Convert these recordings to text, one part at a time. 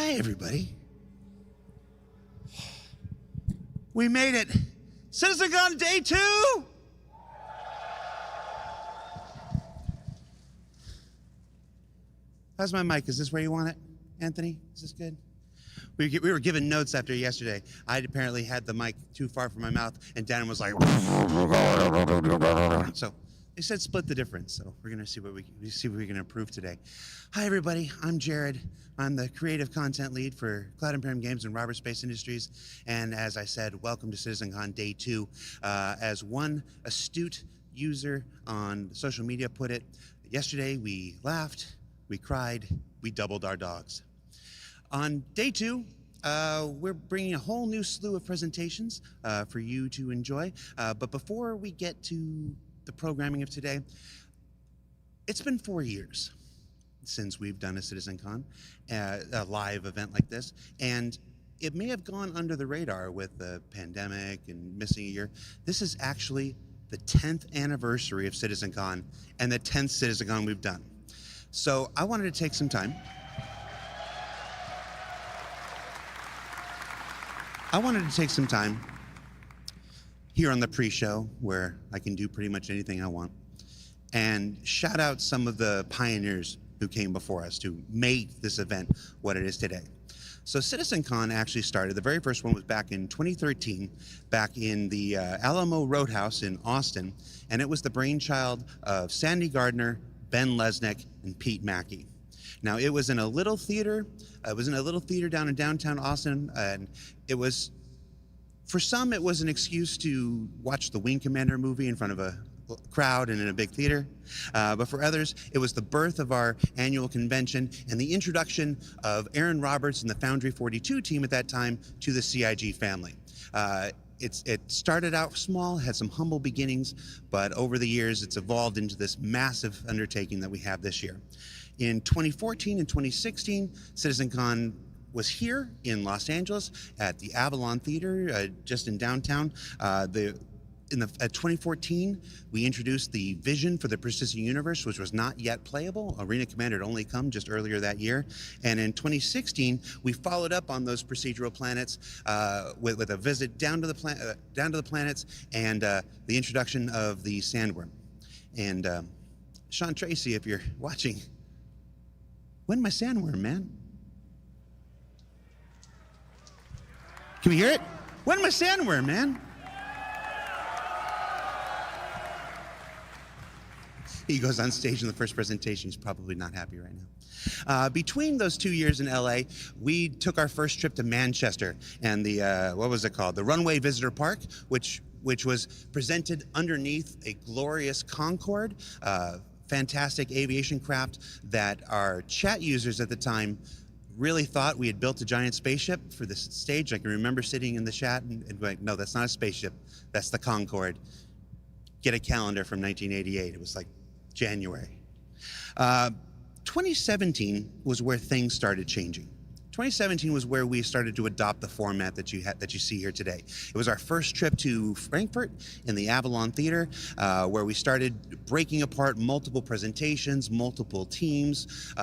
Hi, everybody. We made it. CitizenCon Day 2! How's my mic? Is this where you want it, Anthony? Is this good? We were given notes after yesterday. I apparently had the mic too far from my mouth, and Dan was like, so they said split the difference. So we're gonna see what we can improve today. Hi everybody, I'm Jared. I'm the creative content lead for Cloud and Prem Games and Robert Space Industries. And as I said, welcome to CitizenCon Day 2. As one astute user on social media put it, yesterday we laughed, we cried, we doubled our dogs. On Day 2, we're bringing a whole new slew of presentations for you to enjoy. But before we get to the programming of today, it's been 4 years since we've done a CitizenCon, a live event like this, and it may have gone under the radar with the pandemic and missing a year. This is actually the 10th anniversary of CitizenCon and the 10th CitizenCon we've done. So I wanted to take some time. Here on the pre-show, where I can do pretty much anything I want, and shout out some of the pioneers who came before us to make this event what it is today. So CitizenCon actually started, the very first one was back in 2013, back in the Alamo Roadhouse in Austin, and it was the brainchild of Sandy Gardner, Ben Lesnick, and Pete Mackey. Now, it was in a little theater. Down in downtown Austin, and it was, for some, it was an excuse to watch the Wing Commander movie in front of a crowd and in a big theater. But for others, it was the birth of our annual convention and the introduction of Aaron Roberts and the Foundry 42 team at that time to the CIG family. It started out small, had some humble beginnings, but over the years, it's evolved into this massive undertaking that we have this year. In 2014 and 2016, CitizenCon was here in Los Angeles at the Avalon Theater, just in downtown. At 2014, we introduced the vision for the persistent universe, which was not yet playable. Arena Commander had only come just earlier that year. And in 2016, we followed up on those procedural planets with a visit down to the planets and the introduction of the Sandworm. And Sean Tracy, if you're watching, when my Sandworm, man? Can we hear it? When my Sandworm, man? He goes on stage in the first presentation. He's probably not happy right now. Between those 2 years in LA, we took our first trip to Manchester and the, what was it called? The Runway Visitor Park, which was presented underneath a glorious Concorde, fantastic aviation craft that our chat users at the time really thought we had built a giant spaceship for this stage. I can remember sitting in the chat and going, no, that's not a spaceship. That's the Concorde. Get a calendar from 1988. It was like January. 2017 was where things started changing. 2017 was where we started to adopt the format that you see here today. It was our first trip to Frankfurt in the Avalon Theater, where we started breaking apart multiple presentations, multiple teams.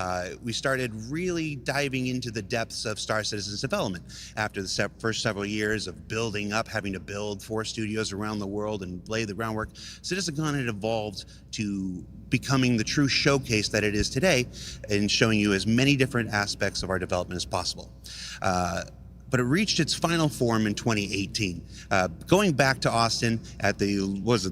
We started really diving into the depths of Star Citizen's development. After the first several years of building up, having to build 4 studios around the world and lay the groundwork, CitizenCon had evolved to becoming the true showcase that it is today and showing you as many different aspects of our development as possible. But it reached its final form in 2018. Going back to Austin at the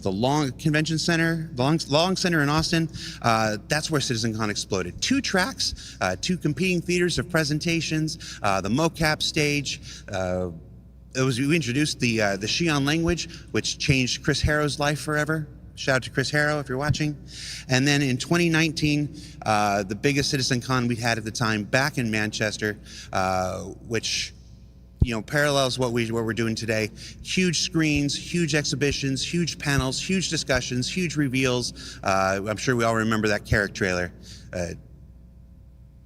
Long Convention Center, Long Center in Austin, that's where CitizenCon exploded. 2 tracks, 2 competing theaters of presentations, the mocap stage. We introduced the Xi'an language, which changed Chris Harrow's life forever. Shout out to Chris Harrow if you're watching. And then in 2019, the biggest CitizenCon we had at the time back in Manchester, which parallels what we're doing today. Huge screens, huge exhibitions, huge panels, huge discussions, huge reveals. I'm sure we all remember that Carrick trailer.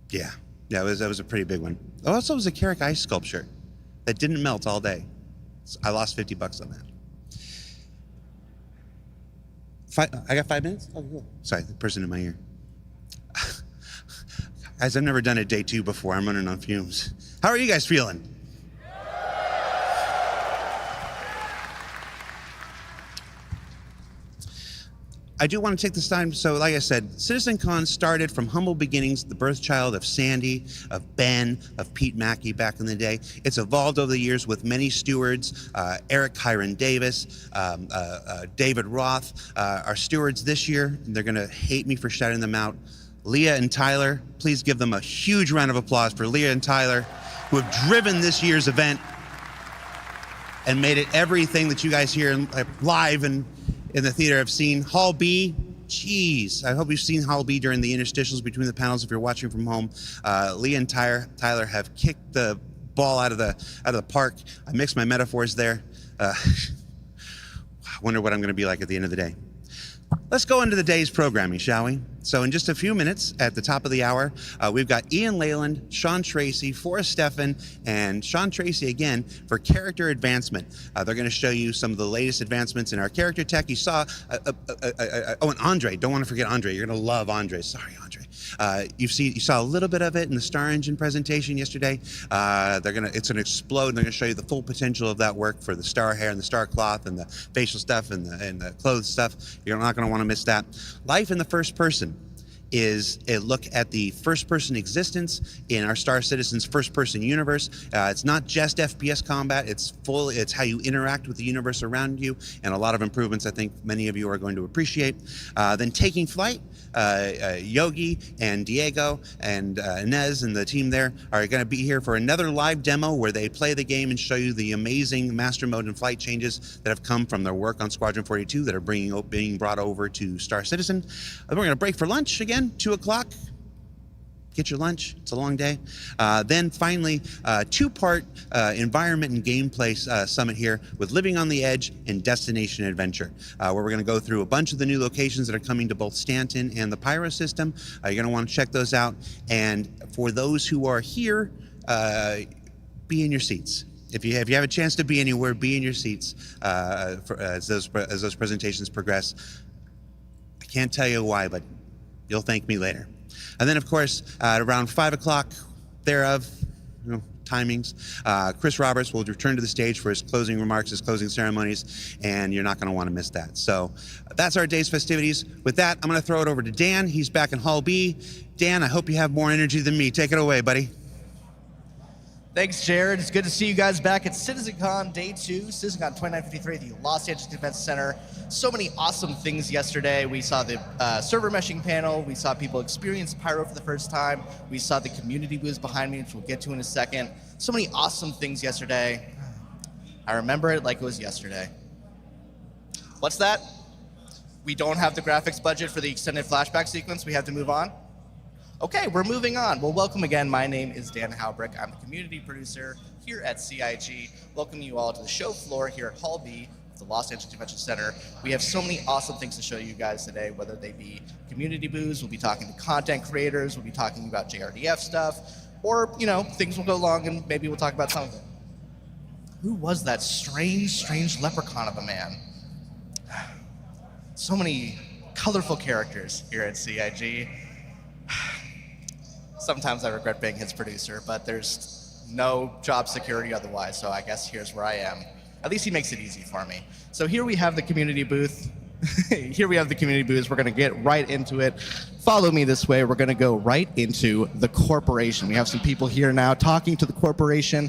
Yeah, that was a pretty big one. Also, it was a Carrick ice sculpture that didn't melt all day. So I lost $50 on that. I got 5 minutes? Oh, cool. Sorry, the person in my ear. Guys, I've never done a Day 2 before. I'm running on fumes. How are you guys feeling? I do want to take this time, so like I said, CitizenCon started from humble beginnings, the birth child of Sandy, of Ben, of Pete Mackey back in the day. It's evolved over the years with many stewards, Eric Kyron Davis, David Roth, our stewards this year. They're gonna hate me for shouting them out. Leah and Tyler, please give them a huge round of applause for Leah and Tyler, who have driven this year's event and made it everything that you guys hear live and in the theater have seen. Hall B, geez, I hope you've seen Hall B during the interstitials between the panels if you're watching from home. Leah and Tyler have kicked the ball out of the park. I mixed my metaphors there. I wonder what I'm gonna be like at the end of the day. Let's go into the day's programming, shall we? So in just a few minutes, at the top of the hour, we've got Ian Leyland, Sean Tracy, Forrest Steffen, and Sean Tracy again for character advancement. They're going to show you some of the latest advancements in our character tech. You saw, and Andre, don't want to forget Andre. You're going to love Andre. Sorry, Andre. You saw a little bit of it in the Star Engine presentation yesterday. It's going to explode. And they're going to show you the full potential of that work for the star hair and the Starcloth and the facial stuff and the clothes stuff. You're not going to want to miss that. Life in the first person is a look at the first-person existence in our Star Citizen's first-person universe. It's not just FPS combat, it's how you interact with the universe around you, and a lot of improvements I think many of you are going to appreciate. Then Taking Flight, Yogi and Diego and Inez and the team there are going to be here for another live demo where they play the game and show you the amazing master mode and flight changes that have come from their work on Squadron 42 that are being brought over to Star Citizen. We're going to break for lunch again, 2 o'clock. Get your lunch, it's a long day. Then finally, two-part environment and gameplay summit here with Living on the Edge and Destination Adventure, where we're gonna go through a bunch of the new locations that are coming to both Stanton and the Pyro system. You're gonna wanna check those out. And for those who are here, be in your seats. If you have a chance to be anywhere, be in your seats as those presentations progress. I can't tell you why, but you'll thank me later. And then, of course, at around 5 o'clock thereof, timings, Chris Roberts will return to the stage for his closing remarks, his closing ceremonies, and you're not going to want to miss that. So that's our day's festivities. With that, I'm going to throw it over to Dan. He's back in Hall B. Dan, I hope you have more energy than me. Take it away, buddy. Thanks, Jared. It's good to see you guys back at CitizenCon Day 2, CitizenCon 2953 at the Los Angeles Defense Center. So many awesome things yesterday. We saw the server meshing panel. We saw people experience Pyro for the first time. We saw the community booths behind me, which we'll get to in a second. So many awesome things yesterday. I remember it like it was yesterday. What's that? We don't have the graphics budget for the extended flashback sequence. We have to move on. Okay, we're moving on. Well, welcome again. My name is Dan Haubrick. I'm the community producer here at CIG. Welcome you all to the show floor here at Hall B, the Los Angeles Convention Center. We have so many awesome things to show you guys today, whether they be community booths, we'll be talking to content creators, we'll be talking about JRDF stuff, or, things will go long and maybe we'll talk about some of it. Who was that strange leprechaun of a man? So many colorful characters here at CIG. Sometimes I regret being his producer, but there's no job security otherwise, so I guess here's where I am. At least he makes it easy for me. So here we have the community booth. Here we have the community booths. We're gonna get right into it. Follow me this way. We're gonna go right into the corporation. We have some people here now talking to the corporation.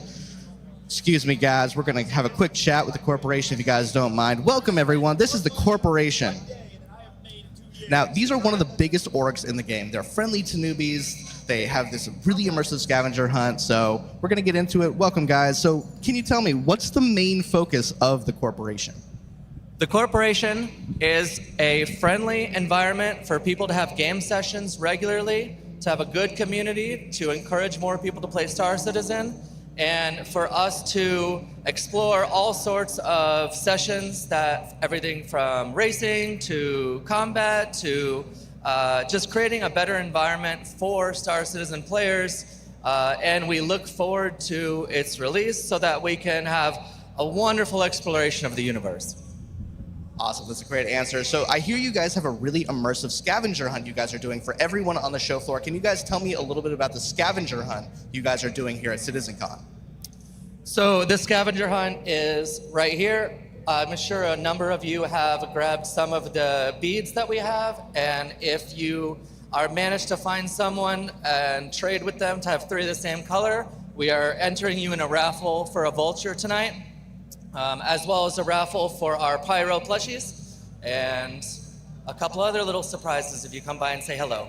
Excuse me, guys. We're gonna have a quick chat with the corporation if you guys don't mind. Welcome, everyone. This is the corporation. Now, these are one of the biggest orgs in the game. They're friendly to newbies. They have this really immersive scavenger hunt, so we're gonna get into it. Welcome, guys. So can you tell me, what's the main focus of the corporation? The corporation is a friendly environment for people to have game sessions regularly, to have a good community, to encourage more people to play Star Citizen, and for us to explore all sorts of sessions, that everything from racing to combat to just creating a better environment for Star Citizen players. And we look forward to its release so that we can have a wonderful exploration of the universe. Awesome, that's a great answer. So I hear you guys have a really immersive scavenger hunt you guys are doing for everyone on the show floor. Can you guys tell me a little bit about the scavenger hunt you guys are doing here at CitizenCon? So this scavenger hunt is right here. I'm sure a number of you have grabbed some of the beads that we have, and if you are managed to find someone and trade with them to have 3 of the same color, we are entering you in a raffle for a vulture tonight, as well as a raffle for our pyro plushies, and a couple other little surprises if you come by and say hello.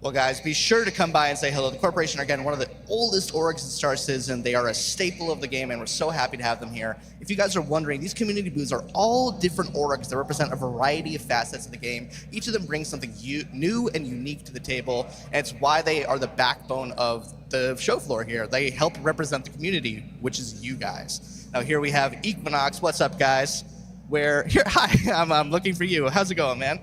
Well, guys, be sure to come by and say hello. The Corporation are, again, one of the oldest orgs in Star Citizen. They are a staple of the game, and we're so happy to have them here. If you guys are wondering, these community booths are all different orgs that represent a variety of facets of the game. Each of them brings something new and unique to the table, and it's why they are the backbone of the show floor here. They help represent the community, which is you guys. Now, here we have Equinox. What's up, guys? Hi, I'm looking for you. How's it going, man?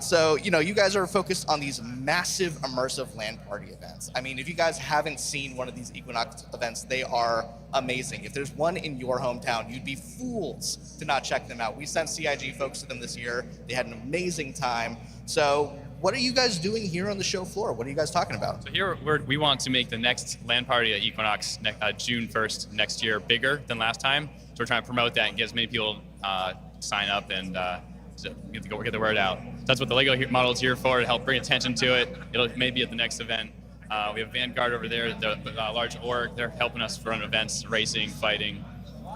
So, you guys are focused on these massive immersive LAN party events. I mean, if you guys haven't seen one of these Equinox events, they are amazing. If there's one in your hometown, you'd be fools to not check them out. We sent CIG folks to them this year. They had an amazing time. So what are you guys doing here on the show floor? What are you guys talking about? So here we want to make the next LAN party at Equinox June 1st next year bigger than last time. So we're trying to promote that and get as many people sign up and get the word out. So that's what the Lego model is here for, to help bring attention to it. It'll maybe at the next event. We have Vanguard over there, the large org. They're helping us run events, racing, fighting.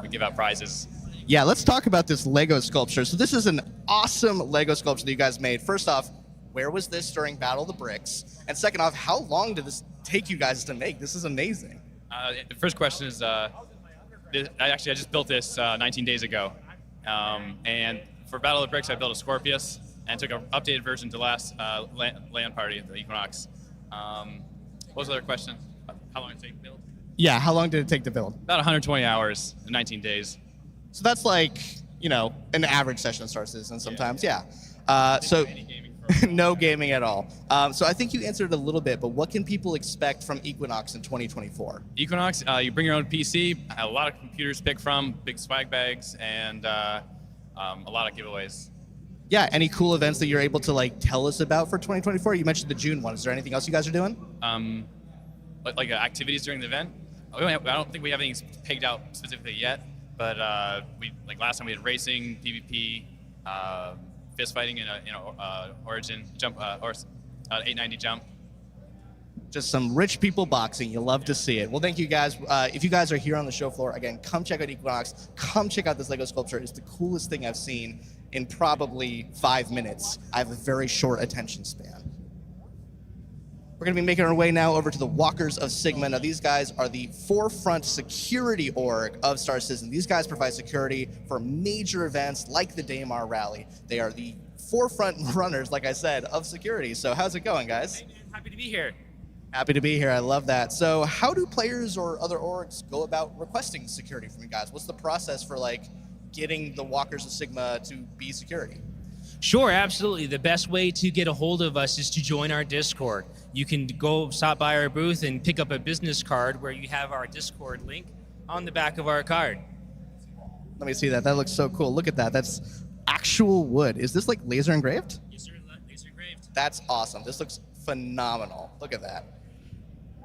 We give out prizes. Yeah, let's talk about this Lego sculpture. So this is an awesome Lego sculpture that you guys made. First off, where was this during Battle of the Bricks? And second off, how long did this take you guys to make? This is amazing. The first question is, I just built this 19 days ago. And for Battle of the Bricks, I built a Scorpius and took an updated version to last LAN party at the Equinox. What was the other question? How long did it take to build? Yeah, how long did it take to build? About 120 hours in 19 days. So that's like, an average session of Star Citizen sometimes, yeah. So no gaming at all. So I think you answered it a little bit, but what can people expect from Equinox in 2024? Equinox, you bring your own PC, a lot of computers to pick from, big swag bags, and a lot of giveaways. Yeah, any cool events that you're able to tell us about for 2024? You mentioned the June one. Is there anything else you guys are doing? Like activities during the event? I don't think we have anything pegged out specifically yet, but last time we had racing, PvP, fist fighting in a Origin jump, or 890 jump. Just some rich people boxing. You love to see it. Well, thank you guys. If you guys are here on the show floor, again, come check out Equinox. Come check out this Lego sculpture. It's the coolest thing I've seen in probably 5 minutes. I have a very short attention span. We're going to be making our way now over to the Walkers of Sigma. Now, these guys are the forefront security org of Star Citizen. These guys provide security for major events like the Daymar Rally. They are the forefront runners, like I said, of security. So how's it going, guys? Happy to be here. Happy to be here. I love that. So how do players or other orgs go about requesting security from you guys? What's the process for getting the Walkers of Sigma to be security? Sure, absolutely. The best way to get a hold of us is to join our Discord. You can go stop by our booth and pick up a business card where you have our Discord link on the back of our card. Let me see that. That looks so cool. Look at that. That's actual wood. Is this laser engraved? Yes, sir. Laser engraved. That's awesome. This looks phenomenal. Look at that.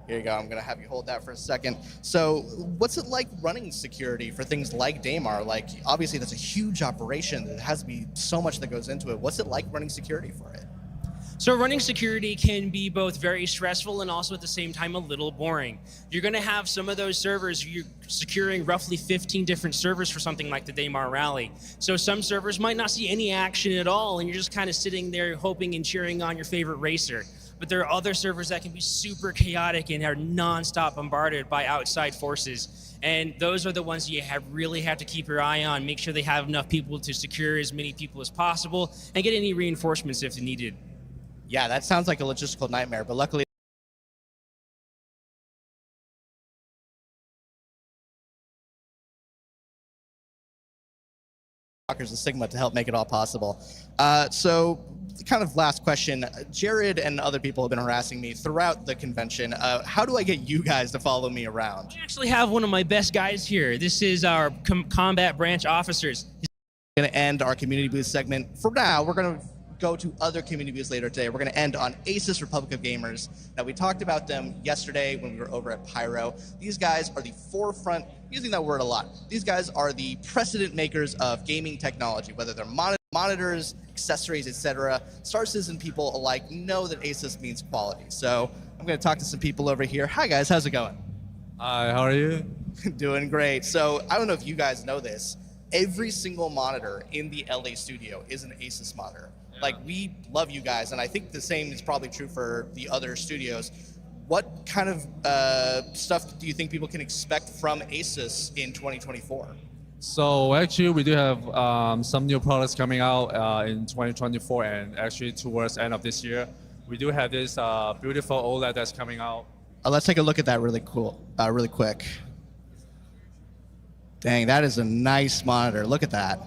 Here you go. I'm going to have you hold that for a second. So what's it like running security for things like Daymar? Obviously, that's a huge operation. There has to be so much that goes into it. What's it like running security for it? So running security can be both very stressful and also at the same time a little boring. You're going to have some of those servers, you're securing roughly 15 different servers for something like the Daymar Rally. So some servers might not see any action at all, and you're just kind of sitting there hoping and cheering on your favorite racer. But there are other servers that can be super chaotic and are nonstop bombarded by outside forces. And those are the ones you really have to keep your eye on, make sure they have enough people to secure as many people as possible, and get any reinforcements if needed. Yeah, that sounds like a logistical nightmare, but luckily Walkers of Sigma to help make it all possible. So kind of last question, Jared and other people have been harassing me throughout the convention. How do I get you guys to follow me around? I actually have one of my best guys here. This is our combat branch officers. Going to end our community booth segment. For now, we're going to go to other community booths later today. We're going to end on Asus Republic of Gamers. Now, we talked about them yesterday when we were over at Pyro. These guys are the forefront, using that word a lot. These guys are the precedent makers of gaming technology, whether they're monitors, accessories, etc. Star Citizen people alike know that Asus means quality. So I'm going to talk to some people over here. Hi, guys. How's it going? Hi, how are you? Doing great. So I don't know if you guys know this. Every single monitor in the LA studio is an Asus monitor. Yeah. Like, we love you guys, and I think the same is probably true for the other studios. What kind of stuff do you think people can expect from Asus in 2024? So actually, we do have some new products coming out in 2024, and actually towards the end of this year, we do have this beautiful OLED that's coming out. Let's take a look at that really quick. Dang, that is a nice monitor. Look at that.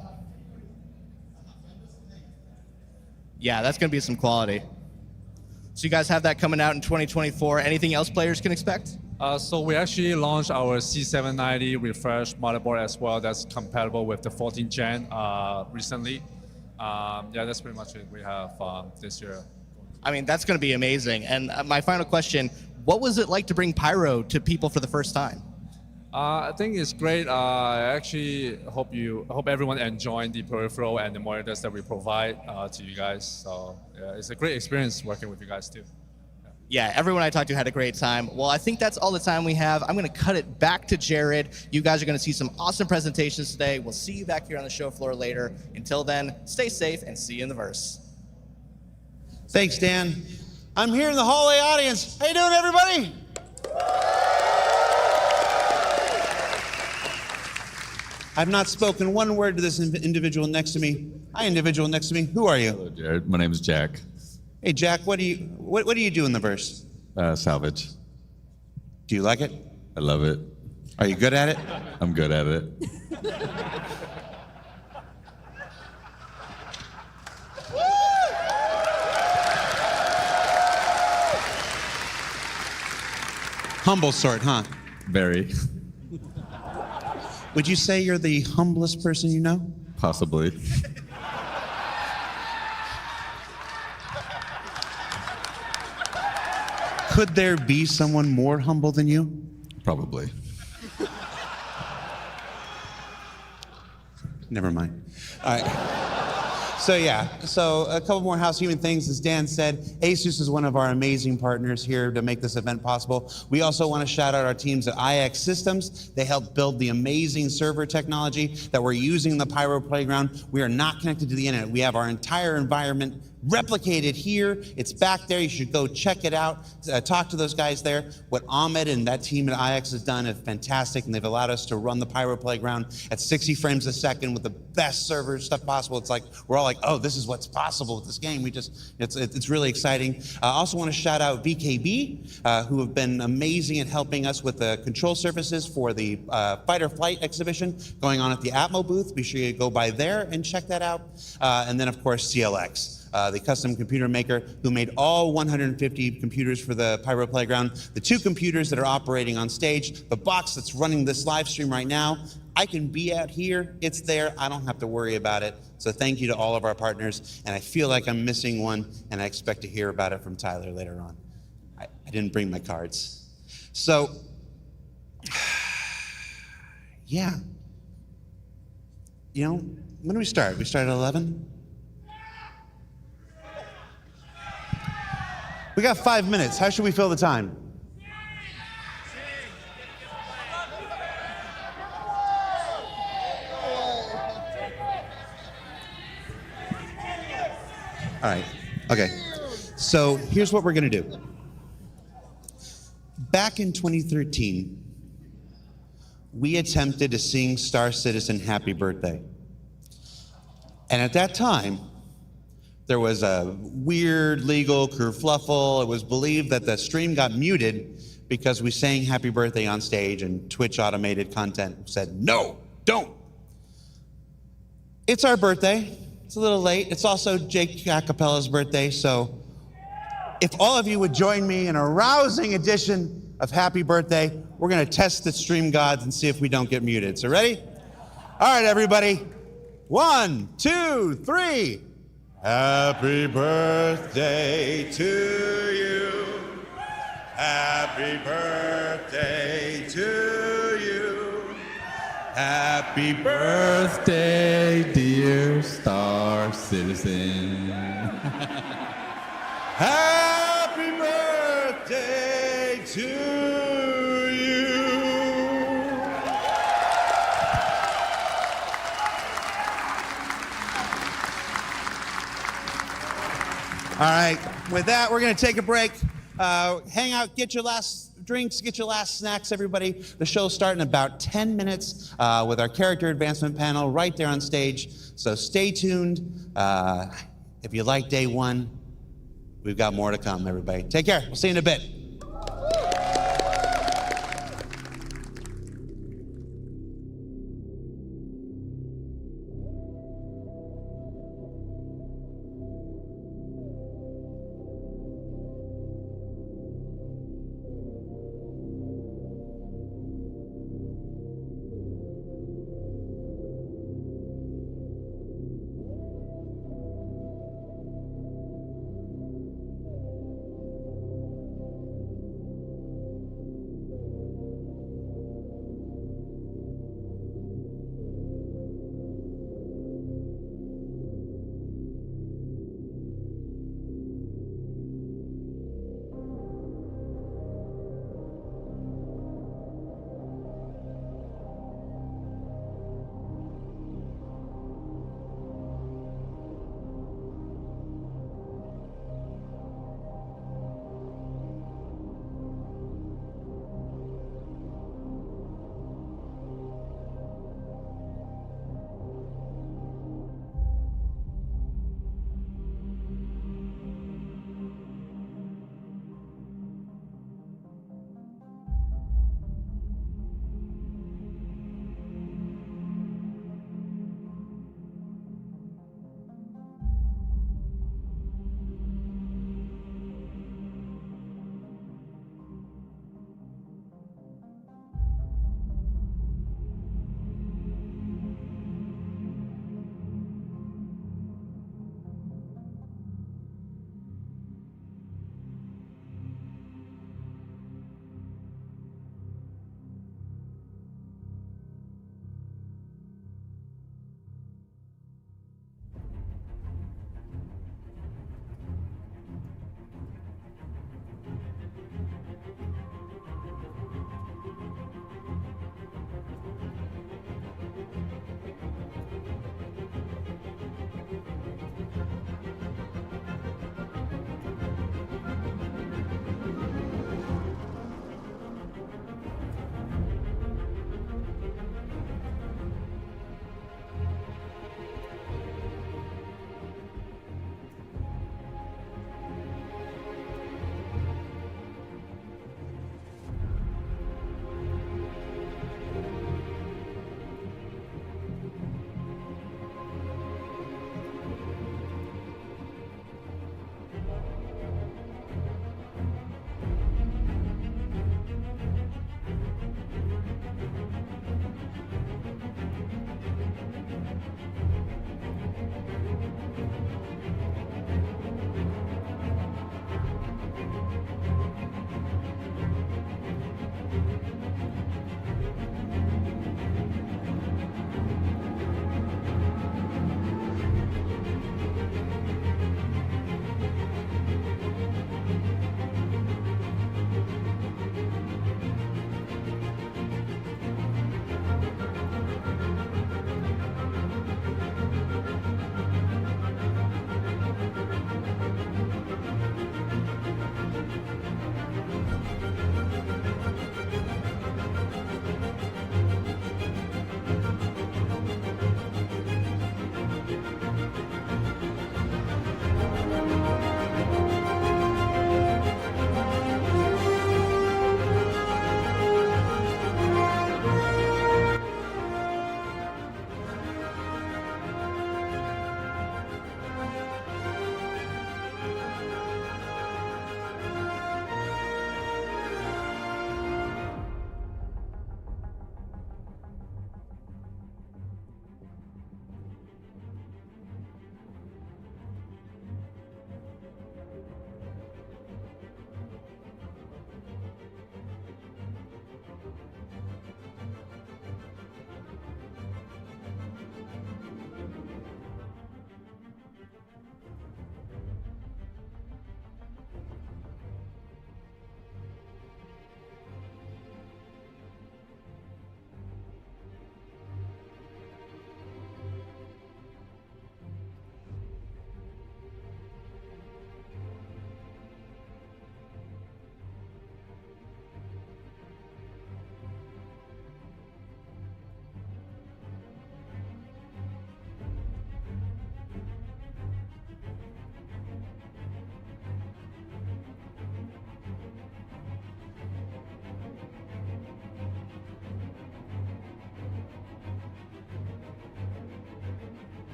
Yeah, that's going to be some quality. So you guys have that coming out in 2024. Anything else players can expect? So we actually launched our C790 refresh motherboard as well. That's compatible with the 14th gen recently. Yeah, that's pretty much it we have this year. I mean, that's going to be amazing. And my final question, what was it like to bring Pyro to people for the first time? I think it's great. I actually hope everyone enjoyed the peripheral and the monitors that we provide to you guys. So yeah, it's a great experience working with you guys too. Yeah, everyone I talked to had a great time. Well, I think that's all the time we have. I'm going to cut it back to Jared. You guys are going to see some awesome presentations today. We'll see you back here on the show floor later. Until then, stay safe and see you in the verse. Thanks, Dan. I'm here in the hallway audience. How you doing, everybody? I've not spoken one word to this individual next to me. Hi, individual next to me. Who are you? Hello, Jared. My name is Jack. Hey, Jack. What do you do in the verse? Salvage. Do you like it? I love it. Are you good at it? I'm good at it. Humble sort, huh? Very. Would you say you're the humblest person you know? Possibly. Could there be someone more humble than you? Probably. Never mind. All right. So a couple more housekeeping things. As Dan said, Asus is one of our amazing partners here to make this event possible. We also want to shout out our teams at IX Systems. They helped build the amazing server technology that we're using in the Pyro Playground. We are not connected to the internet. We have our entire environment replicated here. It's back there. You should go check it out. Talk to those guys there. What Ahmed and that team at IX has done is fantastic, and they've allowed us to run the Pyro Playground at 60 frames a second with the best server stuff possible. It's like, we're all like, oh, this is what's possible with this game. It's really exciting. I also want to shout out VKB, who have been amazing at helping us with the control surfaces for the Fight or Flight exhibition going on at the Atmo booth. Be sure you go by there and check that out. And then, of course, CLX. The custom computer maker who made all 150 computers for the Pyro Playground, the 2 computers that are operating on stage, the box that's running this live stream right now. I can be out here, it's there, I don't have to worry about it. So thank you to all of our partners, and I feel like I'm missing one, and I expect to hear about it from Tyler later on. I didn't bring my cards. So, yeah. You know, when do we start? We start at 11? We got 5 minutes. How should we fill the time? All right. Okay. So here's what we're going to do. Back in 2013, we attempted to sing Star Citizen Happy Birthday. And at that time, there was a weird legal kerfluffle. It was believed that the stream got muted because we sang Happy Birthday on stage, and Twitch automated content said, no, don't. It's our birthday. It's a little late. It's also Jake Acapela's birthday, so if all of you would join me in a rousing edition of Happy Birthday, we're gonna test the stream gods and see if we don't get muted. So ready? All right, everybody. 1, 2, 3. Happy birthday to you. Happy birthday to you. Happy Birthday, dear Star Citizen. Happy birthday to you. All right, with that, we're going to take a break. Hang out, get your last drinks, get your last snacks, everybody. The show's starting in about 10 minutes with our character advancement panel right there on stage. So stay tuned. If you like day one, we've got more to come, everybody. Take care. We'll see you in a bit.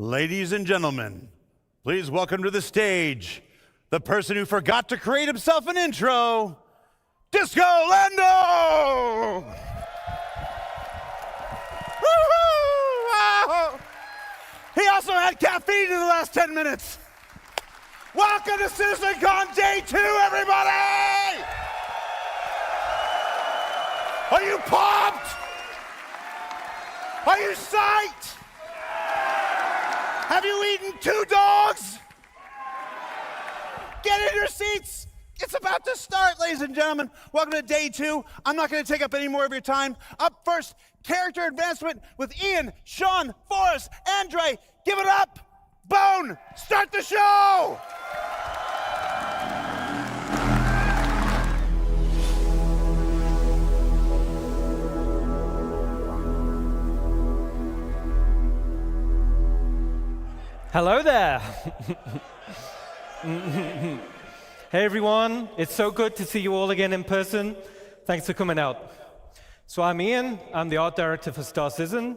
Ladies and gentlemen, please welcome to the stage the person who forgot to create himself an intro, Disco Lando! Woo-hoo! He also had caffeine in the last 10 minutes. Welcome to CitizenCon Day 2, everybody! Are you pumped? Are you psyched? Have you eaten 2 dogs? Get in your seats. It's about to start, ladies and gentlemen. Welcome to Day 2. I'm not going to take up any more of your time. Up first, character advancement with Ian, Sean, Forrest, Andre. Give it up. Bone, start the show. Hello there. Hey everyone, it's so good to see you all again in person. Thanks for coming out. So I'm Ian, I'm the art director for StarCitizen.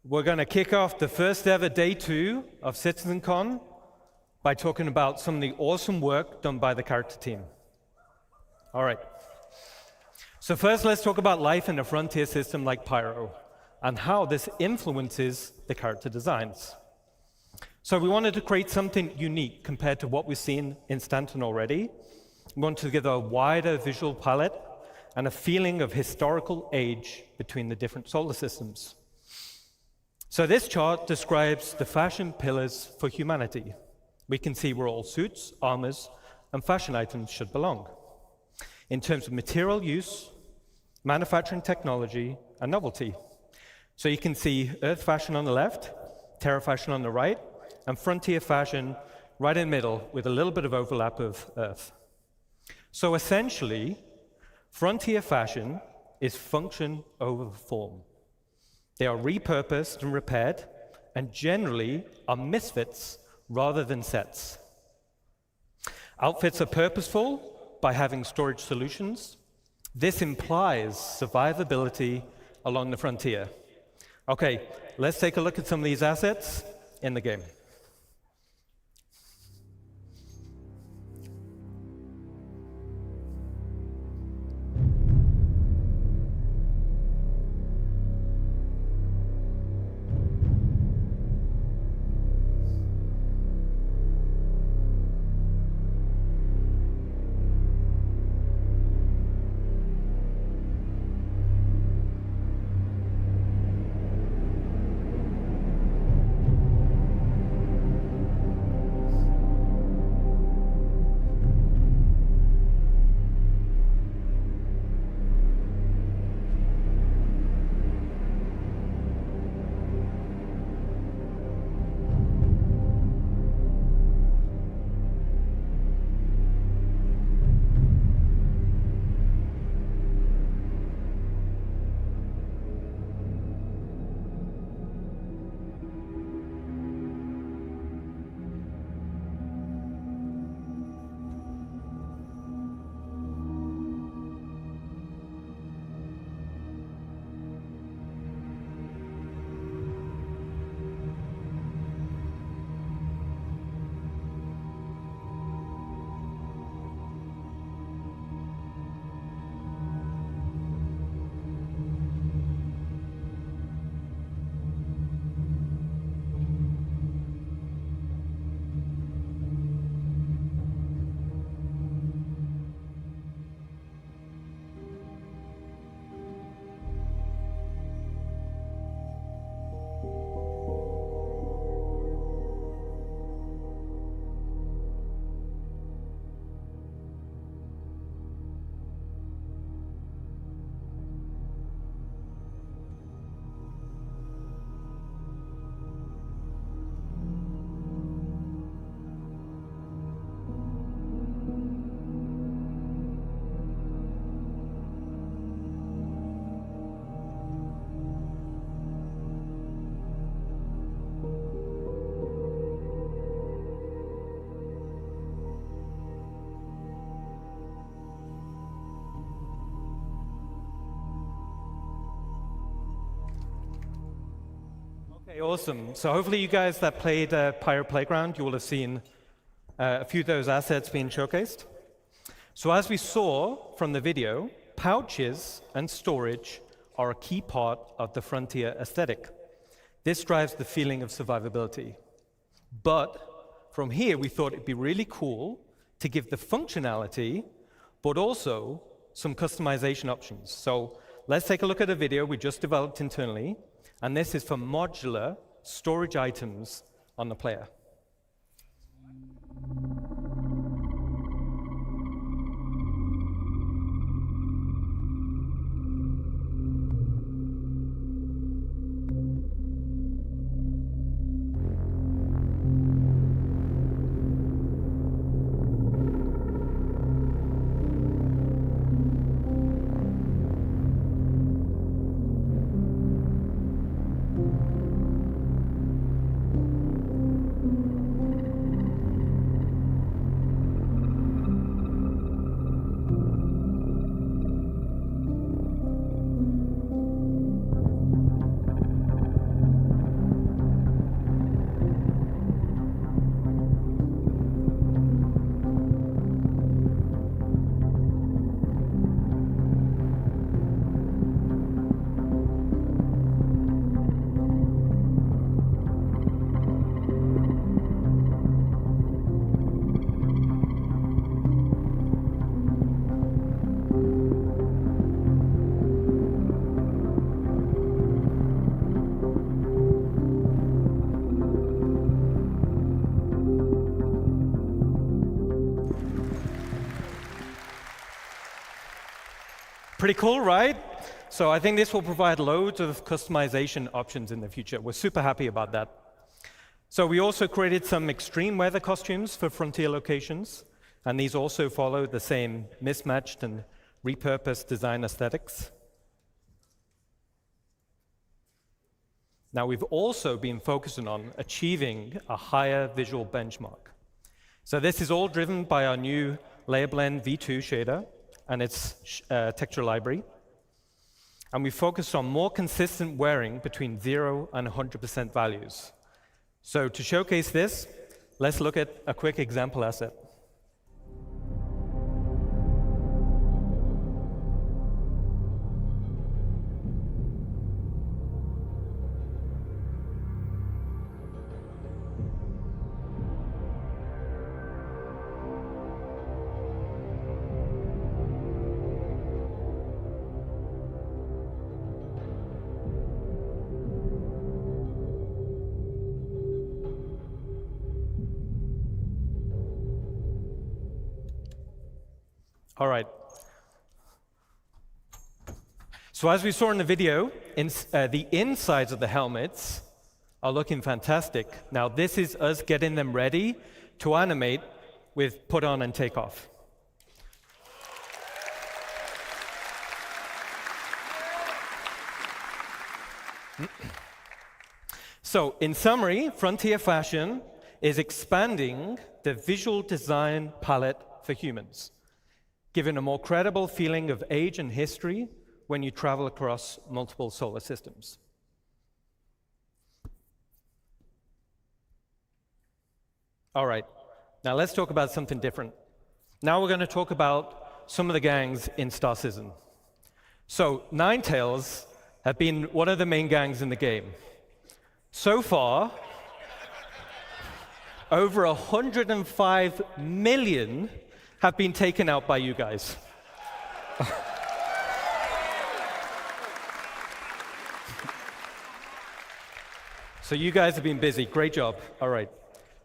We're going to kick off the first ever Day 2 of CitizenCon by talking about some of the awesome work done by the character team. All right. So first let's talk about life in a frontier system like Pyro and how this influences the character designs. So we wanted to create something unique compared to what we've seen in Stanton already. We wanted to give a wider visual palette and a feeling of historical age between the different solar systems. So this chart describes the fashion pillars for humanity. We can see where all suits, armors, and fashion items should belong. In terms of material use, manufacturing technology, and novelty. So you can see Earth fashion on the left, Terra fashion on the right, and frontier fashion right in the middle with a little bit of overlap of Earth. So essentially, frontier fashion is function over form. They are repurposed and repaired, and generally are misfits rather than sets. Outfits are purposeful by having storage solutions. This implies survivability along the frontier. Okay, let's take a look at some of these assets in the game. Okay, awesome. So hopefully you guys that played Pirate Playground, you will have seen a few of those assets being showcased. So as we saw from the video, pouches and storage are a key part of the Frontier aesthetic. This drives the feeling of survivability. But from here, we thought it'd be really cool to give the functionality, but also some customization options. So let's take a look at a video we just developed internally, and this is for modular storage items on the player. Pretty cool, right? So I think this will provide loads of customization options in the future. We're super happy about that. So we also created some extreme weather costumes for Frontier locations, and these also follow the same mismatched and repurposed design aesthetics. Now we've also been focusing on achieving a higher visual benchmark. So this is all driven by our new Layer Blend V2 shader and its texture library. And we focused on more consistent wearing between 0 and 100% values. So to showcase this, let's look at a quick example asset. All right. So as we saw in the video, the insides of the helmets are looking fantastic. Now this is us getting them ready to animate with put on and take off. So in summary, Frontier Fashion is expanding the visual design palette for humans, giving a more credible feeling of age and history when you travel across multiple solar systems. All right, now let's talk about something different. Now we're going to talk about some of the gangs in Star Citizen. So Ninetales have been one of the main gangs in the game. So far, over 105 million have been taken out by you guys. So you guys have been busy. Great job. All right.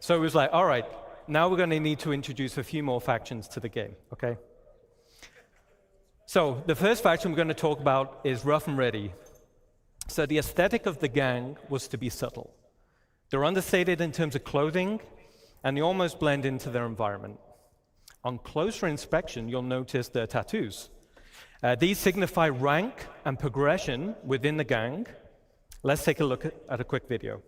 So it was like, all right, now we're going to need to introduce a few more factions to the game, okay? So the first faction we're going to talk about is Rough and Ready. So the aesthetic of the gang was to be subtle. They're understated in terms of clothing, and they almost blend into their environment. On closer inspection, you'll notice their tattoos. These signify rank and progression within the gang. Let's take a look at a quick video.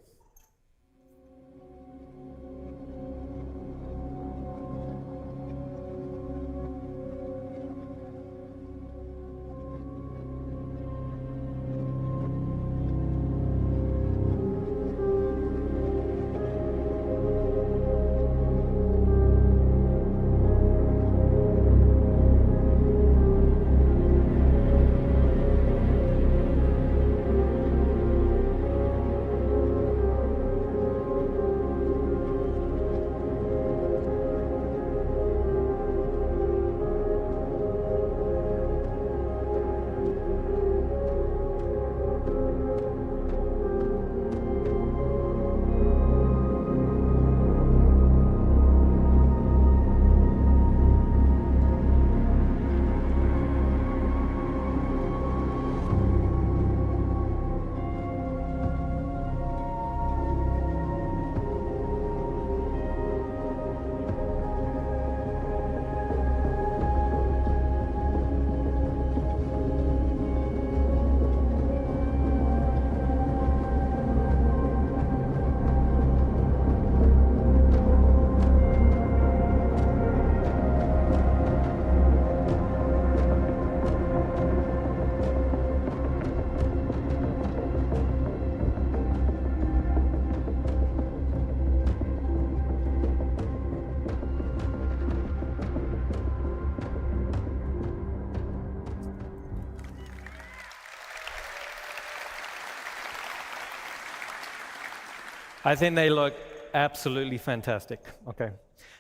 I think they look absolutely fantastic. Okay.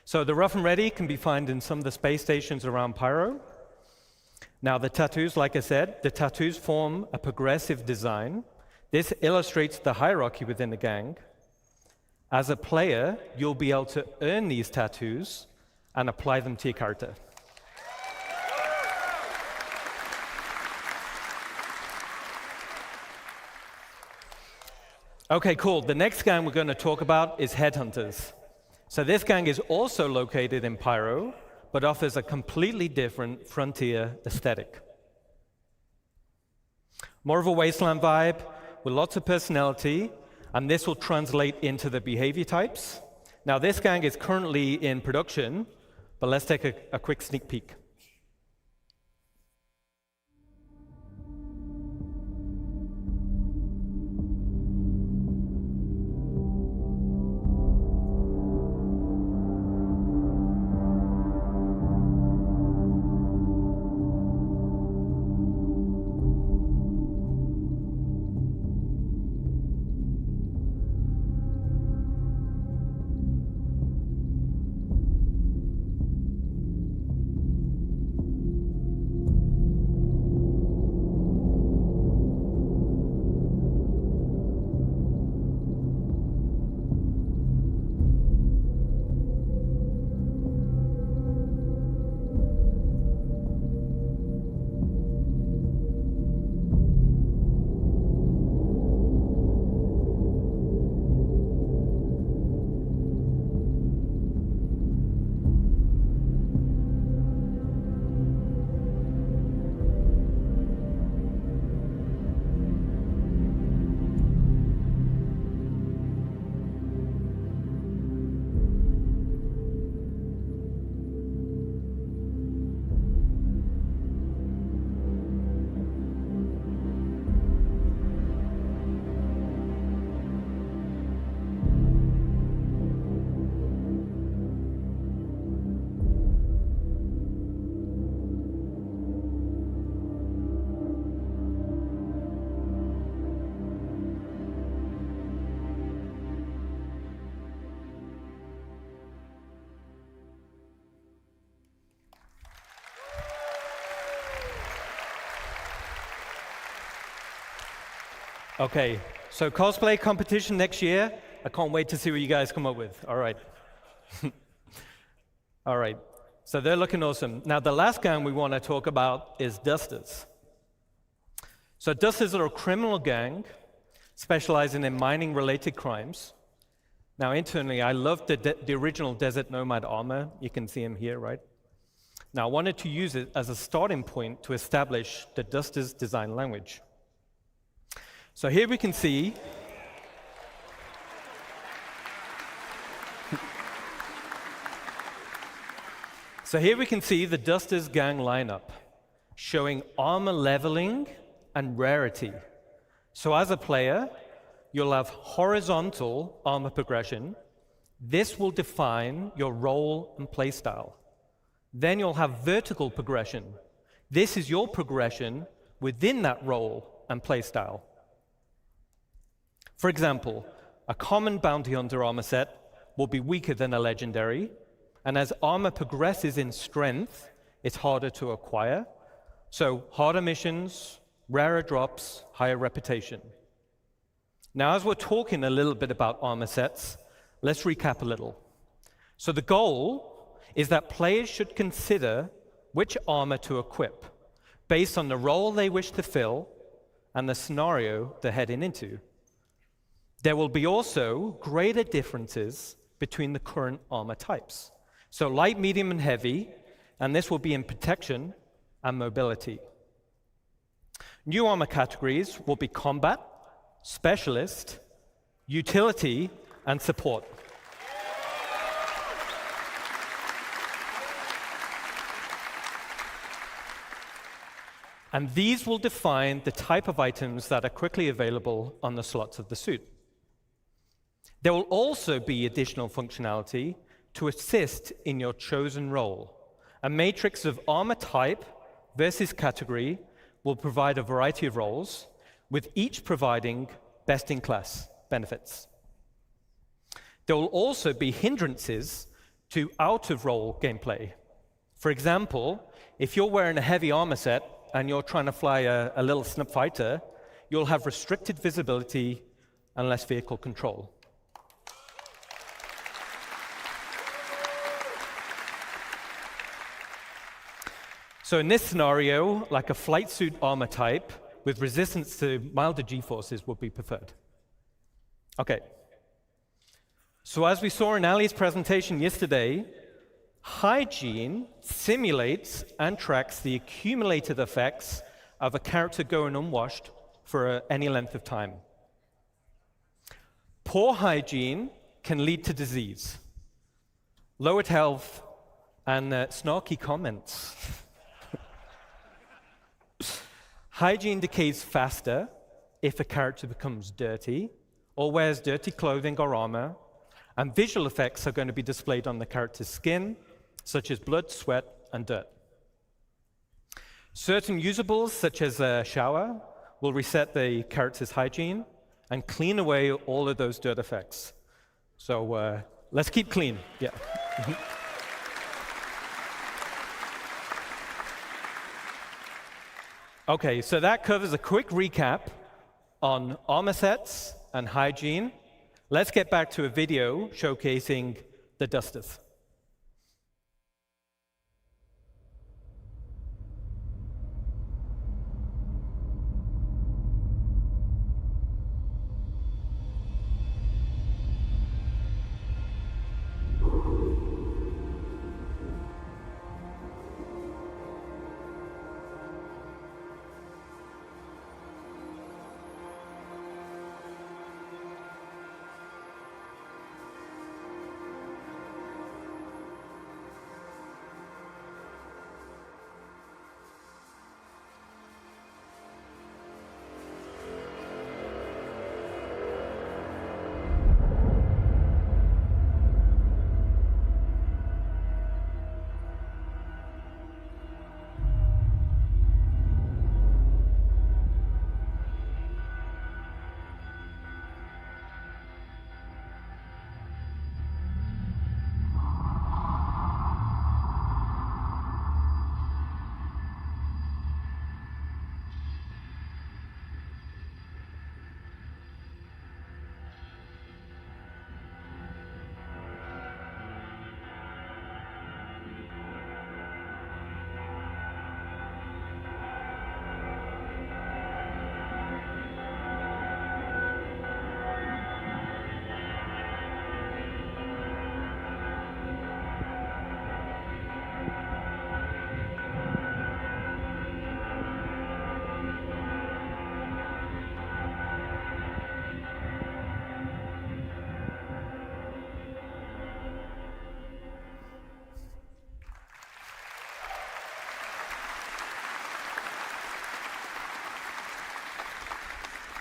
So the Rough and Ready can be found in some of the space stations around Pyro. Now the tattoos, like I said, the tattoos form a progressive design. This illustrates the hierarchy within the gang. As a player, you'll be able to earn these tattoos and apply them to your character. Okay, cool. The next gang we're going to talk about is Headhunters. So this gang is also located in Pyro, but offers a completely different frontier aesthetic. More of a wasteland vibe with lots of personality, and this will translate into the behavior types. Now, this gang is currently in production, but let's take a quick sneak peek. Okay, so cosplay competition next year. I can't wait to see what you guys come up with. All right. All right, so they're looking awesome. Now, the last gang we want to talk about is Dusters. So Dusters are a criminal gang specializing in mining-related crimes. Now, internally, I love the original Desert Nomad armor. You can see him here, right? Now, I wanted to use it as a starting point to establish the Dusters design language. So here we can see the Dusters gang lineup showing armor leveling and rarity. So as a player, you'll have horizontal armor progression. This will define your role and playstyle. Then you'll have vertical progression. This is your progression within that role and playstyle. For example, a common bounty hunter armor set will be weaker than a legendary, and as armor progresses in strength, it's harder to acquire. So harder missions, rarer drops, higher reputation. Now, as we're talking a little bit about armor sets, let's recap a little. So the goal is that players should consider which armor to equip based on the role they wish to fill and the scenario they're heading into. There will be also greater differences between the current armor types. So light, medium, and heavy, and this will be in protection and mobility. New armor categories will be combat, specialist, utility, and support. And these will define the type of items that are quickly available on the slots of the suit. There will also be additional functionality to assist in your chosen role. A matrix of armor type versus category will provide a variety of roles, with each providing best-in-class benefits. There will also be hindrances to out-of-role gameplay. For example, if you're wearing a heavy armor set and you're trying to fly a little snub fighter, you'll have restricted visibility and less vehicle control. So in this scenario, like a flight suit armor type with resistance to milder G-forces would be preferred. Okay. So as we saw in Ali's presentation yesterday, Hygiene simulates and tracks the accumulated effects of a character going unwashed for any length of time. Poor hygiene can lead to disease, lowered health, and snarky comments. Hygiene decays faster if a character becomes dirty or wears dirty clothing or armor, and visual effects are going to be displayed on the character's skin, such as blood, sweat, and dirt. Certain usables, such as a shower, will reset the character's hygiene and clean away all of those dirt effects. So let's keep clean. Yeah. Okay, so that covers a quick recap on armor sets and hygiene. Let's get back to a video showcasing the Dusters.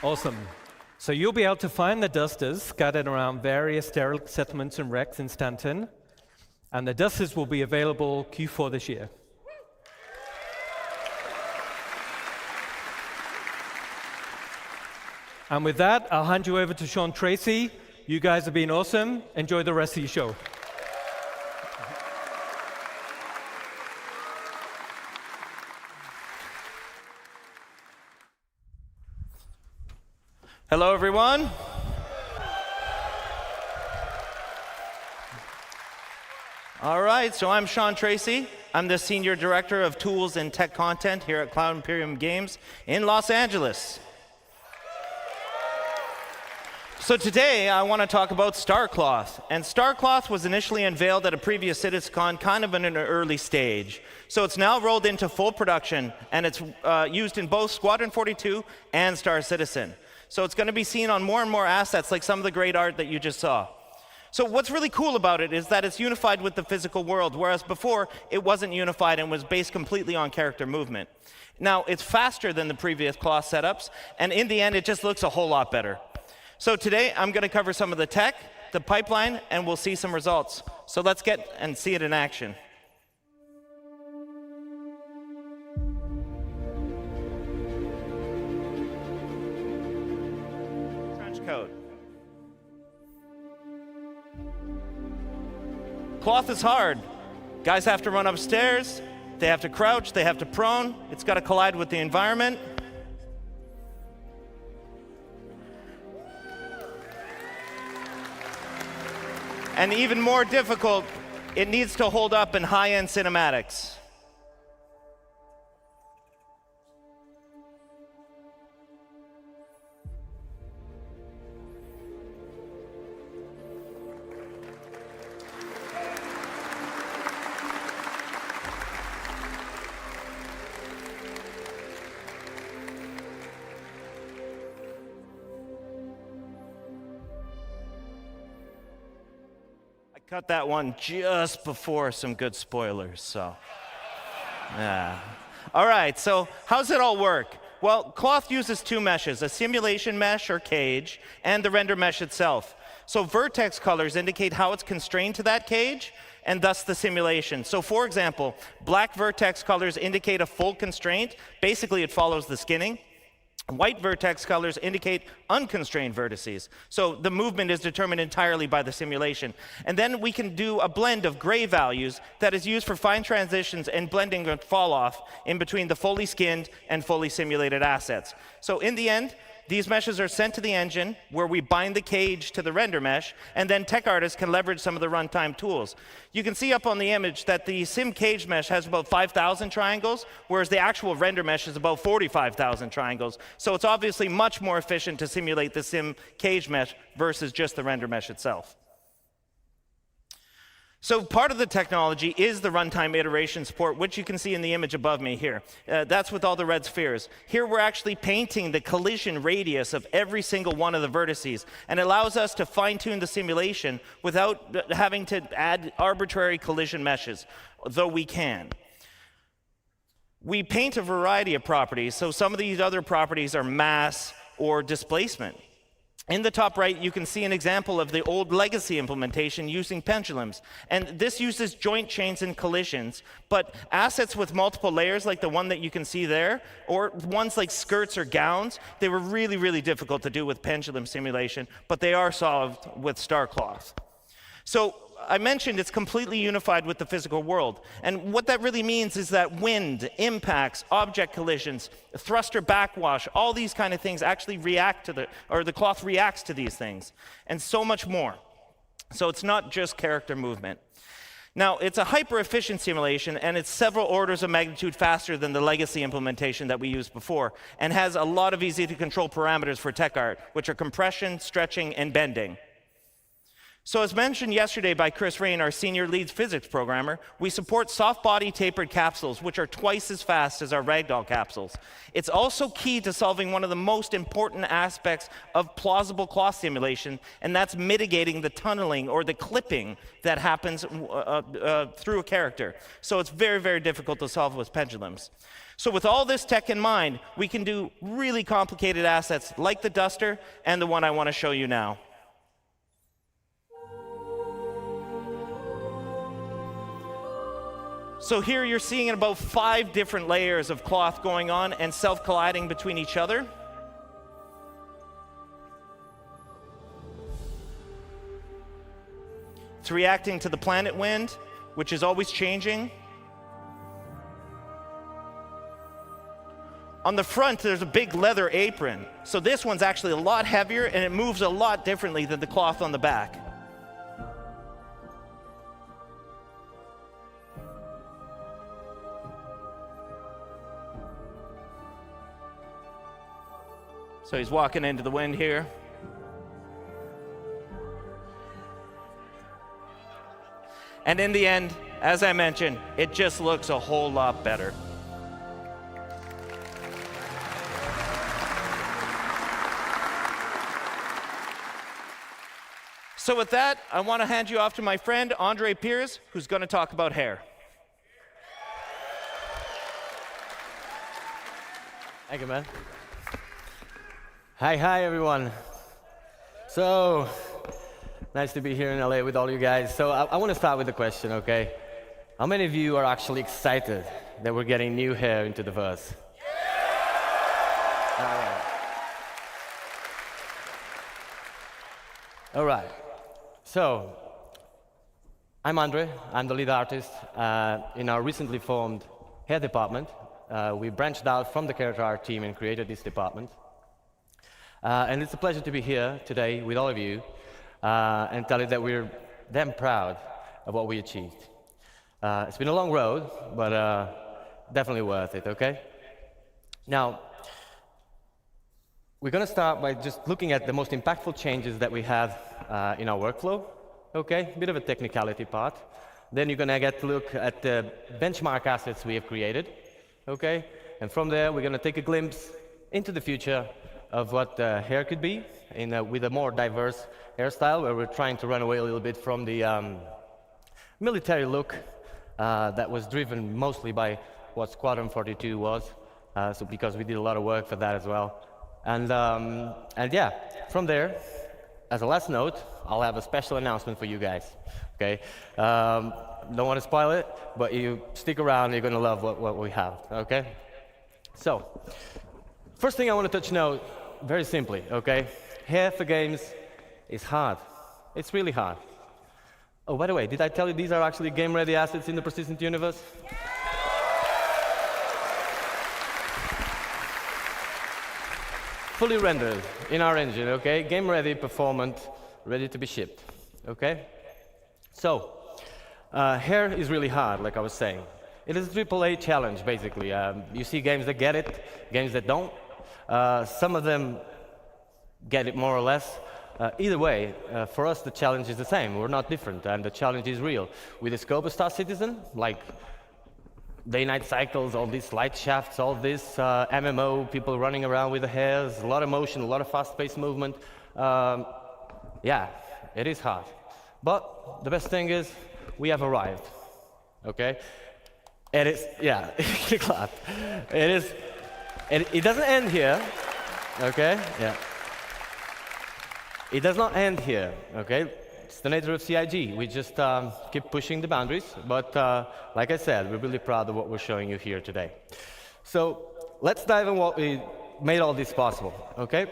Awesome. So you'll be able to find the Dusters scattered around various derelict settlements and wrecks in Stanton, and the Dusters will be available Q4 this year. And with that, I'll hand you over to Sean Tracy. You guys have been awesome. Enjoy the rest of your show. Hello, everyone. All right, so I'm Sean Tracy. I'm the Senior Director of Tools and Tech Content here at Cloud Imperium Games in Los Angeles. So today, I want to talk about Starcloth. And Starcloth was initially unveiled at a previous CitizenCon, kind of in an early stage. So it's now rolled into full production, and it's used in both Squadron 42 and Star Citizen. So it's going to be seen on more and more assets, like some of the great art that you just saw. So what's really cool about it is that it's unified with the physical world, whereas before it wasn't unified and was based completely on character movement. Now, it's faster than the previous cloth setups, and in the end, it just looks a whole lot better. So today, I'm going to cover some of the tech, the pipeline, and we'll see some results. So let's get and see it in action. Trench coat. Cloth is hard. Guys have to run upstairs, they have to crouch, they have to prone. It's got to collide with the environment. And even more difficult, it needs to hold up in high-end cinematics. Cut that one just before some good spoilers, so. Yeah. All right, so how's it all work? Well, Cloth uses two meshes, a simulation mesh or cage, and the render mesh itself. So vertex colors indicate how it's constrained to that cage, and thus the simulation. So for example, black vertex colors indicate a full constraint. Basically, it follows the skinning. White vertex colors indicate unconstrained vertices. So the movement is determined entirely by the simulation. And then we can do a blend of gray values that is used for fine transitions and blending and fall off in between the fully skinned and fully simulated assets. So in the end, these meshes are sent to the engine where we bind the cage to the render mesh, and then tech artists can leverage some of the runtime tools. You can see up on the image that the sim cage mesh has about 5,000 triangles, whereas the actual render mesh is about 45,000 triangles. So it's obviously much more efficient to simulate the sim cage mesh versus just the render mesh itself. So part of the technology is the runtime iteration support, which you can see in the image above me here. That's with all the red spheres. Here we're actually painting the collision radius of every single one of the vertices, and it allows us to fine-tune the simulation without having to add arbitrary collision meshes, though we can. We paint a variety of properties, so some of these other properties are mass or displacement. In the top right, you can see an example of the old legacy implementation using pendulums. And this uses joint chains and collisions, but assets with multiple layers like the one that you can see there, or ones like skirts or gowns, they were really, really difficult to do with pendulum simulation, but they are solved with Starcloth. So I mentioned it's completely unified with the physical world. And what that really means is that wind, impacts, object collisions, thruster backwash, all these kind of things actually react to the cloth reacts to these things, and so much more. So it's not just character movement. Now, it's a hyper-efficient simulation, and it's several orders of magnitude faster than the legacy implementation that we used before, and has a lot of easy-to-control parameters for tech art, which are compression, stretching, and bending. So as mentioned yesterday by Chris Rain, our senior lead physics programmer, we support soft body tapered capsules, which are twice as fast as our ragdoll capsules. It's also key to solving one of the most important aspects of plausible cloth simulation, and that's mitigating the tunneling or the clipping that happens through a character. So it's very, very difficult to solve with pendulums. So with all this tech in mind, we can do really complicated assets like the Duster and the one I want to show you now. So here you're seeing about 5 different layers of cloth going on and self-colliding between each other. It's reacting to the planet wind, which is always changing. On the front, there's a big leather apron. So this one's actually a lot heavier, and it moves a lot differently than the cloth on the back. So he's walking into the wind here. And in the end, as I mentioned, it just looks a whole lot better. So with that, I want to hand you off to my friend, Andre Piers, who's going to talk about hair. Thank you, man. Hi, everyone. So, nice to be here in LA with all you guys. So, I want to start with a question, okay? How many of you are actually excited that we're getting new hair into the verse? All right. So, I'm Andre. I'm the lead artist in our recently formed hair department. We branched out from the character art team and created this department. And it's a pleasure to be here today with all of you and tell you that we're damn proud of what we achieved. It's been a long road, but definitely worth it, okay? Now, we're going to start by just looking at the most impactful changes that we have in our workflow, okay? A bit of a technicality part. Then you're going to get to look at the benchmark assets we have created, okay? And from there, we're going to take a glimpse into the future of what hair could be with a more diverse hairstyle, where we're trying to run away a little bit from the military look that was driven mostly by what Squadron 42 was, so because we did a lot of work for that as well. And yeah, from there, as a last note, I'll have a special announcement for you guys, okay? Don't want to spoil it, but you stick around, you're going to love what we have, okay? So, first thing I want to touch now, very simply, okay? Hair for games is hard. It's really hard. Oh, by the way, did I tell you these are actually game-ready assets in the persistent universe? Fully rendered in our engine, okay? Game-ready, performant, ready to be shipped, okay? So, hair is really hard, like I was saying. It is a AAA challenge, basically. You see games that get it, games that don't. Some of them get it more or less. Either way, for us, the challenge is the same. We're not different, and the challenge is real. With the scope of Star Citizen, like day-night cycles, all these light shafts, all this MMO, people running around with the hairs, a lot of motion, a lot of fast-paced movement. Yeah, it is hard. But the best thing is, we have arrived, okay? And it's, yeah, clap. It is, it doesn't end here, okay? Yeah. It does not end here, okay? It's the nature of CIG. We just keep pushing the boundaries, but like I said, we're really proud of what we're showing you here today. So let's dive in what we made all this possible, okay?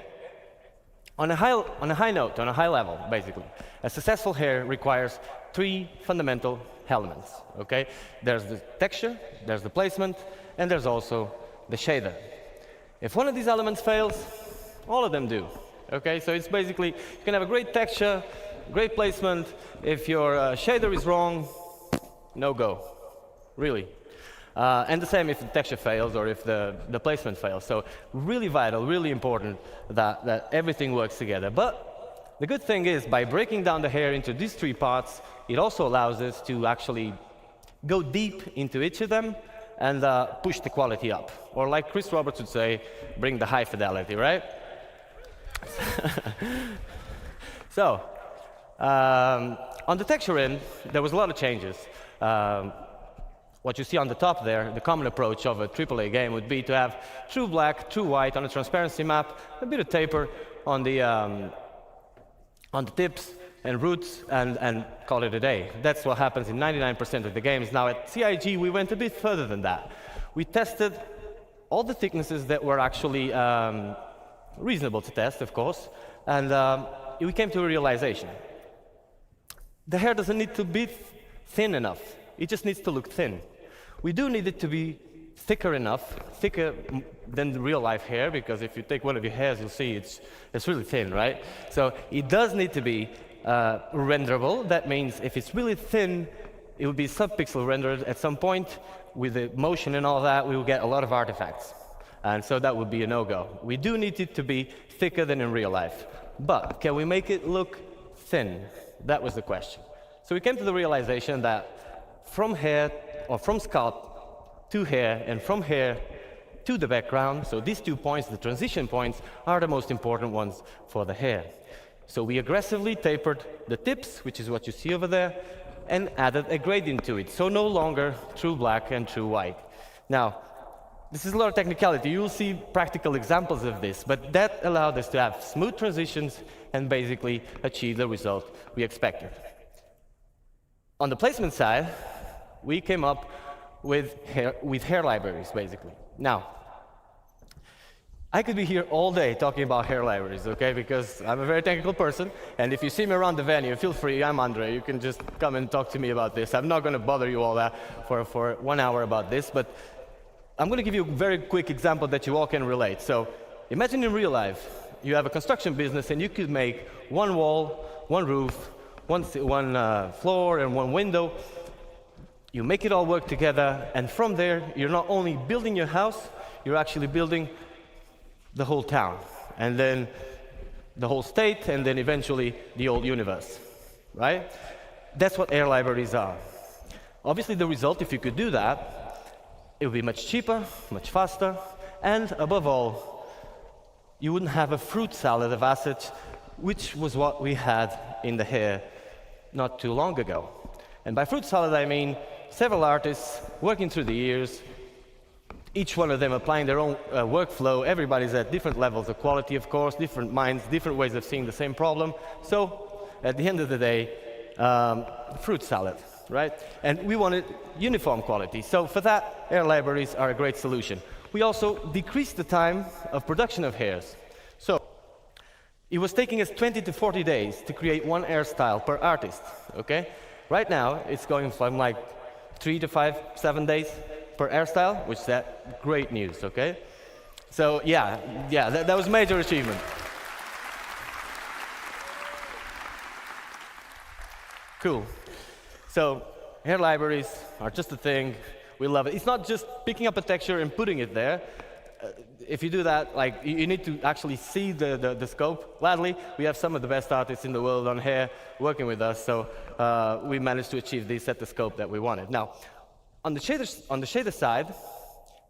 On a high note, on a high level, basically, a successful hair requires 3 fundamental elements, okay? There's the texture, there's the placement, and there's also the shader. If one of these elements fails, all of them do, okay? So it's basically, you can have a great texture, great placement. If your shader is wrong, no go, really. And the same if the texture fails or if the placement fails. So really vital, really important that everything works together. But the good thing is, by breaking down the hair into these 3 parts, it also allows us to actually go deep into each of them and push the quality up. Or like Chris Roberts would say, bring the high fidelity, right? So, on the texture end, there was a lot of changes. What you see on the top there, the common approach of a AAA game would be to have true black, true white on a transparency map, a bit of taper on the tips and roots, and call it a day. That's what happens in 99% of the games. Now at CIG, we went a bit further than that. We tested all the thicknesses that were actually reasonable to test, of course, and we came to a realization. The hair doesn't need to be thin enough. It just needs to look thin. We do need it to be thicker enough, thicker than the real-life hair, because if you take one of your hairs, you'll see it's really thin, right? So it does need to be renderable. That means if it's really thin, it will be sub-pixel rendered at some point. With the motion and all that, we will get a lot of artifacts. And so that would be a no-go. We do need it to be thicker than in real life. But can we make it look thin? That was the question. So we came to the realization that from hair, or from scalp to hair, and from hair to the background, so these 2 points, the transition points, are the most important ones for the hair. So we aggressively tapered the tips, which is what you see over there, and added a gradient to it. So no longer true black and true white. Now, this is a lot of technicality. You will see practical examples of this, but that allowed us to have smooth transitions and basically achieve the result we expected. On the placement side, we came up with hair libraries, basically. Now, I could be here all day talking about hair libraries, okay? Because I'm a very technical person, and if you see me around the venue, feel free, I'm Andre. You can just come and talk to me about this. I'm not going to bother you all that for 1 hour about this, but I'm going to give you a very quick example that you all can relate. So imagine in real life, you have a construction business, and you could make one wall, one roof, one floor, and one window. You make it all work together, and from there, you're not only building your house, you're actually building the whole town, and then the whole state, and then eventually the whole universe, right? That's what air libraries are. Obviously, the result, if you could do that, it would be much cheaper, much faster, and above all, you wouldn't have a fruit salad of assets, which was what we had in the hair not too long ago. And by fruit salad, I mean several artists working through the years, each one of them applying their own workflow. Everybody's at different levels of quality, of course, different minds, different ways of seeing the same problem. So at the end of the day, fruit salad, right? And we wanted uniform quality. So for that, air libraries are a great solution. We also decreased the time of production of hairs. So it was taking us 20 to 40 days to create one hairstyle per artist, okay? Right now, it's going from like 3 to 5, 7 days per hairstyle, which is that great news, okay? So yeah, that was a major achievement. Cool. So hair libraries are just a thing. We love it. It's not just picking up a texture and putting it there. If you do that, like you need to actually see the scope. Gladly, we have some of the best artists in the world on hair working with us, so we managed to achieve this at the scope that we wanted. Now, on the shader side,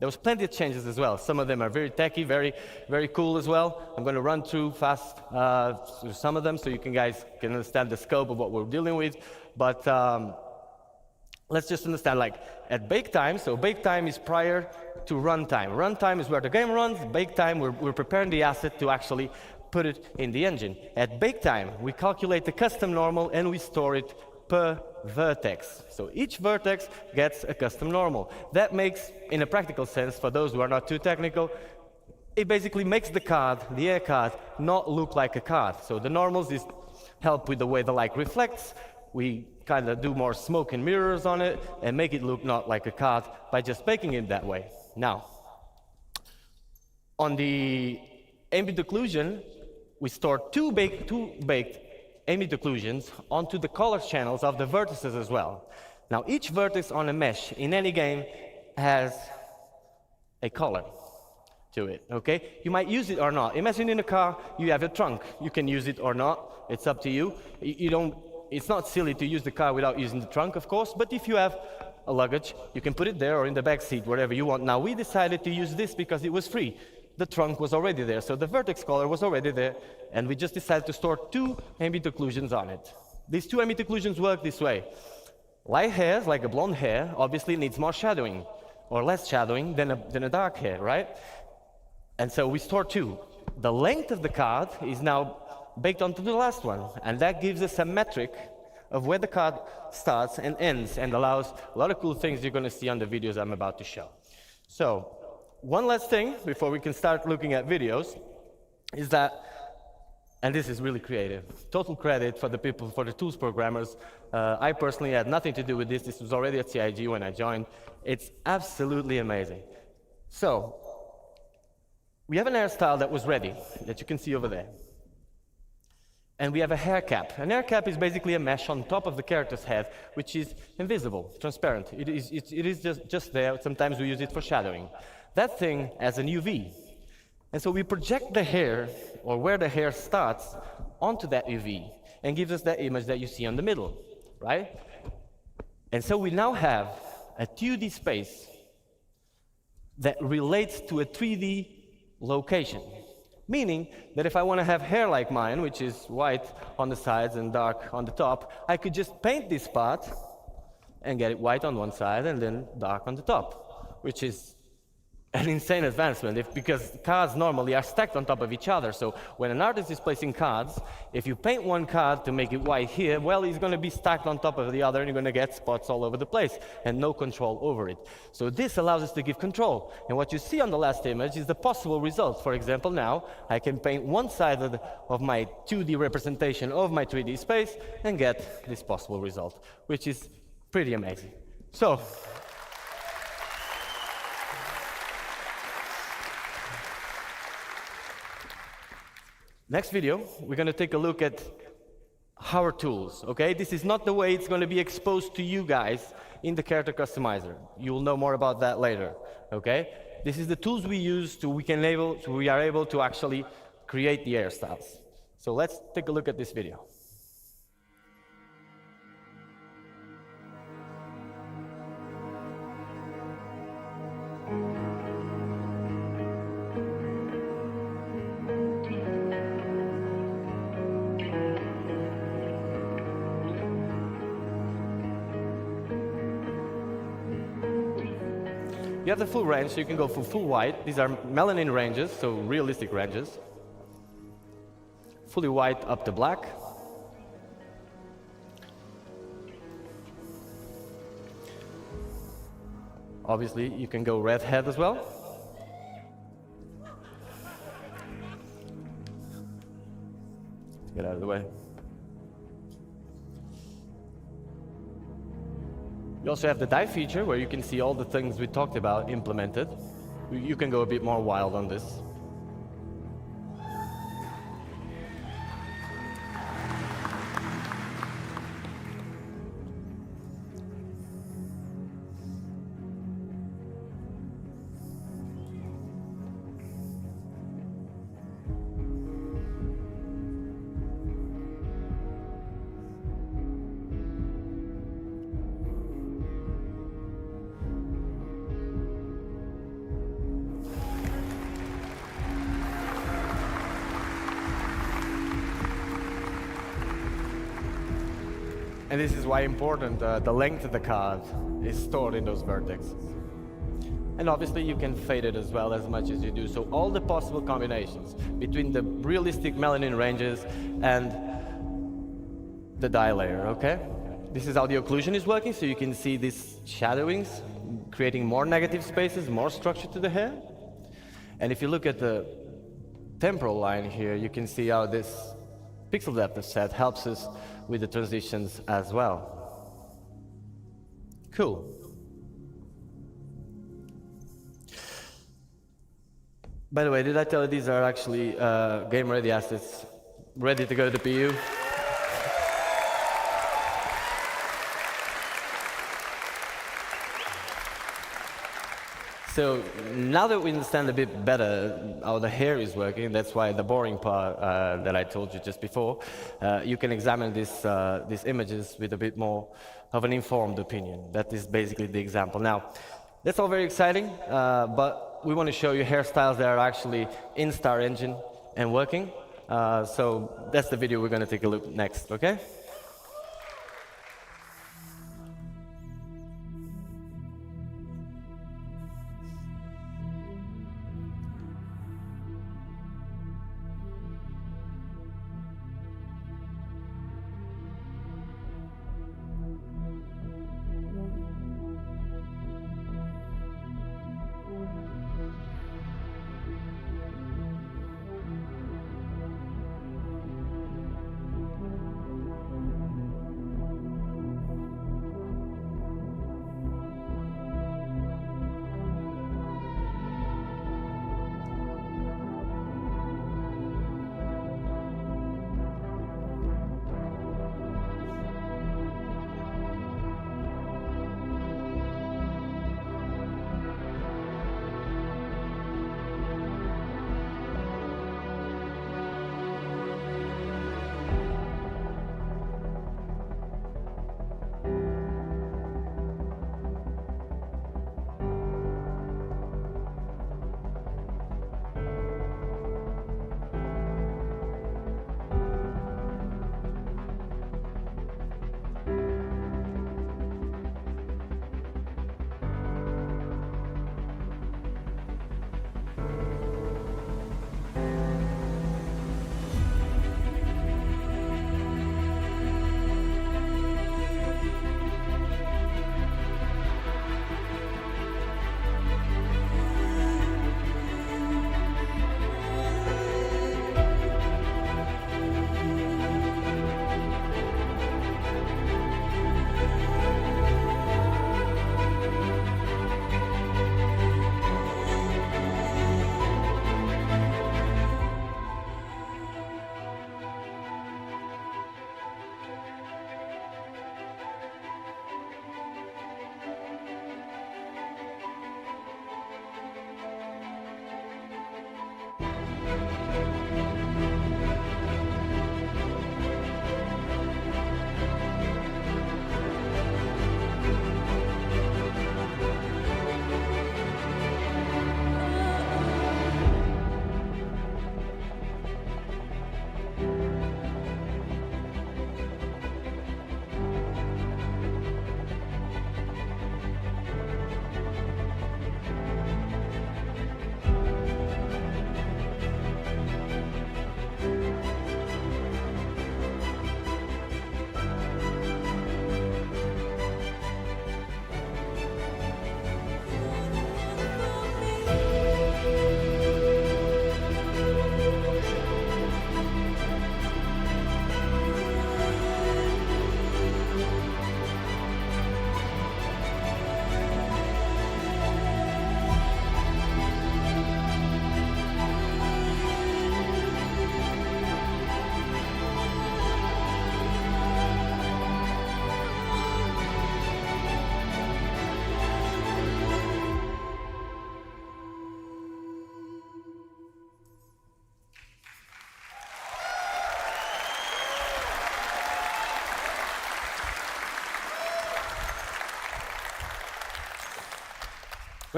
there was plenty of changes as well. Some of them are very techy, very, very cool as well. I'm going to run through fast through some of them so you guys can understand the scope of what we're dealing with. But let's just understand, like, at bake time, so bake time is prior to runtime. Runtime is where the game runs. Bake time, we're preparing the asset to actually put it in the engine. At bake time, we calculate the custom normal and we store it per vertex. So each vertex gets a custom normal. That makes, in a practical sense, for those who are not too technical, it basically makes the card, the air card, not look like a card. So the normals is help with the way the light reflects. We kind of do more smoke and mirrors on it and make it look not like a card by just baking it that way. Now, on the ambient occlusion, we store two baked ambient occlusions onto the color channels of the vertices as well. Now, each vertex on a mesh in any game has a color to it, okay? You might use it or not. Imagine in a car, you have a trunk. You can use it or not. It's up to you. It's not silly to use the car without using the trunk, of course, but if you have a luggage, you can put it there or in the back seat, wherever you want. Now, we decided to use this because it was free. The trunk was already there, so the vertex color was already there, and we just decided to store two ambient occlusions on it. These two ambient occlusions work this way. Light hairs, like a blonde hair, obviously needs more shadowing, or less shadowing than a dark hair, right? And so we store two. The length of the card is now baked onto the last one, and that gives us a metric of where the card starts and ends, and allows a lot of cool things you're going to see on the videos I'm about to show. So, one last thing before we can start looking at videos is that, and this is really creative, total credit for the people, for the tools programmers. I personally had nothing to do with this. This was already at CIG when I joined. It's absolutely amazing. So, we have an hairstyle that was ready, that you can see over there. And we have a hair cap. An hair cap is basically a mesh on top of the character's head, which is invisible, transparent. It is just there. Sometimes we use it for shadowing. That thing has an UV. And so we project the hair, or where the hair starts, onto that UV, and gives us that image that you see on the middle, right? And so we now have a 2D space that relates to a 3D location. Meaning that if I want to have hair like mine, which is white on the sides and dark on the top, I could just paint this part and get it white on one side and then dark on the top, which is an insane advancement because cards normally are stacked on top of each other. So when an artist is placing cards, if you paint one card to make it white here, well, it's going to be stacked on top of the other, and you're going to get spots all over the place and no control over it. So this allows us to give control. And what you see on the last image is the possible results. For example, now I can paint one side of my 2D representation of my 3D space and get this possible result, which is pretty amazing. So next video, we're going to take a look at our tools, okay? This is not the way it's going to be exposed to you guys in the character customizer. You will know more about that later, okay? This is the tools we use we are able to actually create the hairstyles. So let's take a look at this video. You have the full range, so you can go for full white. These are melanin ranges, so realistic ranges. Fully white up to black. Obviously, you can go redhead as well. Get out of the way. You also have the dye feature, where you can see all the things we talked about implemented. You can go a bit more wild on this. And this is why important the length of the card is stored in those vertexes. And obviously you can fade it as well as much as you do. So all the possible combinations between the realistic melanin ranges and the dye layer, okay? This is how the occlusion is working, so you can see these shadowings, creating more negative spaces, more structure to the hair. And if you look at the temporal line here, you can see how this pixel depth set helps us with the transitions as well. Cool. By the way, did I tell you these are actually game-ready assets, ready to go to PU? So now that we understand a bit better how the hair is working, that's why the boring part that I told you just before, you can examine these images with a bit more of an informed opinion. That is basically the example. Now, that's all very exciting, but we want to show you hairstyles that are actually in Star Engine and working. So that's the video we're going to take a look next, okay?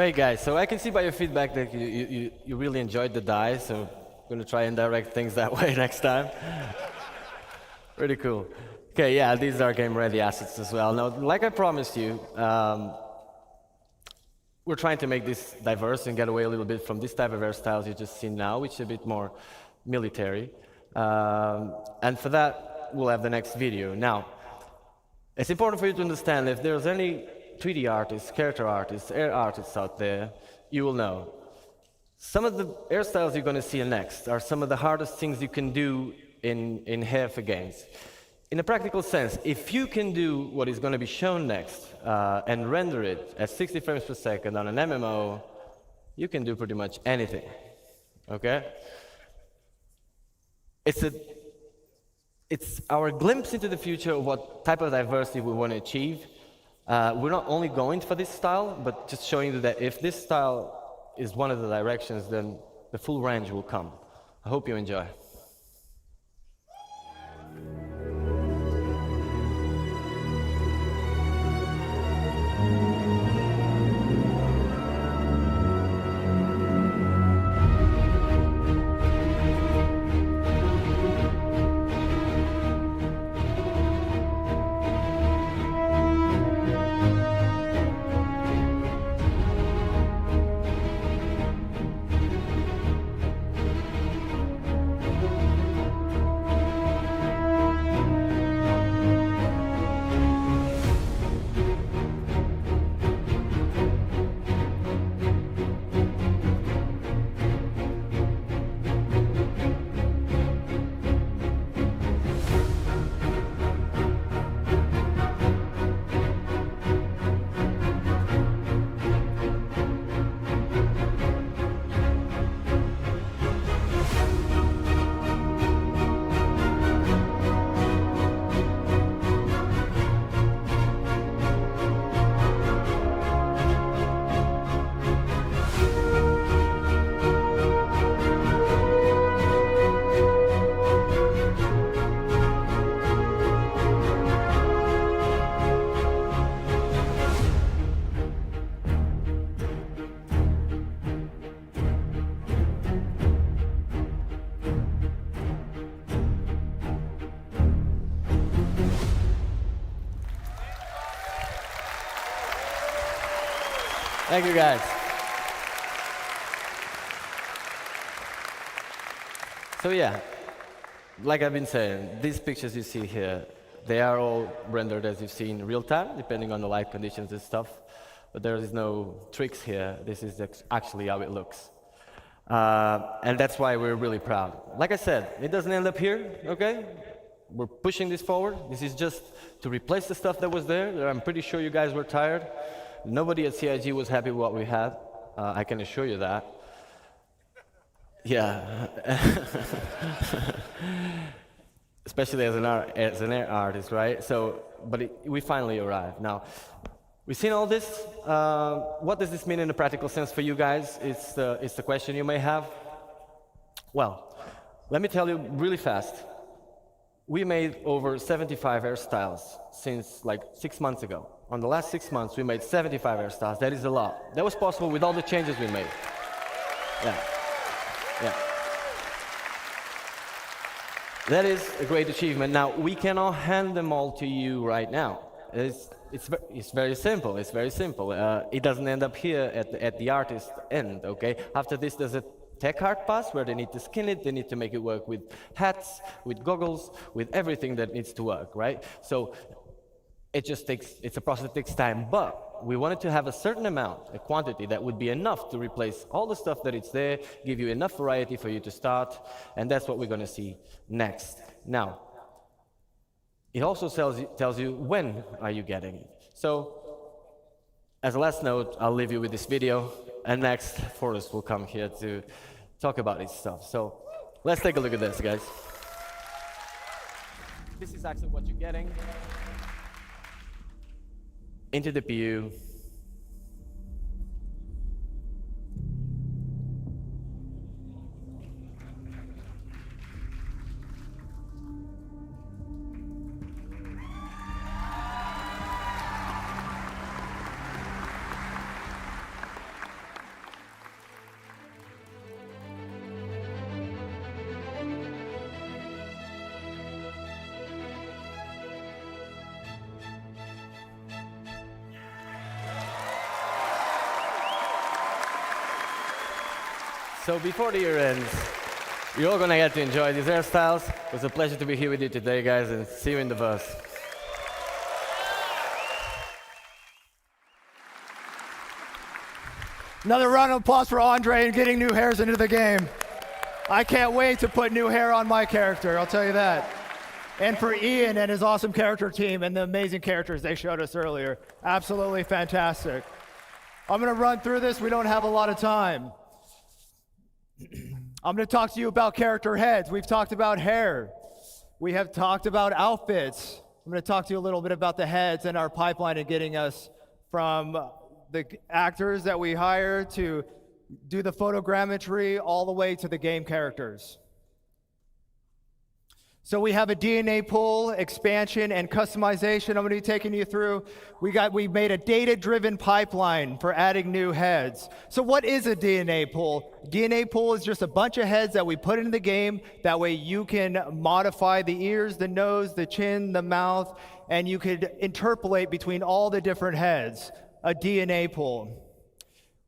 Great, guys. So I can see by your feedback that you really enjoyed the dye, so I'm going to try and direct things that way next time. Pretty cool. Okay, yeah, these are game-ready assets as well. Now, like I promised you, we're trying to make this diverse and get away a little bit from this type of hairstyles you just see now, which is a bit more military. And for that, we'll have the next video. Now, it's important for you to understand if there's any 3D artists, character artists, air artists out there, you will know. Some of the hairstyles you're going to see next are some of the hardest things you can do in hair for games. In a practical sense, if you can do what is going to be shown next and render it at 60 frames per second on an MMO, you can do pretty much anything, okay? It's our glimpse into the future of what type of diversity we want to achieve. We're not only going for this style, but just showing you that if this style is one of the directions, then the full range will come. I hope you enjoy. Thank you, guys. So yeah, like I've been saying, these pictures you see here, they are all rendered as you've seen in real time, depending on the light conditions and stuff. But there is no tricks here. This is actually how it looks. And that's why we're really proud. Like I said, it doesn't end up here, okay? We're pushing this forward. This is just to replace the stuff that was there. I'm pretty sure you guys were tired. Nobody at CIG was happy with what we had. I can assure you that. Yeah. Especially as an air artist, right? So, but we finally arrived. Now, we've seen all this. What does this mean in a practical sense for you guys? It's the question you may have. Well, let me tell you really fast. We made over 75 hairstyles since like 6 months ago. On the last 6 months, we made 75 hairstyles. That is a lot. That was possible with all the changes we made. Yeah. Yeah. That is a great achievement. Now, we cannot hand them all to you right now. It's very simple. It's very simple. It doesn't end up here at the artist end, okay? After this, there's a tech art pass where they need to skin it. They need to make it work with hats, with goggles, with everything that needs to work, right? So it's a process that takes time, but we wanted to have a certain amount, a quantity that would be enough to replace all the stuff that it's there, give you enough variety for you to start, and that's what we're going to see next. Now, it also tells you when are you getting it. So, as a last note, I'll leave you with this video, and next, Forrest will come here to talk about this stuff. So, let's take a look at this, guys. This is actually what you're getting. Into the PU. So before the year ends, you're all gonna get to enjoy these hairstyles. It was a pleasure to be here with you today, guys, and see you in the bus. Another round of applause for Andre and getting new hairs into the game. I can't wait to put new hair on my character, I'll tell you that. And for Ian and his awesome character team and the amazing characters they showed us earlier. Absolutely fantastic. I'm gonna run through this, we don't have a lot of time. I'm gonna talk to you about character heads. We've talked about hair. We have talked about outfits. I'm gonna talk to you a little bit about the heads and our pipeline and getting us from the actors that we hire to do the photogrammetry all the way to the game characters. So we have a DNA pool, expansion, and customization I'm going to be taking you through. We made a data-driven pipeline for adding new heads. So what is a DNA pool? DNA pool is just a bunch of heads that we put into the game. That way you can modify the ears, the nose, the chin, the mouth, and you could interpolate between all the different heads. A DNA pool.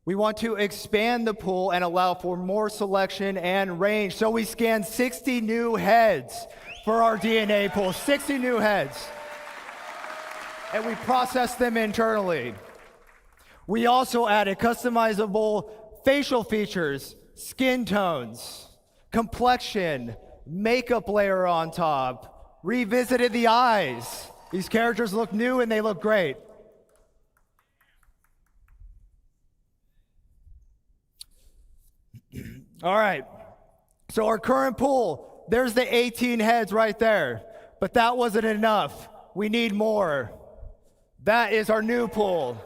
We want to expand the pool and allow for more selection and range. So we scanned 60 new heads for our DNA pool, 60 new heads. And we processed them internally. We also added customizable facial features, skin tones, complexion, makeup layer on top, revisited the eyes. These characters look new and they look great. All right, so our current pool, there's the 18 heads right there, but that wasn't enough. We need more. That is our new pool.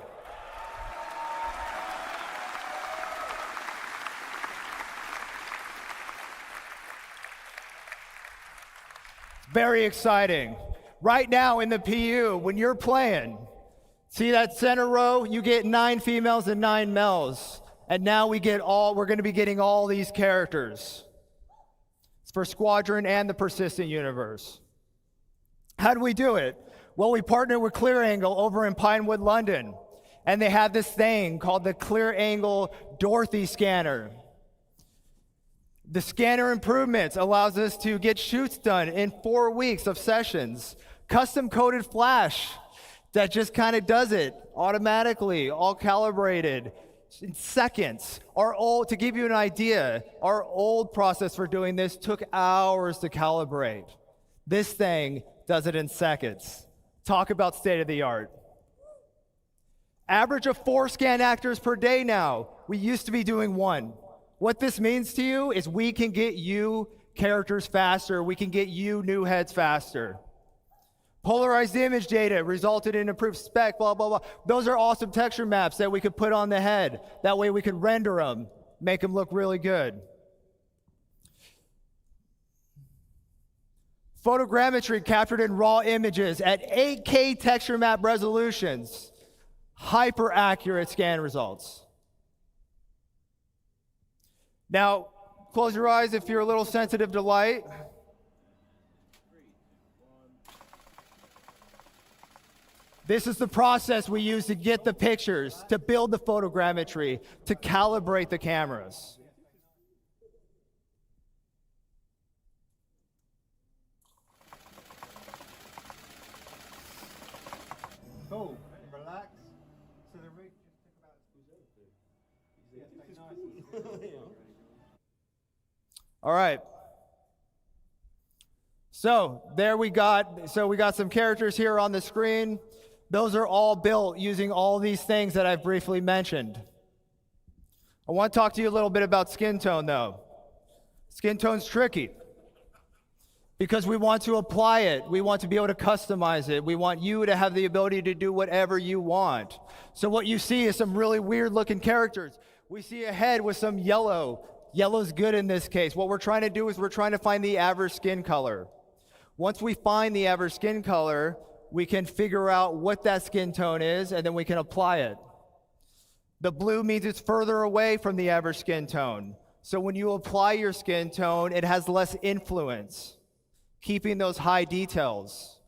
Very exciting. Right now in the PU, when you're playing, see that center row? You get 9 females and 9 males. And now we're going to be getting all these characters. It's for Squadron and the Persistent Universe. How do we do it? Well, we partnered with Clear Angle over in Pinewood, London. And they have this thing called the Clear Angle Dorothy scanner. The scanner improvements allows us to get shoots done in 4 weeks of sessions. Custom coded flash that just kind of does it automatically, all calibrated. In seconds. To give you an idea, our old process for doing this took hours to calibrate. This thing does it in seconds. Talk about state of the art. Average of 4 scan actors per day now. We used to be doing 1. What this means to you is we can get you characters faster. We can get you new heads faster. Polarized image data resulted in improved spec, blah, blah, blah. Those are awesome texture maps that we could put on the head. That way we could render them, make them look really good. Photogrammetry captured in raw images at 8K texture map resolutions. Hyper accurate scan results. Now, close your eyes if you're a little sensitive to light. This is the process we use to get the pictures, to build the photogrammetry, to calibrate the cameras. Cool. Relax. So the rig All right. So there we got some characters here on the screen. Those are all built using all these things that I've briefly mentioned. I want to talk to you a little bit about skin tone, though. Skin tone's tricky because we want to apply it. We want to be able to customize it. We want you to have the ability to do whatever you want. So what you see is some really weird-looking characters. We see a head with some yellow. Yellow's good in this case. What we're trying to do is we're trying to find the average skin color. Once we find the average skin color, we can figure out what that skin tone is, and then we can apply it. The blue means it's further away from the average skin tone. So when you apply your skin tone, it has less influence, keeping those high details,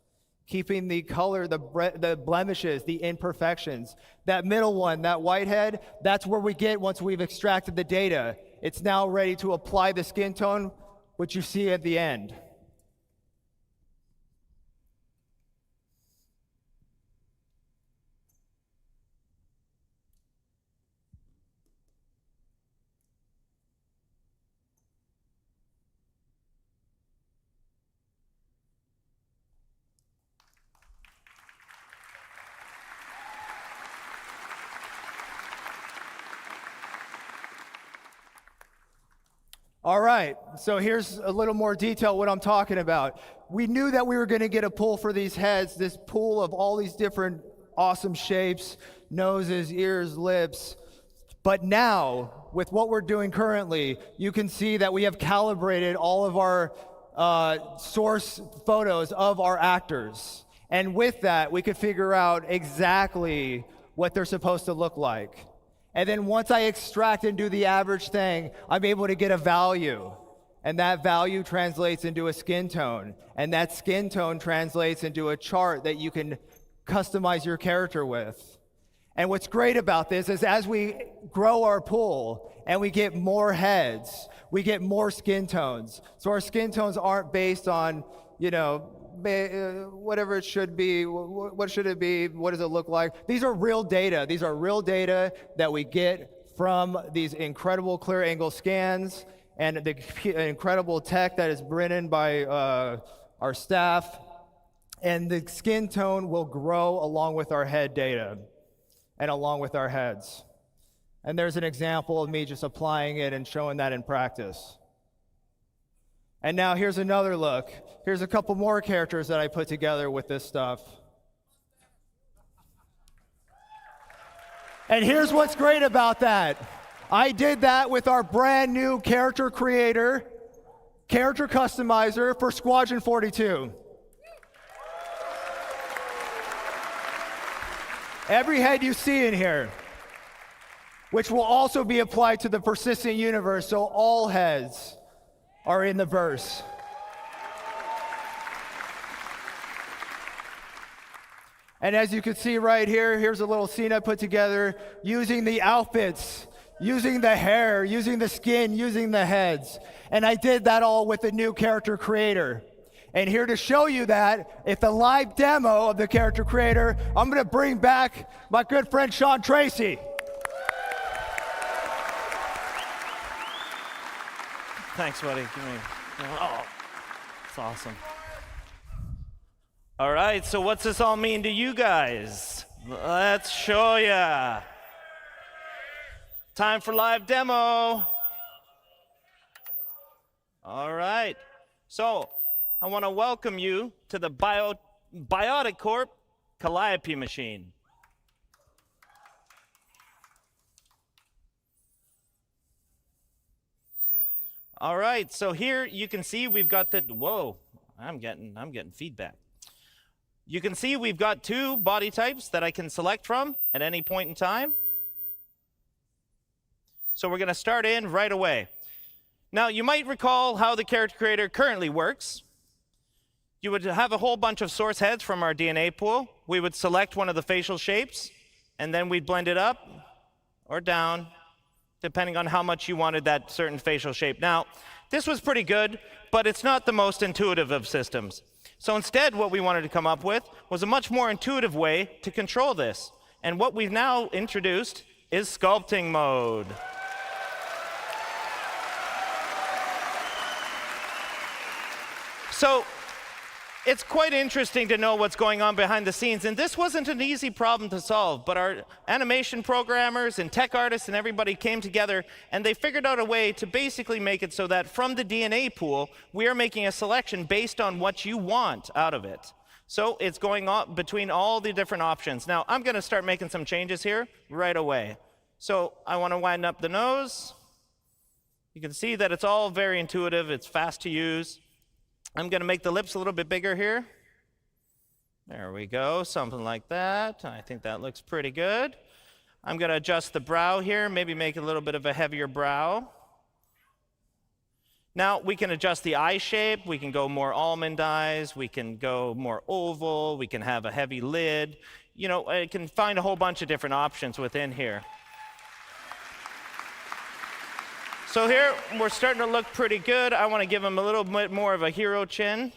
keeping the color, the blemishes, the imperfections. That middle one, that white head, that's where we get once we've extracted the data. it's now ready to apply the skin tone, which you see at the end. All right, so here's a little more detail what I'm talking about. We knew that we were going to get a pull for these heads, this pool of all these different awesome shapes, noses, ears, lips. But now, with what we're doing currently, you can see that we have calibrated all of our source photos of our actors. And with that, we could figure out exactly what they're supposed to look like. And then once I extract and do the average thing, I'm able to get a value. And that value translates into a skin tone. And that skin tone translates into a chart that you can customize your character with. And what's great about this is as we grow our pool and we get more heads, we get more skin tones. So our skin tones aren't based on, you know, whatever it should be, what should it be, what does it look like? These are real data. These are real data that we get from these incredible clear angle scans and the incredible tech that is written by our staff. And the skin tone will grow along with our head data and along with our heads. And there's an example of me just applying it and showing that in practice. And now here's another look. Here's a couple more characters that I put together with this stuff. And here's what's great about that. I did that with our brand new character creator, character customizer for Squadron 42. Every head you see in here, which will also be applied to the persistent universe, so all heads are in the verse. And as you can see right here, here's a little scene I put together using the outfits, using the hair, using the skin, using the heads. And I did that all with the new character creator. And here to show you that, it's a live demo of the character creator, I'm gonna bring back my good friend Sean Tracy. Thanks, buddy. Give me. Oh, it's awesome. All right, so what's this all mean to you guys? Let's show ya. Time for live demo. All right, so I want to welcome you to the Biotic Corp Calliope machine. All right, so here you can see we've got the, whoa, I'm getting feedback. You can see we've got two body types that I can select from at any point in time. So we're gonna start in right away. Now you might recall how the character creator currently works. You would have a whole bunch of source heads from our DNA pool. We would select one of the facial shapes, and then we'd blend it up or down, depending on how much you wanted that certain facial shape. Now, this was pretty good, but it's not the most intuitive of systems. So instead, what we wanted to come up with was a much more intuitive way to control this. And what we've now introduced is sculpting mode. So it's quite interesting to know what's going on behind the scenes, and this wasn't an easy problem to solve, but our animation programmers and tech artists and everybody came together, and they figured out a way to basically make it so that from the DNA pool, we are making a selection based on what you want out of it. So it's going on between all the different options. Now, I'm gonna start making some changes here right away. So I wanna wind up the nose. You can see that it's all very intuitive, it's fast to use. I'm going to make the lips a little bit bigger here. There we go, something like that. I think that looks pretty good. I'm going to adjust the brow here, maybe make a little bit of a heavier brow. Now we can adjust the eye shape. We can go more almond eyes. We can go more oval. We can have a heavy lid. You know, I can find a whole bunch of different options within here. So here, we're starting to look pretty good. I want to give him a little bit more of a hero chin.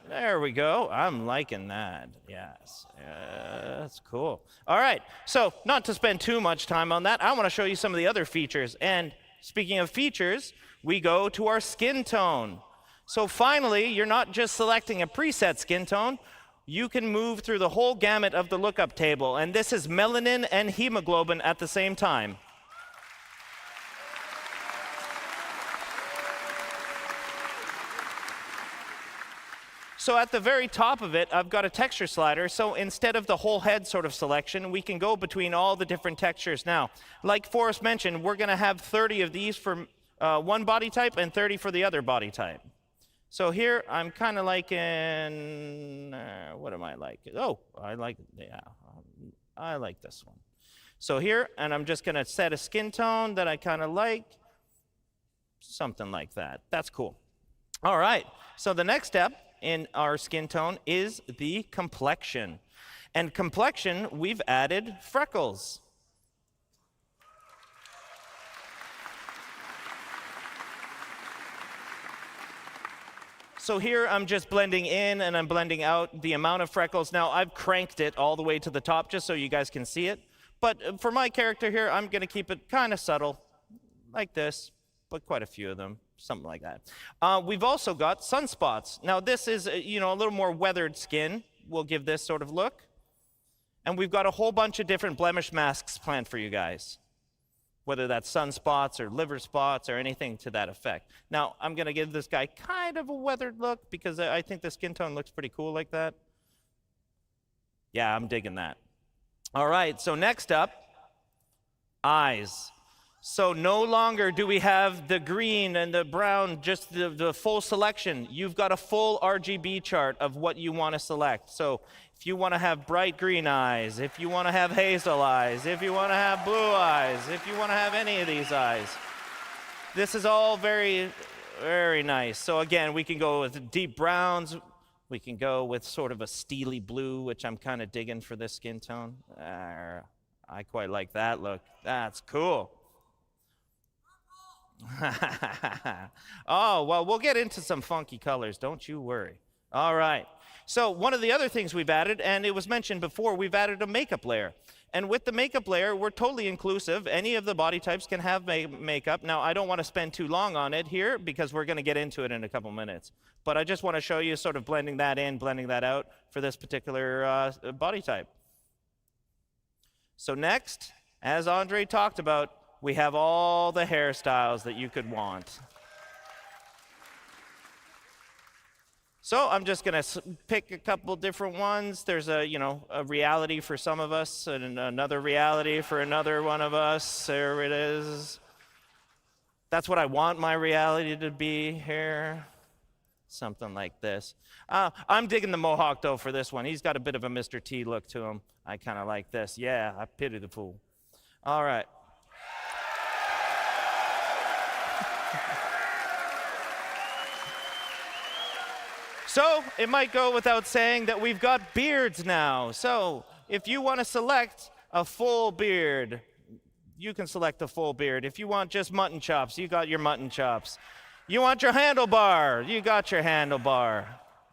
There we go. I'm liking that. Yes. That's cool. All right. So not to spend too much time on that, I want to show you some of the other features. And speaking of features, we go to our skin tone. So finally, you're not just selecting a preset skin tone. You can move through the whole gamut of the lookup table. And this is melanin and hemoglobin at the same time. So at the very top of it, I've got a texture slider. So instead of the whole head sort of selection, we can go between all the different textures. Now, like Forrest mentioned, we're going to have 30 of these for one body type and 30 for the other body type. So here, I'm kind of liking, what am I like? Oh, I like this one. So here, and I'm just going to set a skin tone that I kind of like. Something like that. That's cool. All right. So the next step in our skin tone is the complexion. And complexion, we've added freckles. So here I'm just blending in and I'm blending out the amount of freckles. Now I've cranked it all the way to the top just so you guys can see it. But for my character here, I'm going to keep it kind of subtle, like this, but quite a few of them. Something like that. We've also got sunspots. Now this is, a little more weathered skin. We'll give this sort of look. And we've got a whole bunch of different blemish masks planned for you guys, whether that's sunspots or liver spots or anything to that effect. Now I'm going to give this guy kind of a weathered look because I think the skin tone looks pretty cool like that. Yeah, I'm digging that. All right, so next up, eyes. So no longer do we have the green and the brown, just the full selection. You've got a full RGB chart of what you want to select. So if you want to have bright green eyes, if you want to have hazel eyes, if you want to have blue eyes, if you want to have any of these eyes, this is all very, very nice. So again, we can go with deep browns. We can go with sort of a steely blue, which I'm kind of digging for this skin tone. I quite like that look. That's cool. Oh, well, we'll get into some funky colors, don't you worry. All right. So one of the other things we've added, and it was mentioned before, we've added a makeup layer. And with the makeup layer, we're totally inclusive. Any of the body types can have makeup. Now, I don't want to spend too long on it here because we're going to get into it in a couple minutes. But I just want to show you sort of blending that in, blending that out for this particular body type. So next, as Andre talked about, we have all the hairstyles that you could want. So I'm just going to pick a couple different ones. There's a reality for some of us and another reality for another one of us. There it is. That's what I want my reality to be here. Something like this. I'm digging the mohawk, though, for this one. He's got a bit of a Mr. T look to him. I kind of like this. Yeah, I pity the fool. All right. So it might go without saying that we've got beards now. So if you want to select a full beard, you can select a full beard. If you want just mutton chops, you got your mutton chops. You want your handlebar, you got your handlebar.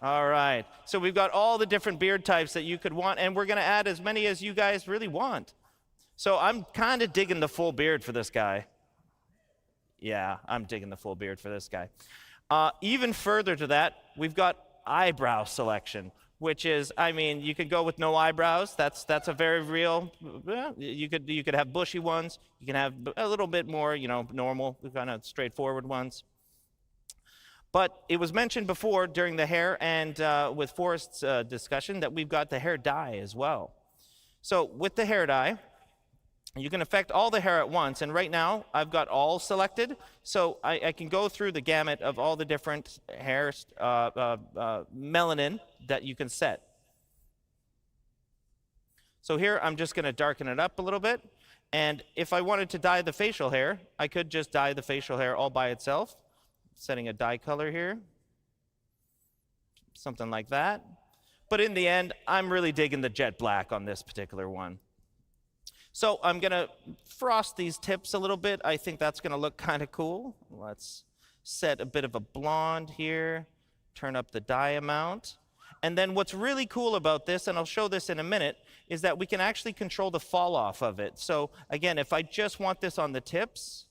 All right. So we've got all the different beard types that you could want, and we're going to add as many as you guys really want. So I'm kind of digging the full beard for this guy. Yeah, I'm digging the full beard for this guy. Even further to that, we've got eyebrow selection, which is, you could go with no eyebrows. That's a very real. You could have bushy ones. You can have a little bit more, normal, kind of straightforward ones. But it was mentioned before during the hair and with Forrest's discussion that we've got the hair dye as well. So with the hair dye, you can affect all the hair at once, and right now I've got all selected, so I can go through the gamut of all the different hair melanin that you can set. So here I'm just going to darken it up a little bit, and if I wanted to dye the facial hair, I could just dye the facial hair all by itself, setting a dye color here, something like that. But in the end, I'm really digging the jet black on this particular one. So I'm gonna frost these tips a little bit. I think that's gonna look kind of cool. Let's set a bit of a blonde here, turn up the dye amount. And then what's really cool about this, and I'll show this in a minute, is that we can actually control the fall off of it. So again, if I just want this on the tips,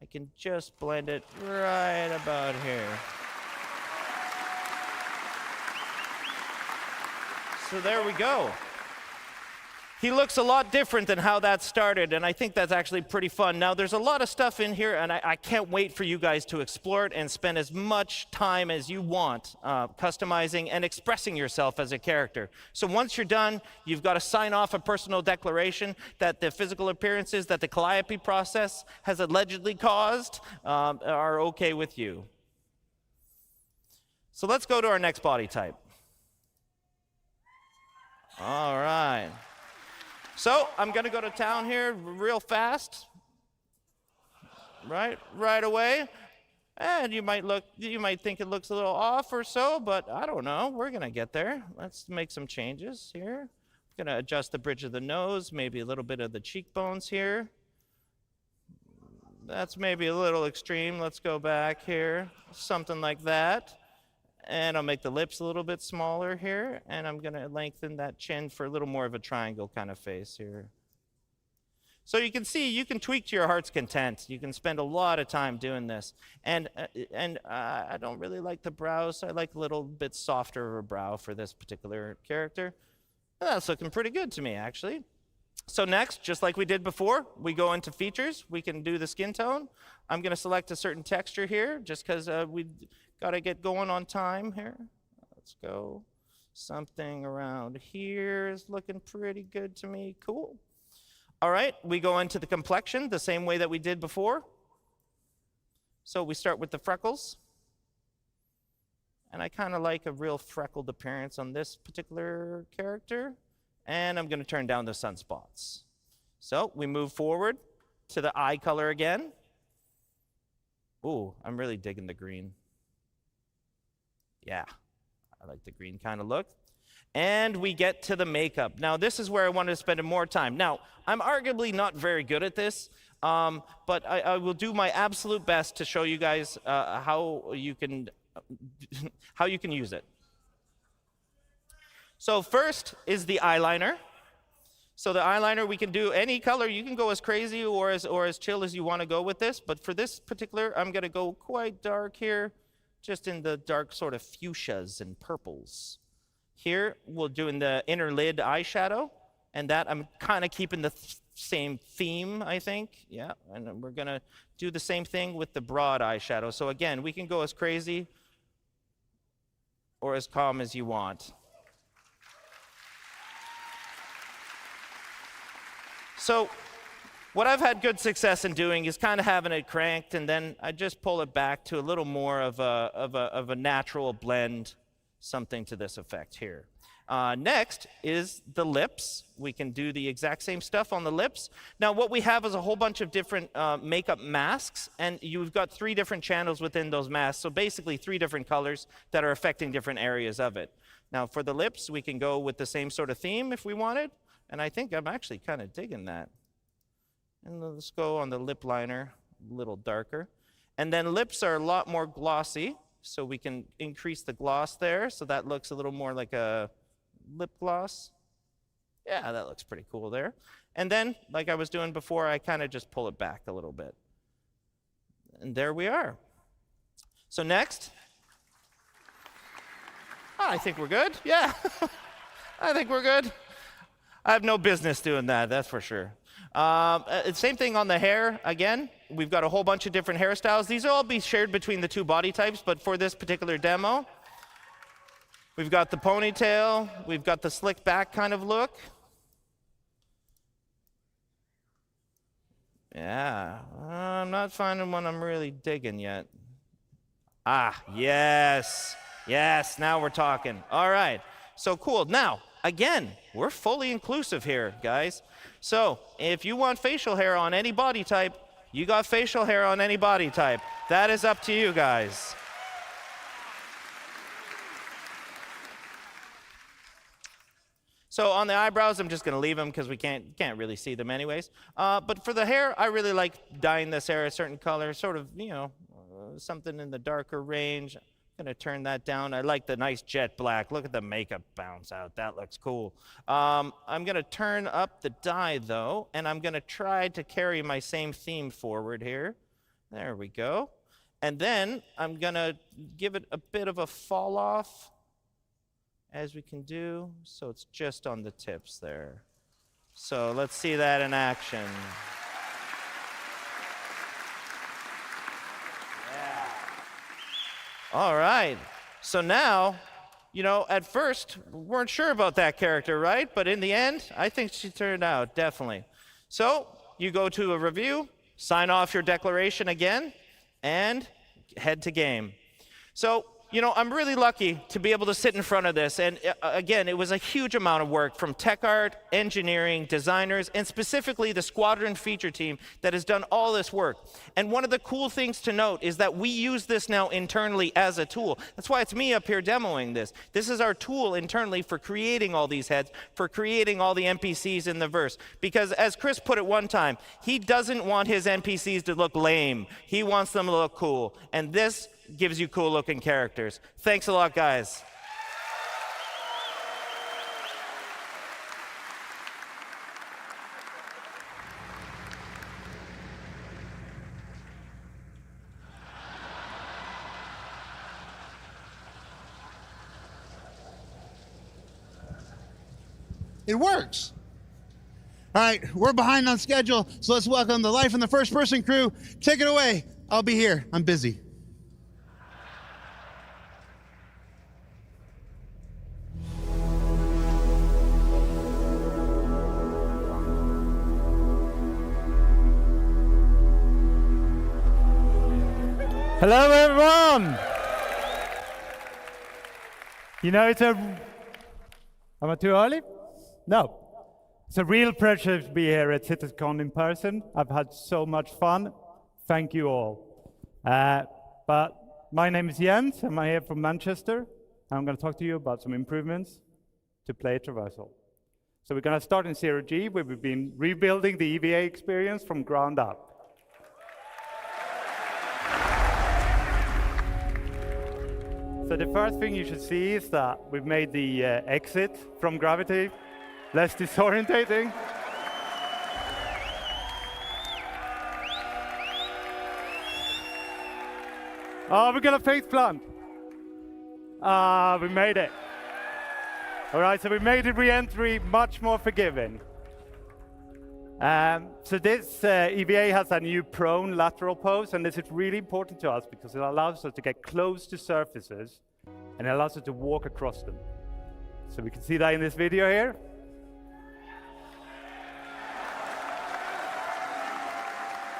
I can just blend it right about here. So there we go. He looks a lot different than how that started, and I think that's actually pretty fun. Now, there's a lot of stuff in here, and I can't wait for you guys to explore it and spend as much time as you want customizing and expressing yourself as a character. So once you're done, you've got to sign off a personal declaration that the physical appearances that the calliope process has allegedly caused are okay with you. So let's go to our next body type. All right. So I'm going to go to town here real fast, right away. And you might think it looks a little off or so, but I don't know. We're going to get there. Let's make some changes here. I'm going to adjust the bridge of the nose, maybe a little bit of the cheekbones here. That's maybe a little extreme. Let's go back here, something like that. And I'll make the lips a little bit smaller here, and I'm going to lengthen that chin for a little more of a triangle kind of face here. So you can see, you can tweak to your heart's content. You can spend a lot of time doing this. And I don't really like the brows. I like a little bit softer of a brow for this particular character. That's looking pretty good to me, actually. So next, just like we did before, we go into features. We can do the skin tone. I'm going to select a certain texture here, just because we got to get going on time here. Let's go. Something around here is looking pretty good to me. Cool. All right, we go into the complexion the same way that we did before. So we start with the freckles. And I kind of like a real freckled appearance on this particular character. And I'm going to turn down the sunspots. So we move forward to the eye color again. Ooh, I'm really digging the green. Yeah, I like the green kind of look. And we get to the makeup. Now, this is where I wanted to spend more time. Now, I'm arguably not very good at this, but I will do my absolute best to show you guys how you can use it. So first is the eyeliner. So the eyeliner, we can do any color. You can go as crazy or as chill as you want to go with this. But for this particular, I'm going to go quite dark here, just in the dark sort of fuchsias and purples. Here, we're doing the inner lid eyeshadow. And that, I'm kind of keeping the same theme, I think. Yeah, and we're going to do the same thing with the broad eyeshadow. So again, we can go as crazy or as calm as you want. So what I've had good success in doing is kind of having it cranked, and then I just pull it back to a little more of a natural blend, something to this effect here. Next is the lips. We can do the exact same stuff on the lips. Now what we have is a whole bunch of different makeup masks, and you've got 3 different channels within those masks, so basically 3 different colors that are affecting different areas of it. Now for the lips, we can go with the same sort of theme if we wanted. And I think I'm actually kind of digging that. And let's go on the lip liner, a little darker. And then lips are a lot more glossy, so we can increase the gloss there, so that looks a little more like a lip gloss. Yeah, that looks pretty cool there. And then, like I was doing before, I kind of just pull it back a little bit. And there we are. So next. I think we're good. Yeah, I think we're good. I have no business doing that, that's for sure. Same thing on the hair. Again, we've got a whole bunch of different hairstyles. These will all be shared between the 2 body types, but for this particular demo, we've got the ponytail, we've got the slick back kind of look. Yeah, I'm not finding one I'm really digging yet. Ah, yes, now we're talking. All right, so cool. Now, again, we're fully inclusive here, guys. So if you want facial hair on any body type, you got facial hair on any body type. That is up to you guys. So on the eyebrows, I'm just going to leave them because we can't really see them anyways. But for the hair, I really like dyeing this hair a certain color, sort of, something in the darker range. I'm going to turn that down. I like the nice jet black. Look at the makeup bounce out. That looks cool. I'm going to turn up the dye, though, and I'm going to try to carry my same theme forward here. There we go. And then I'm going to give it a bit of a fall off, as we can do, so it's just on the tips there. So let's see that in action. All right, so now, at first, we weren't sure about that character, right? But in the end, I think she turned out, definitely. So you go to a review, sign off your declaration again, and head to game. So, I'm really lucky to be able to sit in front of this. And again, it was a huge amount of work from tech art, engineering, designers, and specifically the squadron feature team that has done all this work. And one of the cool things to note is that we use this now internally as a tool. That's why it's me up here demoing this. This is our tool internally for creating all these heads, for creating all the NPCs in the verse. Because as Chris put it one time, he doesn't want his NPCs to look lame. He wants them to look cool. And this gives you cool looking characters. Thanks a lot, guys. It works. All right, we're behind on schedule, so let's welcome the Life in the First Person crew. Take it away. I'll be here. I'm busy. Hello, everyone. Am I too early? No. It's a real pleasure to be here at CitizenCon in person. I've had so much fun. Thank you all. But my name is Jens. I'm here from Manchester. I'm going to talk to you about some improvements to play Traversal. So we're going to start in 0G, where we've been rebuilding the EVA experience from ground up. So the first thing you should see is that we've made the exit from gravity less disorientating. Oh, we're gonna face plant. We made it. All right, so we made the re-entry much more forgiving. So this EVA has a new prone lateral pose, and this is really important to us because it allows us to get close to surfaces, and it allows us to walk across them. So we can see that in this video here.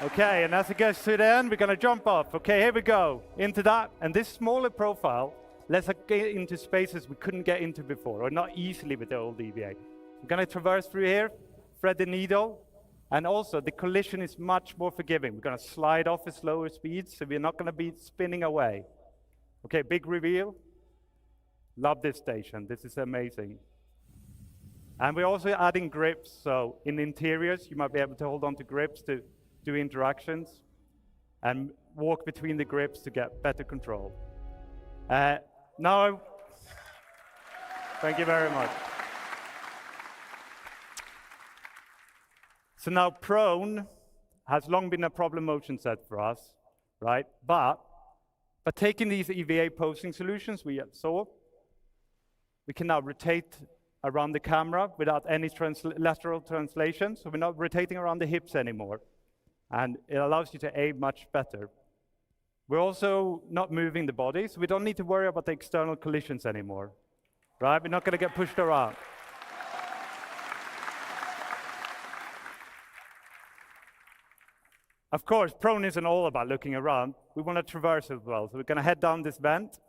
Okay, and as it gets to the end, we're going to jump off. Okay, here we go, into that. And this smaller profile lets us get into spaces we couldn't get into before, or not easily with the old EVA. We're going to traverse through here, thread the needle, and also the collision is much more forgiving. We're going to slide off at slower speeds, so we're not going to be spinning away. Okay, big reveal. Love this station. This is amazing. And we're also adding grips, so in interiors, you might be able to hold on to grips to do interactions and walk between the grips to get better control. Now, thank you very much. So now prone has long been a problem motion set for us, right? But taking these EVA posing solutions we saw, we can now rotate around the camera without any lateral translation, so we're not rotating around the hips anymore. And it allows you to aim much better. We're also not moving the body, so we don't need to worry about the external collisions anymore, right? We're not going to get pushed around. Of course, prone isn't all about looking around. We want to traverse as well, so we're going to head down this vent.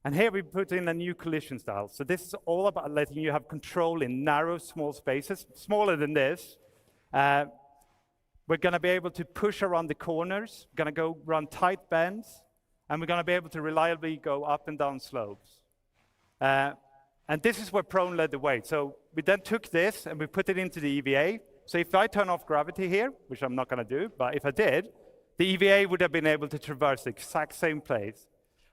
And here we put in a new collision style. So this is all about letting you have control in narrow, small spaces, smaller than this. We're going to be able to push around the corners, we're going to go run tight bends, and we're going to be able to reliably go up and down slopes. And this is where prone led the way. So we then took this and we put it into the EVA. So if I turn off gravity here, which I'm not going to do, but if I did, the EVA would have been able to traverse the exact same place.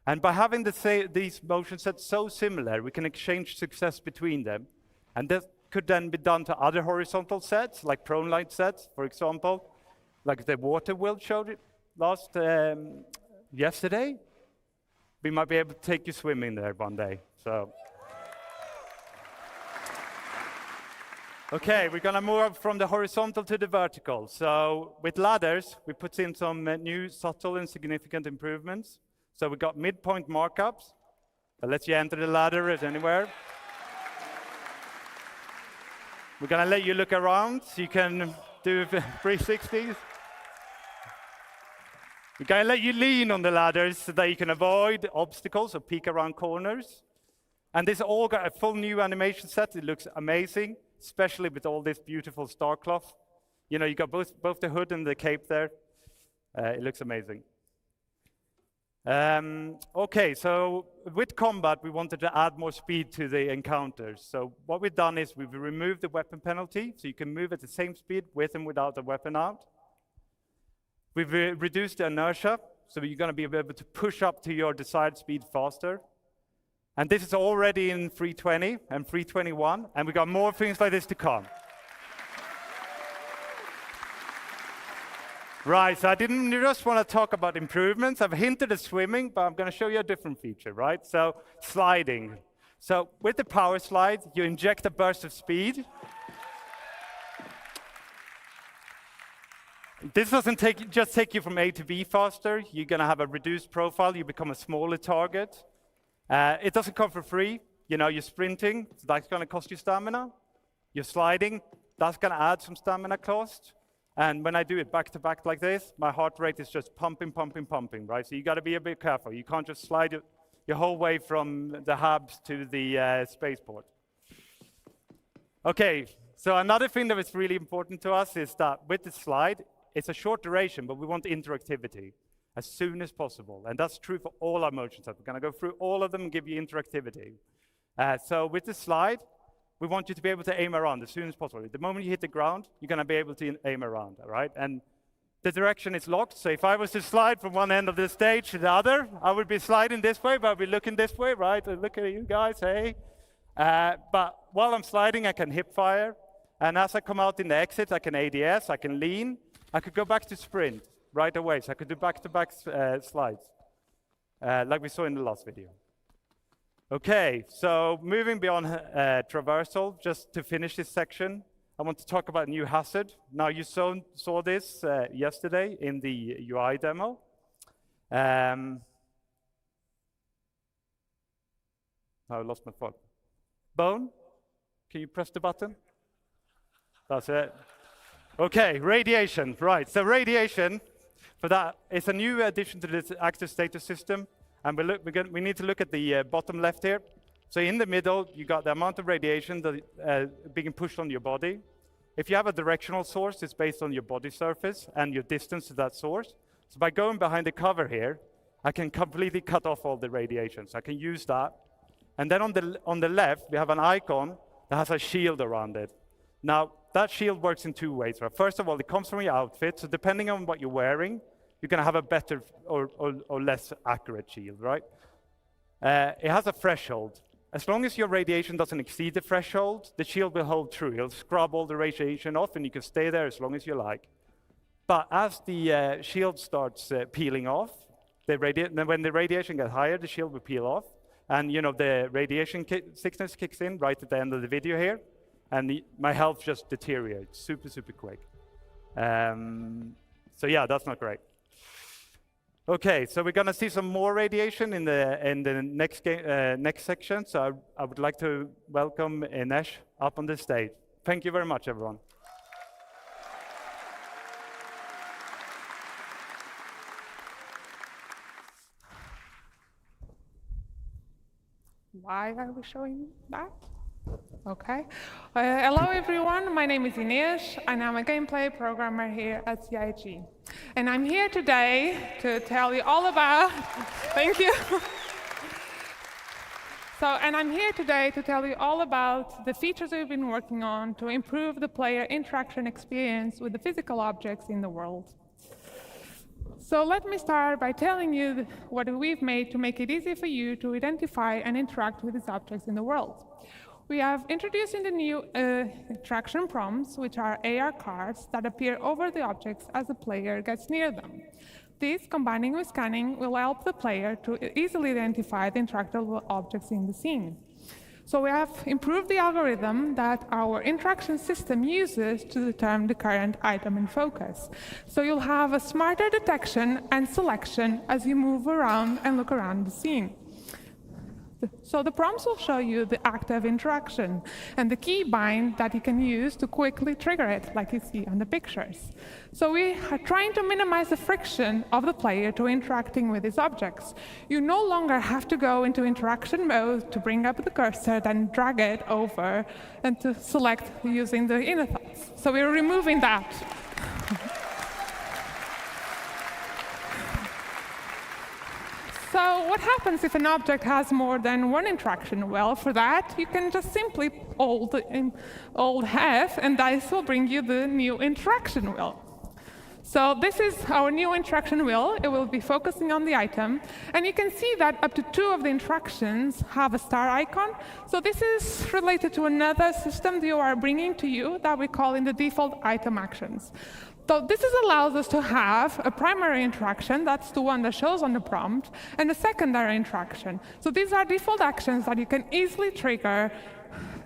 And by having these motion sets so similar, we can exchange success between them. And this could then be done to other horizontal sets, like prone light sets, for example, like the water world showed it yesterday. We might be able to take you swimming there one day. So. Okay, we're going to move from the horizontal to the vertical. So with ladders, we put in some new subtle and significant improvements. So we got midpoint markups that lets you enter the ladder at anywhere. We're going to let you look around so you can do 360s. We're going to let you lean on the ladders so that you can avoid obstacles or peek around corners. And this all got a full new animation set. It looks amazing, especially with all this beautiful Starcloth. You know, you got both the hood and the cape there. It looks amazing. Okay, so with combat, we wanted to add more speed to the encounters. So what we've done is we've removed the weapon penalty, so you can move at the same speed with and without the weapon out. We've reduced the inertia, so you're going to be able to push up to your desired speed faster. And this is already in 320 and 321, and we've got more things like this to come. Right, so I didn't just want to talk about improvements. I've hinted at swimming, but I'm going to show you a different feature, right? So sliding. So with the power slide, you inject a burst of speed. This doesn't just take you from A to B faster. You're going to have a reduced profile. You become a smaller target. It doesn't come for free. You know, you're sprinting, so that's going to cost you stamina. You're sliding, that's going to add some stamina cost. And when I do it back to back like this, my heart rate is just pumping, pumping, pumping, right? So you got to be a bit careful. You can't just slide your whole way from the hubs to the spaceport. Okay, so another thing that is really important to us is that with the slide, it's a short duration, but we want interactivity as soon as possible. And that's true for all our motion sets. We're going to go through all of them and give you interactivity. So with the slide, we want you to be able to aim around as soon as possible. The moment you hit the ground, you're going to be able to aim around, all right? And the direction is locked, so if I was to slide from one end of the stage to the other, I would be sliding this way, but I'd be looking this way, right? Look at you guys, hey. But while I'm sliding, I can hip fire. And as I come out in the exit, I can ADS, I can lean. I could go back to sprint right away, so I could do back-to-back slides, like we saw in the last video. Okay, so moving beyond Traversal, just to finish this section, I want to talk about new hazard. Now, you saw this yesterday in the UI demo. I lost my phone. Bone, can you press the button? That's it. Okay, radiation, right. So radiation, for that, is a new addition to this active status system. And we need to look at the bottom left here. So in the middle, you got the amount of radiation that being pushed on your body. If you have a directional source, it's based on your body surface and your distance to that source. So by going behind the cover here, I can completely cut off all the radiation. So I can use that. And then on the left, we have an icon that has a shield around it. Now, that shield works in two ways. Right? First of all, it comes from your outfit. So depending on what you're wearing, you're going to have a better or less accurate shield, right? It has a threshold. As long as your radiation doesn't exceed the threshold, the shield will hold true. It'll scrub all the radiation off, and you can stay there as long as you like. But as the shield starts peeling off, when the radiation gets higher, the shield will peel off. And you know the radiation sickness kicks in right at the end of the video here, and my health just deteriorates super, super quick. So yeah, that's not great. Okay, so we're going to see some more radiation in the next section. So I would like to welcome Inesh up on the stage. Thank you very much, everyone. Why are we showing that? Okay. Hello, everyone. My name is Inês, and I'm a gameplay programmer here at CIG. And I'm here today to tell you all about, thank you, And I'm here today to tell you all about the features we've been working on to improve the player interaction experience with the physical objects in the world. So let me start by telling you what we've made to make it easy for you to identify and interact with these objects in the world. We have introduced in the new interaction prompts, which are AR cards that appear over the objects as the player gets near them. These, combining with scanning, will help the player to easily identify the interactable objects in the scene. So we have improved the algorithm that our interaction system uses to determine the current item in focus. So you'll have a smarter detection and selection as you move around and look around the scene. So the prompts will show you the active interaction and the key bind that you can use to quickly trigger it, like you see on the pictures. So we are trying to minimize the friction of the player to interacting with these objects. You no longer have to go into interaction mode to bring up the cursor, then drag it over, and to select using the inner thoughts. So we're removing that. So what happens if an object has more than one interaction? Well, for that, you can just simply hold F, and this will bring you the new interaction wheel. So this is our new interaction wheel. It will be focusing on the item. And you can see that up to 2 of the interactions have a star icon. So this is related to another system that you are bringing to you that we call in the default item actions. So this allows us to have a primary interaction, that's the one that shows on the prompt, and a secondary interaction. So these are default actions that you can easily trigger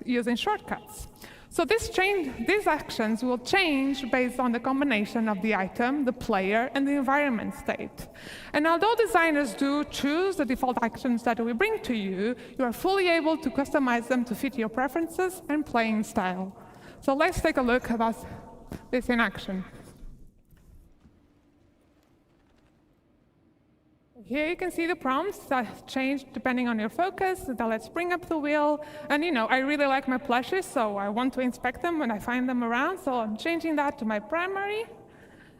using shortcuts. So these actions will change based on the combination of the item, the player, and the environment state. And although designers do choose the default actions that we bring to you, you are fully able to customize them to fit your preferences and playing style. So let's take a look at this in action. Here you can see the prompts that change depending on your focus. So let's bring up the wheel. And I really like my plushes, so I want to inspect them when I find them around. So I'm changing that to my primary.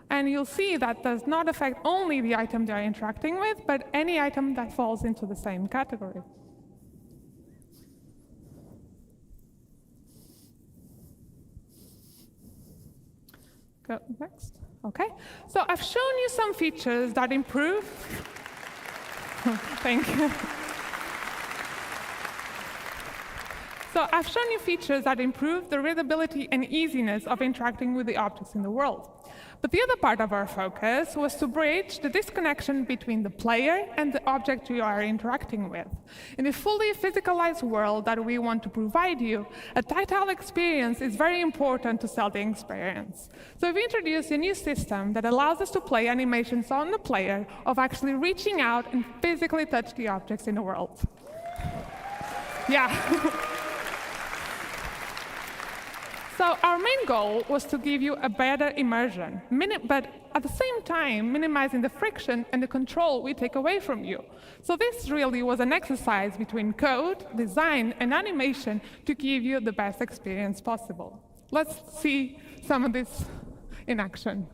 And you'll see that does not affect only the item they're interacting with, but any item that falls into the same category. Go next. OK. So I've shown you some features that improve. Thank you. So I've shown you features that improve the readability and easiness of interacting with the objects in the world. But the other part of our focus was to bridge the disconnection between the player and the object you are interacting with. In a fully physicalized world that we want to provide you, a tactile experience is very important to sell the experience. So we've introduced a new system that allows us to play animations on the player of actually reaching out and physically touch the objects in the world. Yeah. So our main goal was to give you a better immersion, but at the same time, minimizing the friction and the control we take away from you. So this really was an exercise between code, design, and animation to give you the best experience possible. Let's see some of this in action.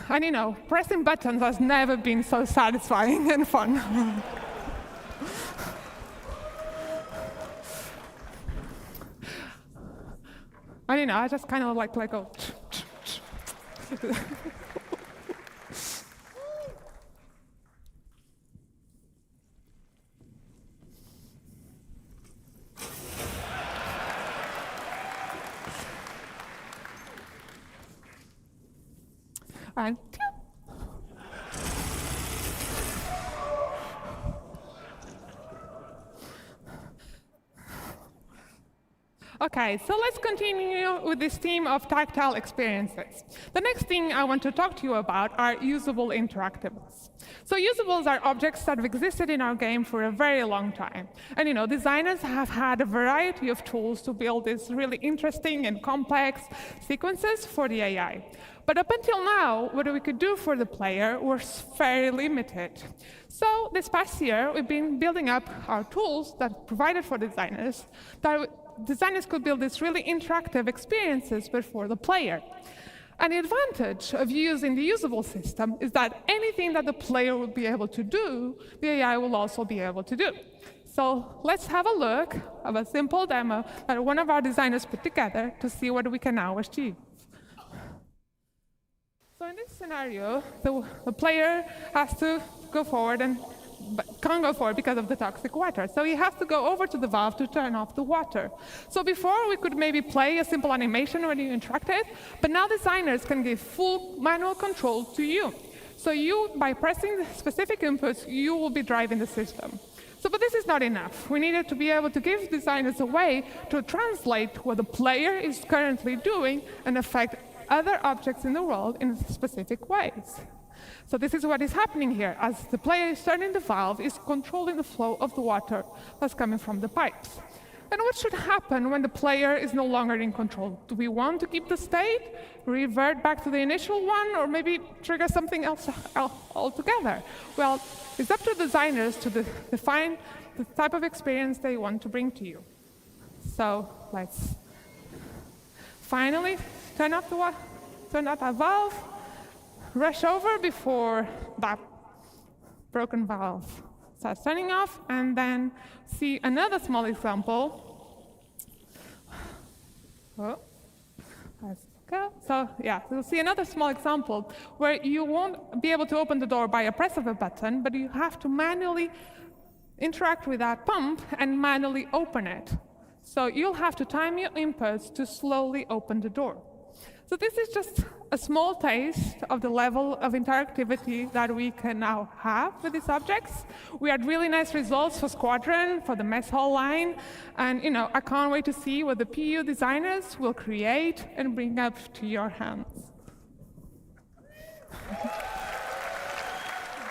And pressing buttons has never been so satisfying and fun. And I just kind of like go. And OK, so let's continue with this theme of tactile experiences. The next thing I want to talk to you about are usable interactables. So usables are objects that have existed in our game for a very long time. And designers have had a variety of tools to build these really interesting and complex sequences for the AI. But up until now, what we could do for the player was very limited. So this past year, we've been building up our tools that provided for designers that designers could build these really interactive experiences, but for the player. And the advantage of using the usable system is that anything that the player will be able to do, the AI will also be able to do. So let's have a look of a simple demo that one of our designers put together to see what we can now achieve. So in this scenario, the player has to go forward but can't go forward because of the toxic water. So he has to go over to the valve to turn off the water. So before we could maybe play a simple animation when you interacted, but now designers can give full manual control to you. So you, by pressing the specific inputs, you will be driving the system. But this is not enough. We needed to be able to give designers a way to translate what the player is currently doing and affect other objects in the world in specific ways. So this is what is happening here. As the player is turning the valve, is controlling the flow of the water that's coming from the pipes. And what should happen when the player is no longer in control? Do we want to keep the state, revert back to the initial one, or maybe trigger something else altogether? Well, it's up to designers to define the type of experience they want to bring to you. So let's finally turn off that valve, rush over before that broken valve starts turning off, and then see another small example. Let's go. So yeah, you'll see another small example where you won't be able to open the door by a press of a button, but you have to manually interact with that pump and manually open it. So you'll have to time your inputs to slowly open the door. So this is just a small taste of the level of interactivity that we can now have with these objects. We had really nice results for Squadron, for the mess hall line, and I can't wait to see what the PU designers will create and bring up to your hands.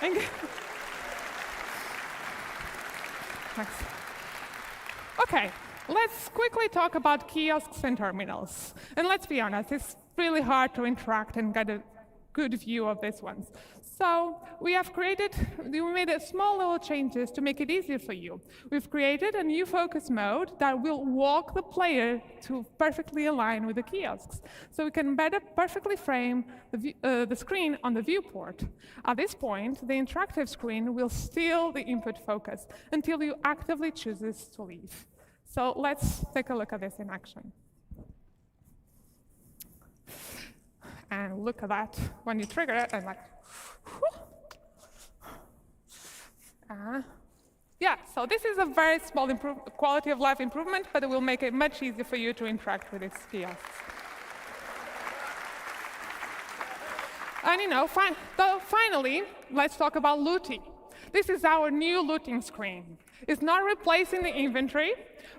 Thank you. Thanks. Okay, let's quickly talk about kiosks and terminals. And let's be honest, it's really hard to interact and get a good view of these ones. So we made a small little changes to make it easier for you. We've created a new focus mode that will walk the player to perfectly align with the kiosks. So we can better perfectly frame the screen on the viewport. At this point, the interactive screen will steal the input focus until you actively chooses to leave. So let's take a look at this in action. And look at that, when you trigger it, and yeah, so this is a very small quality of life improvement, but it will make it much easier for you to interact with these kiosks. And finally, let's talk about looting. This is our new looting screen. It's not replacing the inventory,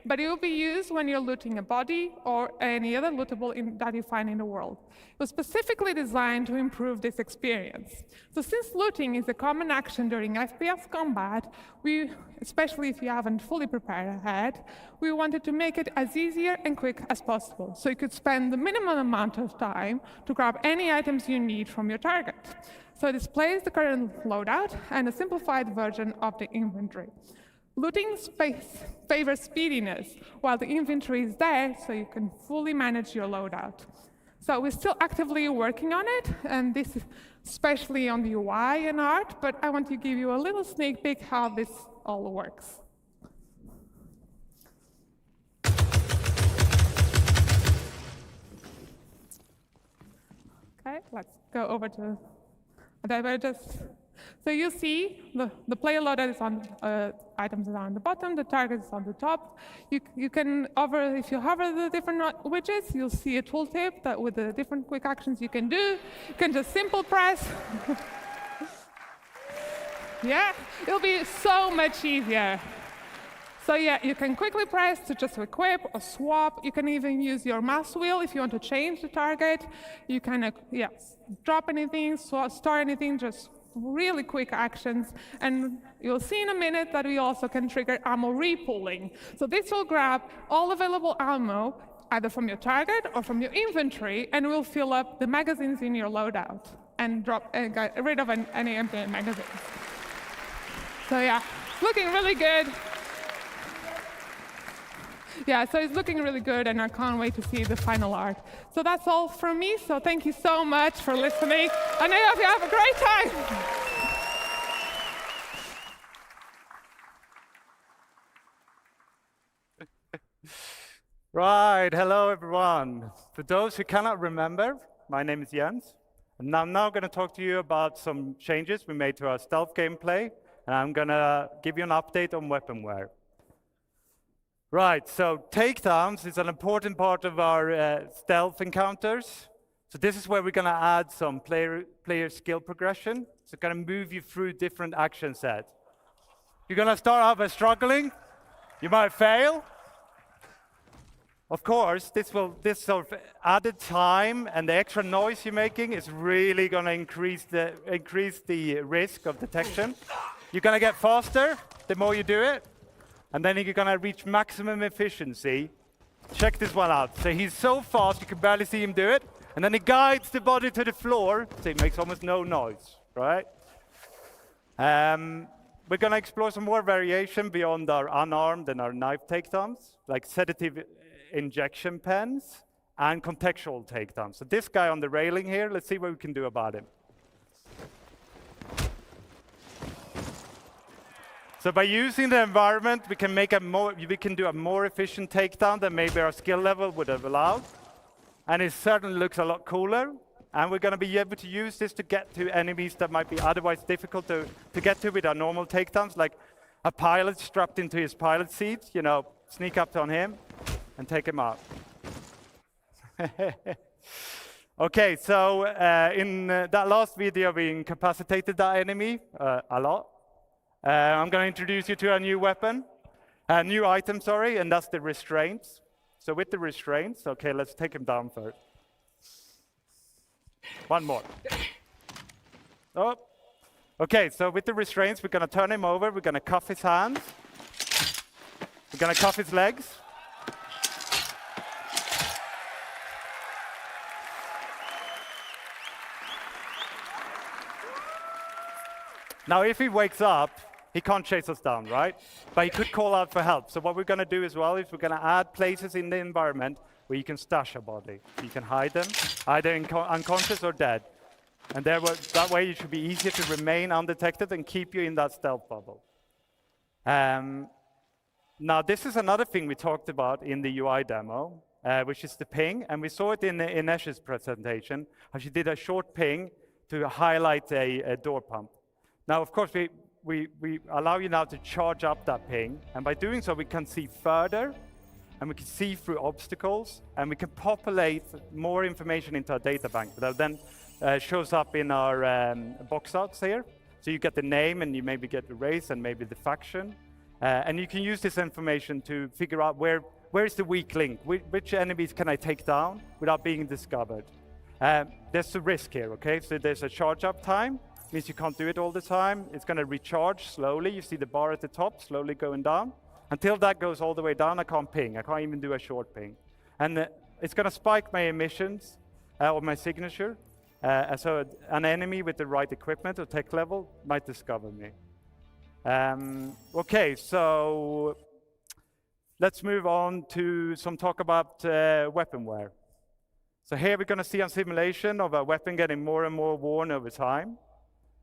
but it will be used when you're looting a body or any other lootable that you find in the world. It was specifically designed to improve this experience. So since looting is a common action during FPS combat, especially if you haven't fully prepared ahead, we wanted to make it as easier and quick as possible, so you could spend the minimum amount of time to grab any items you need from your target. So it displays the current loadout and a simplified version of the inventory. Looting favors speediness, while the inventory is there so you can fully manage your loadout. So we're still actively working on it, and this is especially on the UI and art, but I want to give you a little sneak peek how this all works. Okay, let's go over to so you see the player loader is on items are on the bottom, the target is on the top. You can if you hover the different widgets, you'll see a tooltip that with the different quick actions you can do. You can just simple press. Yeah, it'll be so much easier. So yeah, you can quickly press to just equip or swap. You can even use your mouse wheel if you want to change the target. You can drop anything, store anything, just really quick actions. And you'll see in a minute that we also can trigger ammo repooling. So this will grab all available ammo, either from your target or from your inventory, and will fill up the magazines in your loadout and get rid of any empty magazines. So yeah, looking really good. Yeah, so it's looking really good, and I can't wait to see the final art. So that's all from me, so thank you so much for listening, and I hope you have a great time. Right, hello everyone. For those who cannot remember, my name is Jens, and I'm now going to talk to you about some changes we made to our stealth gameplay, and I'm going to give you an update on weaponware. Right, so takedowns is an important part of our stealth encounters. So this is where we're going to add some player skill progression. So it's going to move you through different action sets. You're going to start out by struggling. You might fail. Of course, this sort of added time and the extra noise you're making is really going to increase the risk of detection. You're going to get faster the more you do it, and then you're going to reach maximum efficiency. Check this one out. So he's so fast you can barely see him do it, and then he guides the body to the floor, so it makes almost no noise, right? We're going to explore some more variation beyond our unarmed and our knife takedowns, like sedative injection pens and contextual takedowns. So this guy on the railing here, let's see what we can do about him. So by using the environment, we can do a more efficient takedown than maybe our skill level would have allowed. And it certainly looks a lot cooler. And we're going to be able to use this to get to enemies that might be otherwise difficult to get to with our normal takedowns, like a pilot strapped into his pilot seat, you know, sneak up on him and take him out. Okay, so in that last video, we incapacitated that enemy a lot. I'm going to introduce you to a new weapon, a new item, sorry, and that's the restraints. So with the restraints, okay, let's take him down first. One more. Oh. Okay, so with the restraints, we're going to turn him over. We're going to cuff his hands. We're going to cuff his legs. Now, if he wakes up, he can't chase us down, right? But he could call out for help. So what we're going to do as well is we're going to add places in the environment where you can stash a body. You can hide them, either unconscious or dead. And that way you should be easier to remain undetected and keep you in that stealth bubble. Now, this is another thing we talked about in the UI demo, which is the ping. And we saw it in Inesh's presentation, how she did a short ping to highlight a door pump. Now, of course, we allow you now to charge up that ping. And by doing so, we can see further, and we can see through obstacles, and we can populate more information into our data bank that then shows up in our box outs here. So you get the name, and you maybe get the race, and maybe the faction. And you can use this information to figure out where is the weak link, which enemies can I take down without being discovered. There's a risk here, okay? So there's a charge up time. Means you can't do it all the time. It's going to recharge slowly. You see the bar at the top slowly going down. Until that goes all the way down, I can't ping. I can't even do a short ping. And it's going to spike my emissions or my signature. So an enemy with the right equipment or tech level might discover me. Okay, so let's move on to some talk about weaponware. So here we're going to see a simulation of a weapon getting more and more worn over time.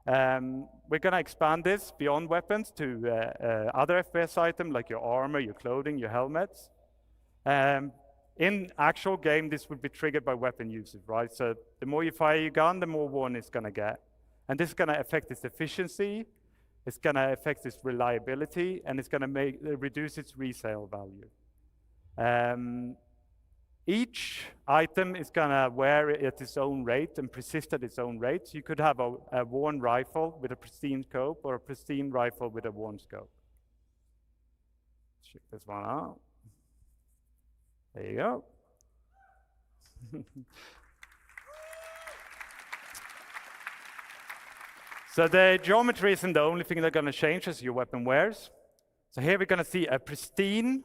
We're going to expand this beyond weapons to other FPS items like your armor, your clothing, your helmets. In actual game, this would be triggered by weapon usage, right? So the more you fire your gun, the more worn it's going to get. And this is going to affect its efficiency, it's going to affect its reliability, and it's going to reduce its resale value. Each item is going to wear at its own rate and persist at its own rate. So you could have a worn rifle with a pristine scope or a pristine rifle with a worn scope. Check this one out. There you go. So the geometry isn't the only thing that's going to change as your weapon wears. So here we're going to see a pristine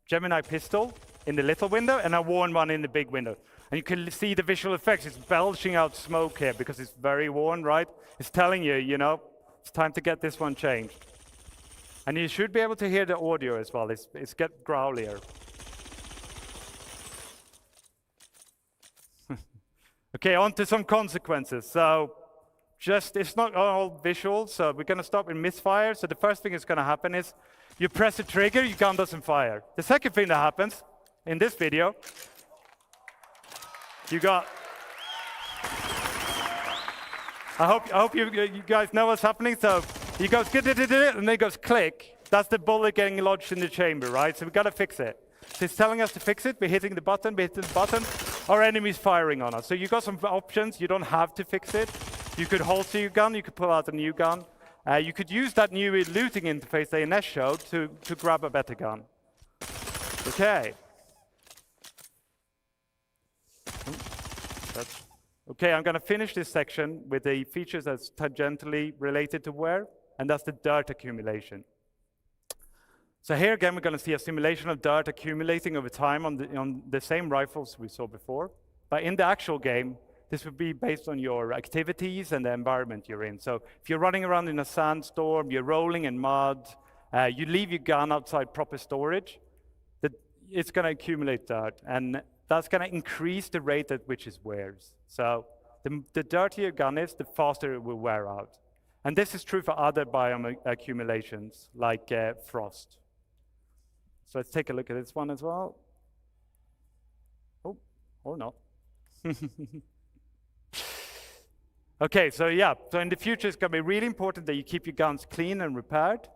Gemini pistol in the little window and a worn one in the big window. And you can see the visual effects. It's belching out smoke here because it's very worn, right? It's telling you, you know, it's time to get this one changed. And you should be able to hear the audio as well. It's get growlier. Okay, on to some consequences. So it's not all visual, so we're going to start with misfire. So the first thing that's going to happen is You press the trigger, your gun doesn't fire. The second thing that happens in this video, you got... I hope you guys know what's happening. So he goes, and then it goes click. That's the bullet getting lodged in the chamber, right? So we've got to fix it. So it's telling us to fix it. We're hitting the button, Our enemy's firing on us. So you got some options. You don't have to fix it. You could holster your gun. You could pull out a new gun. You could use that new looting interface that Ines showed to grab a better gun. Okay. Okay, I'm going to finish this section with the features that's tangentially related to wear, and that's the dirt accumulation. So here again, we're going to see a simulation of dirt accumulating over time on the same rifles we saw before. But in the actual game, this would be based on your activities and the environment you're in. So if you're running around in a sandstorm, you're rolling in mud, you leave your gun outside proper storage, it's going to accumulate dirt. And that's going to increase the rate at which it wears. So the dirtier your gun is, the faster it will wear out. And this is true for other biome accumulations, like frost. So let's take a look at this one as well. Oh, or not. Okay, so yeah, so in the future, it's going to be really important that you keep your guns clean and repaired.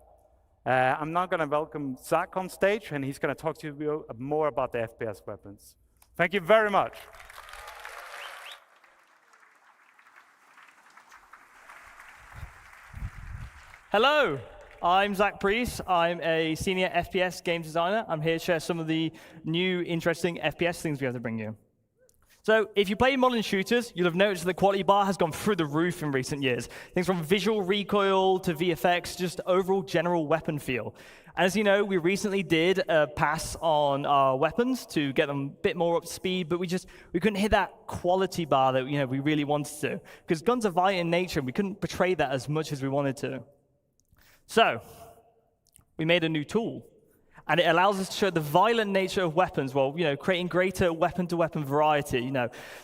I'm now going to welcome Zach on stage, and he's going to talk to you more about the FPS weapons. Thank you very much. Hello, I'm Zach Priest. I'm a senior FPS game designer. I'm here to share some of the new, interesting FPS things we have to bring you. So if you play modern shooters, you'll have noticed the quality bar has gone through the roof in recent years. Things from visual recoil to VFX, just overall general weapon feel. As you know, we recently did a pass on our weapons to get them a bit more up to speed, but we couldn't hit that quality bar that we really wanted to, because guns are violent in nature, and we couldn't portray that as much as we wanted to. So we made a new tool, and it allows us to show the violent nature of weapons while creating greater weapon-to-weapon variety.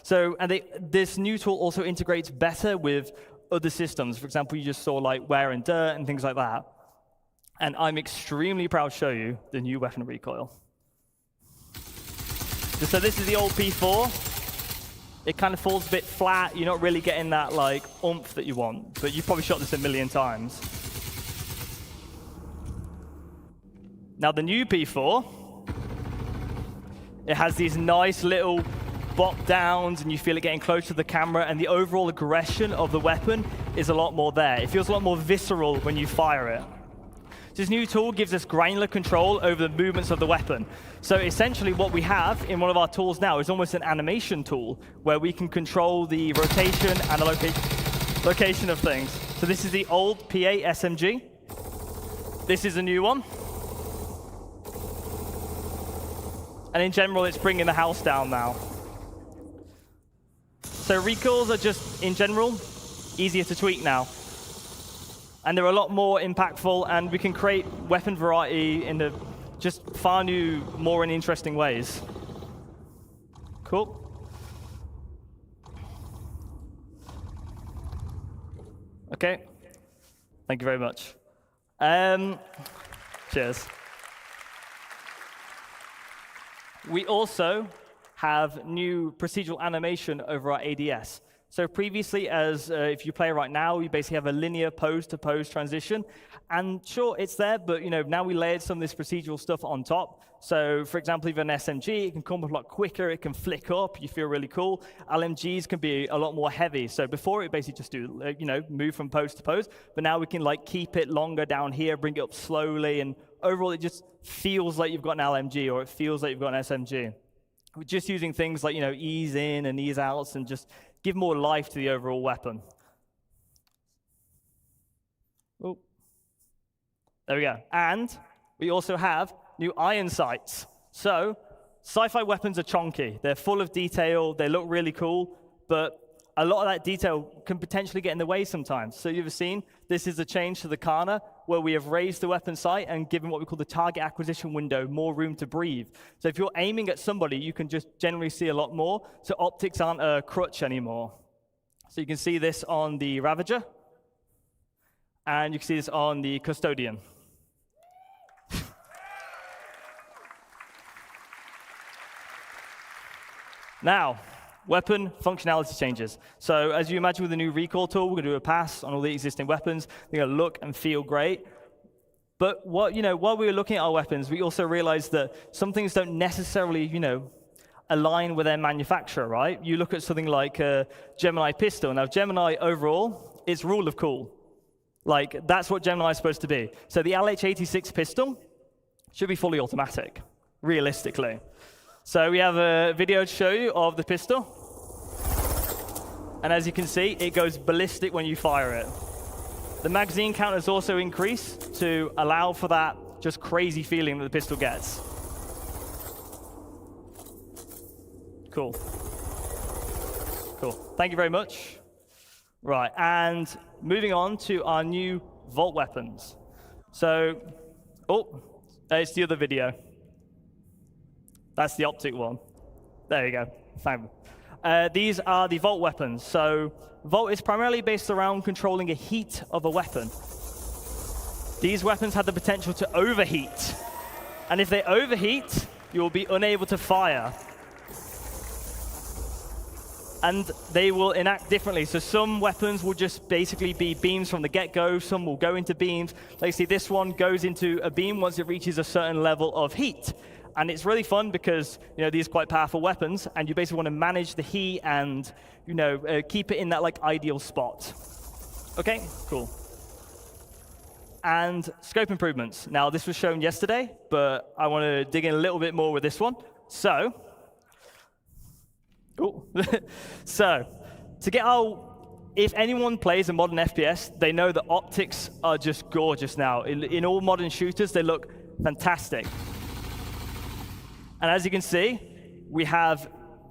So this new tool also integrates better with other systems. For example, you just saw like wear and dirt and things like that. And I'm extremely proud to show you the new weapon recoil. So this is the old P4. It kind of falls a bit flat. You're not really getting that like oomph that you want, but you've probably shot this a million times. Now the new P4, it has these nice little bop downs, and you feel it getting close to the camera, and the overall aggression of the weapon is a lot more there. It feels a lot more visceral when you fire it. This new tool gives us granular control over the movements of the weapon. So essentially what we have in one of our tools now is almost an animation tool where we can control the rotation and the location of things. So this is the old PA SMG. This is a new one. And in general, it's bringing the house down now. So recoils are just, in general, easier to tweak now. And they're a lot more impactful, and we can create weapon variety in just far new, more and interesting ways. Cool. Okay. Thank you very much. Cheers. We also have new procedural animation over our ADS. So previously, if you play right now, you basically have a linear pose-to-pose transition. And sure, it's there, but now we layered some of this procedural stuff on top. So for example, if you have an SMG, it can come up a lot quicker, it can flick up, you feel really cool. LMGs can be a lot more heavy. So before, it basically just do, move from pose to pose, but now we can keep it longer down here, bring it up slowly, and overall it just feels like you've got an LMG, or it feels like you've got an SMG. We're just using things like, ease in and ease outs, and just give more life to the overall weapon. Oh, there we go. And we also have new iron sights. So sci-fi weapons are chonky. They're full of detail. They look really cool, but a lot of that detail can potentially get in the way sometimes. So you've seen, this is a change to the Kana, where we have raised the weapon sight and given what we call the target acquisition window more room to breathe. So if you're aiming at somebody, you can just generally see a lot more, so optics aren't a crutch anymore. So you can see this on the Ravager, and you can see this on the Custodian. Now, weapon functionality changes. So as you imagine with the new recoil tool, we're going to do a pass on all the existing weapons. They're going to look and feel great. But while we were looking at our weapons, we also realized that some things don't necessarily, align with their manufacturer, right? You look at something like a Gemini pistol. Now, Gemini overall, it's rule of cool. Like, that's what Gemini is supposed to be. So the LH86 pistol should be fully automatic, realistically. So we have a video to show you of the pistol. And as you can see, it goes ballistic when you fire it. The magazine count has also increased to allow for that just crazy feeling that the pistol gets. Cool. Cool. Thank you very much. Right, and moving on to our new Vault weapons. So, it's the other video. That's the optic one. There you go. Thank you. These are the Vault weapons. So, Vault is primarily based around controlling a heat of a weapon. These weapons have the potential to overheat. And if they overheat, you will be unable to fire. And they will enact differently. So some weapons will just basically be beams from the get-go. Some will go into beams. Like you see, this one goes into a beam once it reaches a certain level of heat. And it's really fun because these are quite powerful weapons, and you basically want to manage the heat and keep it in that ideal spot. Okay, cool. And scope improvements. Now, this was shown yesterday, but I want to dig in a little bit more with this one. So, if anyone plays a modern FPS, they know that optics are just gorgeous now. In all modern shooters, they look fantastic. And as you can see, we have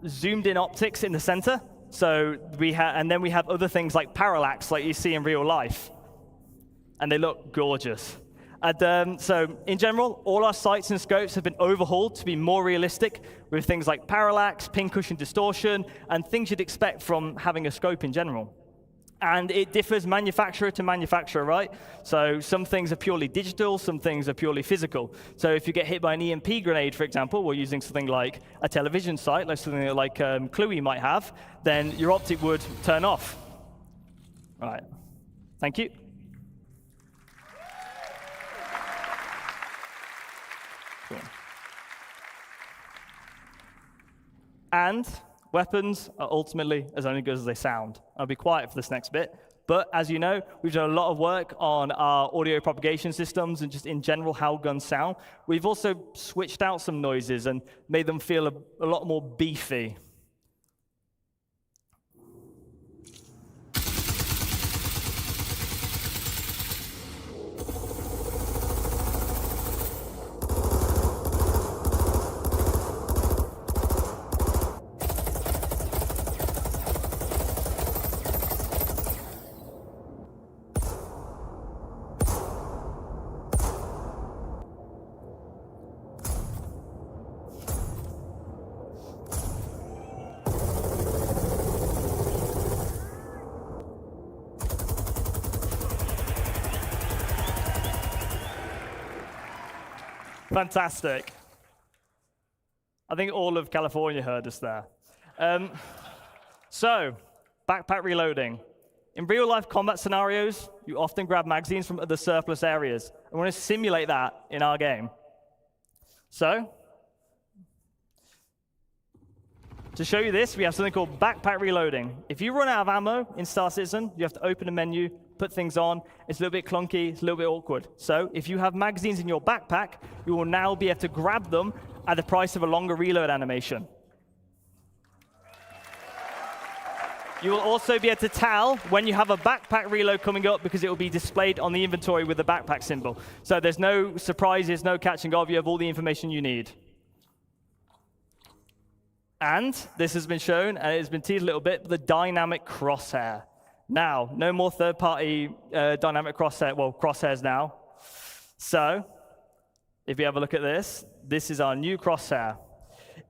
zoomed in optics in the center. So and then we have other things like parallax, like you see in real life. And they look gorgeous. And so in general, all our sights and scopes have been overhauled to be more realistic with things like parallax, pin cushion distortion, and things you'd expect from having a scope in general. And it differs manufacturer to manufacturer, right? So some things are purely digital, some things are purely physical. So if you get hit by an EMP grenade, for example, we're using something like a television sight, like something like Cluey might have, then your optic would turn off. All right, thank you. Cool. And weapons are ultimately as only good as they sound. I'll be quiet for this next bit. But as you know, we've done a lot of work on our audio propagation systems and just in general how guns sound. We've also switched out some noises and made them feel a lot more beefy. Fantastic. I think all of California heard us there. So, backpack reloading. In real-life combat scenarios, you often grab magazines from other surplus areas. I want to simulate that in our game. So, to show you this, we have something called backpack reloading. If you run out of ammo in Star Citizen, you have to open a menu, put things on. It's a little bit clunky, it's a little bit awkward. So if you have magazines in your backpack, you will now be able to grab them at the price of a longer reload animation. You will also be able to tell when you have a backpack reload coming up because it will be displayed on the inventory with the backpack symbol. So there's no surprises, no catching of. You have all the information you need. And this has been shown, and it has been teased a little bit, the dynamic crosshair. Now, no more third-party dynamic crosshair, well, crosshairs now. So, if you have a look at this, this is our new crosshair.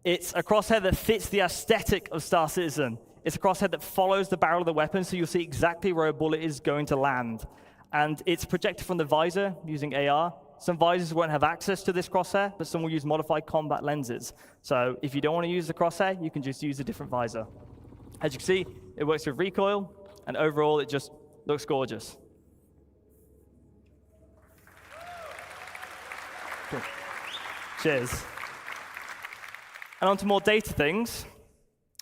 It's a crosshair that fits the aesthetic of Star Citizen. It's a crosshair that follows the barrel of the weapon, so you'll see exactly where a bullet is going to land. And it's projected from the visor using AR, Some visors won't have access to this crosshair, but some will use modified combat lenses. So if you don't want to use the crosshair, you can just use a different visor. As you can see, it works with recoil, and overall, it just looks gorgeous. Cool. Cheers. And on to more data things.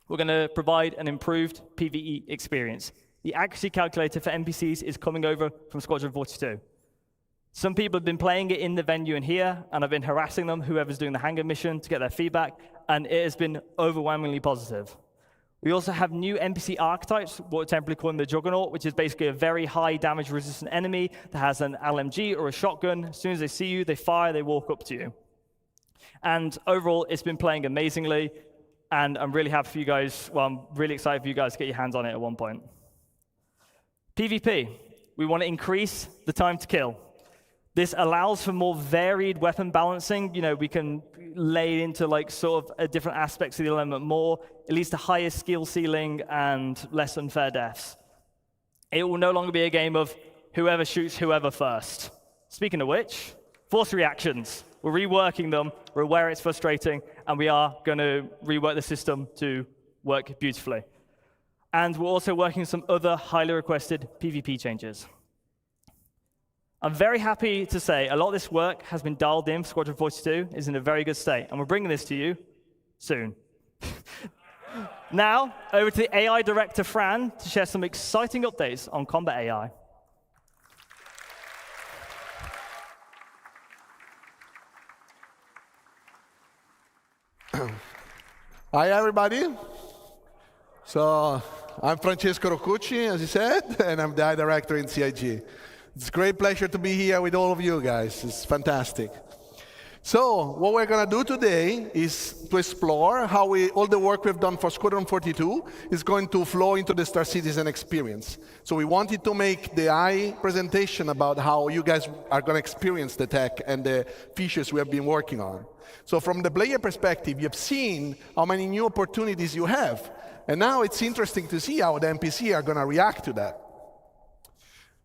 We're going to provide an improved PvE experience. The accuracy calculator for NPCs is coming over from Squadron 42. Some people have been playing it in the venue and here, and I've been harassing them, whoever's doing the hangar mission, to get their feedback, and it has been overwhelmingly positive. We also have new NPC archetypes, what we're temporarily calling the Juggernaut, which is basically a very high damage resistant enemy that has an LMG or a shotgun. As soon as they see you, they fire, they walk up to you. And overall, it's been playing amazingly. And I'm really happy for you guys, well, I'm really excited for you guys to get your hands on it at one point. PvP, we want to increase the time to kill. This allows for more varied weapon balancing. You know, we can lay it into like sort of different aspects of the element more. It leads to higher skill ceiling and less unfair deaths. It will no longer be a game of whoever shoots whoever first. Speaking of which, force reactions. We're reworking them. We're aware it's frustrating, and we are going to rework the system to work beautifully. And we're also working on some other highly requested PvP changes. I'm very happy to say a lot of this work has been dialed in. Squadron 42 is in a very good state, and we're bringing this to you soon. Now, over to the AI director, Fran, to share some exciting updates on combat AI. Hi, everybody. So I'm Francesco Roccucci, as you said, and I'm the AI director in CIG. It's a great pleasure to be here with all of you guys. It's fantastic. So what we're going to do today is to explore how all the work we've done for Squadron 42 is going to flow into the Star Citizen experience. So we wanted to make the AI presentation about how you guys are going to experience the tech and the features we have been working on. So from the player perspective, you've seen how many new opportunities you have. And now it's interesting to see how the NPC are going to react to that.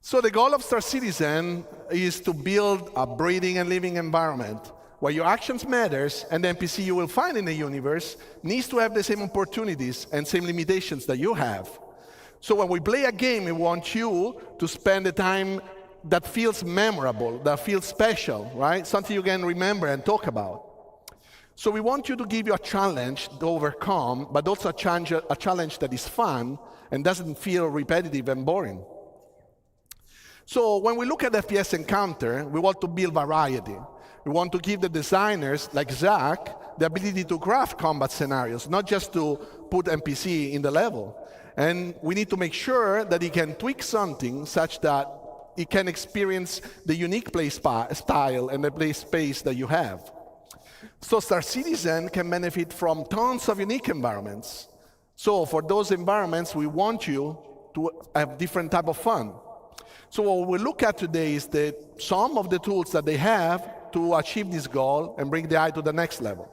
So the goal of Star Citizen is to build a breathing and living environment where your actions matters, and the NPC you will find in the universe needs to have the same opportunities and same limitations that you have. So when we play a game, we want you to spend the time that feels memorable, that feels special, right? Something you can remember and talk about. So we want you to give you a challenge to overcome, but also a challenge that is fun and doesn't feel repetitive and boring. So when we look at FPS Encounter, we want to build variety. We want to give the designers, like Zach, the ability to craft combat scenarios, not just to put NPC in the level. And we need to make sure that he can tweak something such that he can experience the unique play style and the play space that you have. So Star Citizen can benefit from tons of unique environments. So for those environments, we want you to have different type of fun. So what we look at today is some of the tools that they have to achieve this goal and bring the AI to the next level.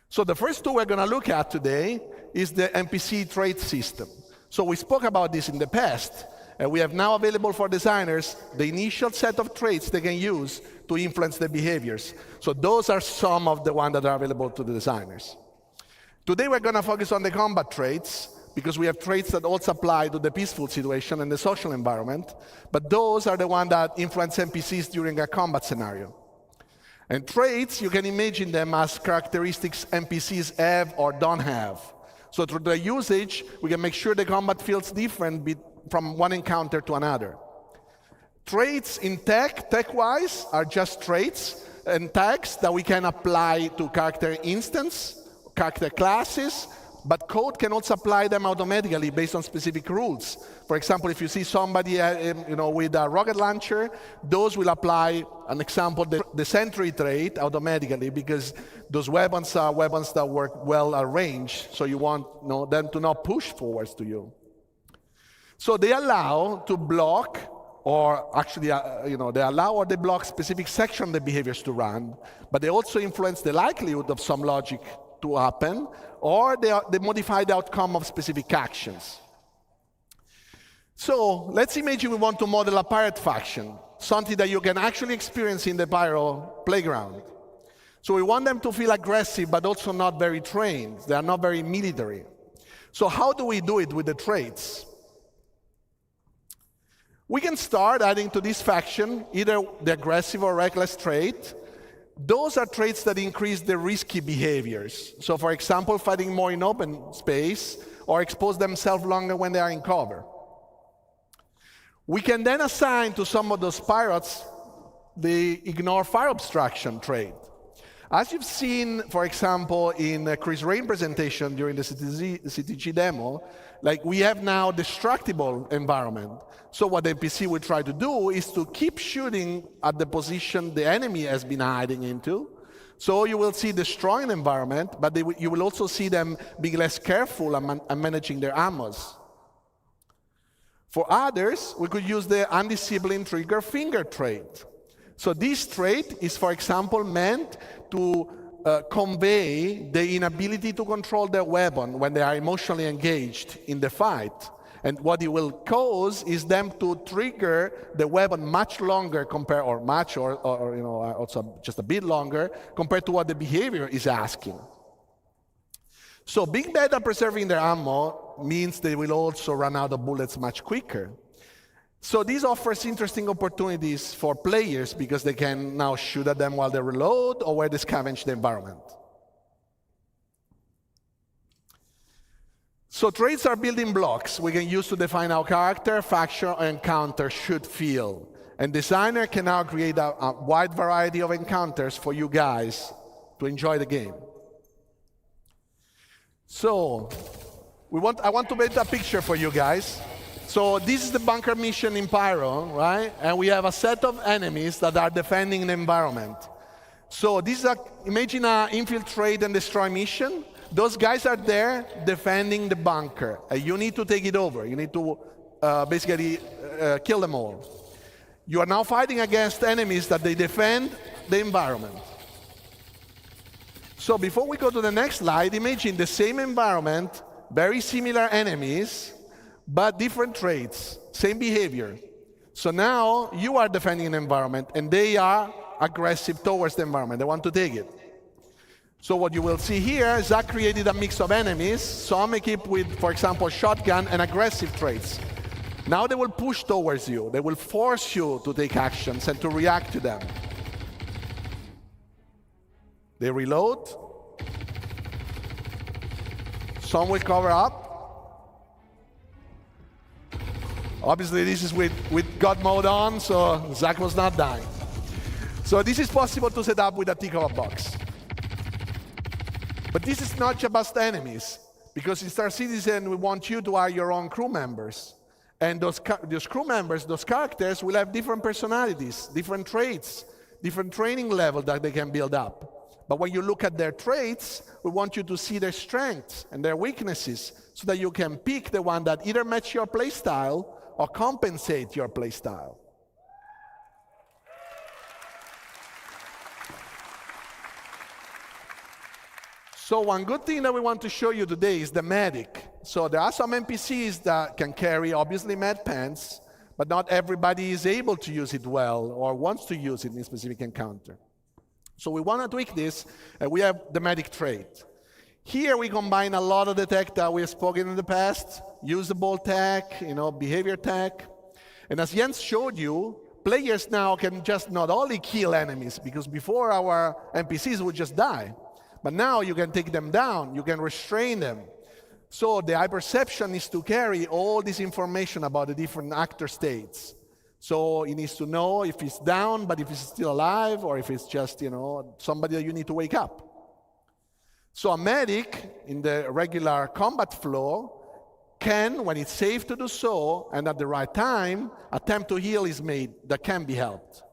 So the first tool we're going to look at today is the NPC trait system. So we spoke about this in the past, and we have now available for designers the initial set of traits they can use to influence their behaviors. So those are some of the ones that are available to the designers. Today we're going to focus on the combat traits, because we have traits that also apply to the peaceful situation and the social environment, but those are the ones that influence NPCs during a combat scenario. And traits, you can imagine them as characteristics NPCs have or don't have. So through the usage, we can make sure the combat feels different from one encounter to another. Traits in tech-wise, are just traits and tags that we can apply to character instance, character classes, but code can also apply them automatically based on specific rules. For example, if you see somebody with a rocket launcher, those will apply, an example, the sentry trait automatically, because those weapons are weapons that work well at range, so you want them to not push forwards to you. So they allow to block, or actually, they allow or they block specific section of the behaviors to run, but they also influence the likelihood of some logic to happen, or they modify the outcome of specific actions. So let's imagine we want to model a pirate faction. something that you can actually experience in the Pyro playground. So we want them to feel aggressive, but also not very trained. They are not very military. So how do we do it with the traits? We can start adding to this faction either the aggressive or reckless trait. Those are traits that increase the risky behaviors. So for example, fighting more in open space or expose themselves longer when they are in cover. We can then assign to some of those pirates the ignore fire obstruction trait. As you've seen, for example, in Chris Rain's presentation during the CTG demo, like we have now destructible environment. So what the NPC will try to do is to keep shooting at the position the enemy has been hiding into. So you will see destroying environment, but you will also see them being less careful and managing their ammos. For others, we could use the undisciplined trigger finger trait. So this trait is, for example, meant to convey the inability to control their weapon when they are emotionally engaged in the fight. And what it will cause is them to trigger the weapon much longer compared, or much, or you know, also just a bit longer compared to what the behavior is asking. So being bad at preserving their ammo means they will also run out of bullets much quicker. So this offers interesting opportunities for players because they can now shoot at them while they reload or while they scavenge the environment. So traits are building blocks we can use to define how character, faction, or encounter should feel. And designer can now create a wide variety of encounters for you guys to enjoy the game. So I want to paint a picture for you guys. So this is the bunker mission in Pyro, right? And we have a set of enemies that are defending the environment. So this is imagine an infiltrate and destroy mission. Those guys are there defending the bunker. You need to take it over. You need to basically kill them all. You are now fighting against enemies that they defend the environment. So before we go to the next slide, imagine the same environment, very similar enemies, but different traits, same behavior. So now you are defending an environment, and they are aggressive towards the environment. They want to take it. So what you will see here is that created a mix of enemies, some equipped with, for example, shotgun and aggressive traits. Now they will push towards you. They will force you to take actions and to react to them. They reload. Some will cover up. Obviously, this is with God mode on, so Zach was not dying. So this is possible to set up with a tick of a box. But this is not just enemies, because in Star Citizen, we want you to hire your own crew members. And those crew members, those characters, will have different personalities, different traits, different training level that they can build up. But when you look at their traits, we want you to see their strengths and their weaknesses so that you can pick the one that either match your playstyle or compensate your playstyle. So one good thing that we want to show you today is the medic. So there are some NPCs that can carry, obviously, med pants, but not everybody is able to use it well or wants to use it in a specific encounter. So we want to tweak this, and we have the medic trait. Here we combine a lot of the tech that we have spoken in the past, usable tech, behavior tech. And as Jens showed you, players now can just not only kill enemies, because before our NPCs would just die, but now you can take them down, you can restrain them. So the hyperception is to carry all this information about the different actor states. So he needs to know if he's down, but if he's still alive, or if it's just, somebody that you need to wake up. So a medic in the regular combat flow can, when it's safe to do so, and at the right time, attempt to heal his mate that can be helped.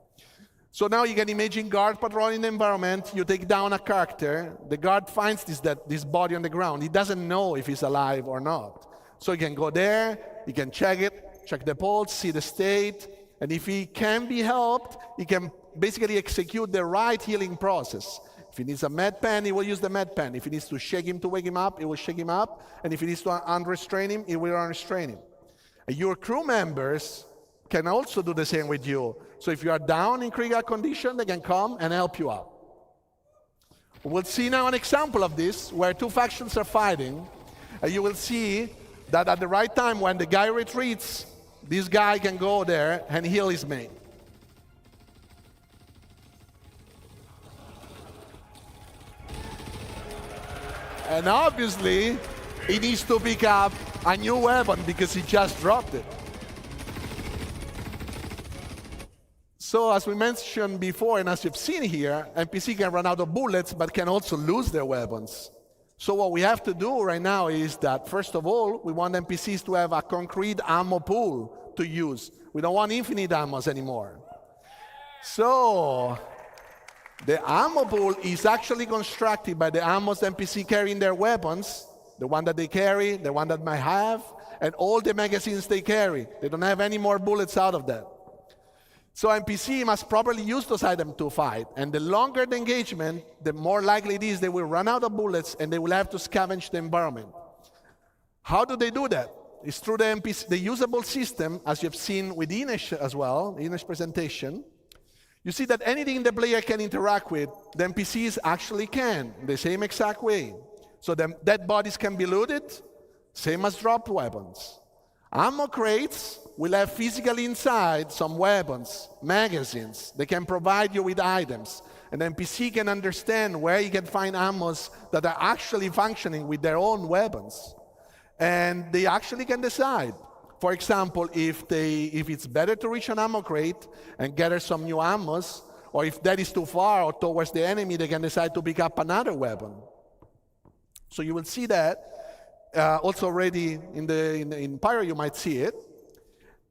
So now you can imagine guard patrolling the environment, you take down a character, the guard finds this body on the ground. He doesn't know if he's alive or not. So he can go there, he can check it, check the pulse, see the state, and if he can be helped, he can basically execute the right healing process. If he needs a med pen, he will use the med pen. If he needs to shake him to wake him up, he will shake him up. And if he needs to unrestrain him, he will unrestrain him. And your crew members can also do the same with you. So if you are down in critical condition, they can come and help you out. We'll see now an example of this where two factions are fighting, and you will see that at the right time when the guy retreats, this guy can go there and heal his mate. And obviously, he needs to pick up a new weapon because he just dropped it. So as we mentioned before, and as you've seen here, NPC can run out of bullets, but can also lose their weapons. So what we have to do right now is that, first of all, we want NPCs to have a concrete ammo pool to use. We don't want infinite ammos anymore. So the ammo pool is actually constructed by the ammos the NPC carry in their weapons, the one that they carry, the one that might have, and all the magazines they carry. They don't have any more bullets out of that. So NPC must properly use those items to fight. And the longer the engagement, the more likely it is they will run out of bullets and they will have to scavenge the environment. How do they do that? It's through the NPC, the usable system, as you've seen with Ines as well, Ines' presentation. You see that anything the player can interact with, the NPCs actually can, the same exact way. So the dead bodies can be looted, same as dropped weapons. Ammo crates will have physically inside some weapons, magazines. They can provide you with items. And the NPC can understand where you can find ammos that are actually functioning with their own weapons. And they actually can decide. For example, if it's better to reach an ammo crate and gather some new ammos, or if that is too far or towards the enemy, they can decide to pick up another weapon. So you will see that also already in Pyro, you might see it.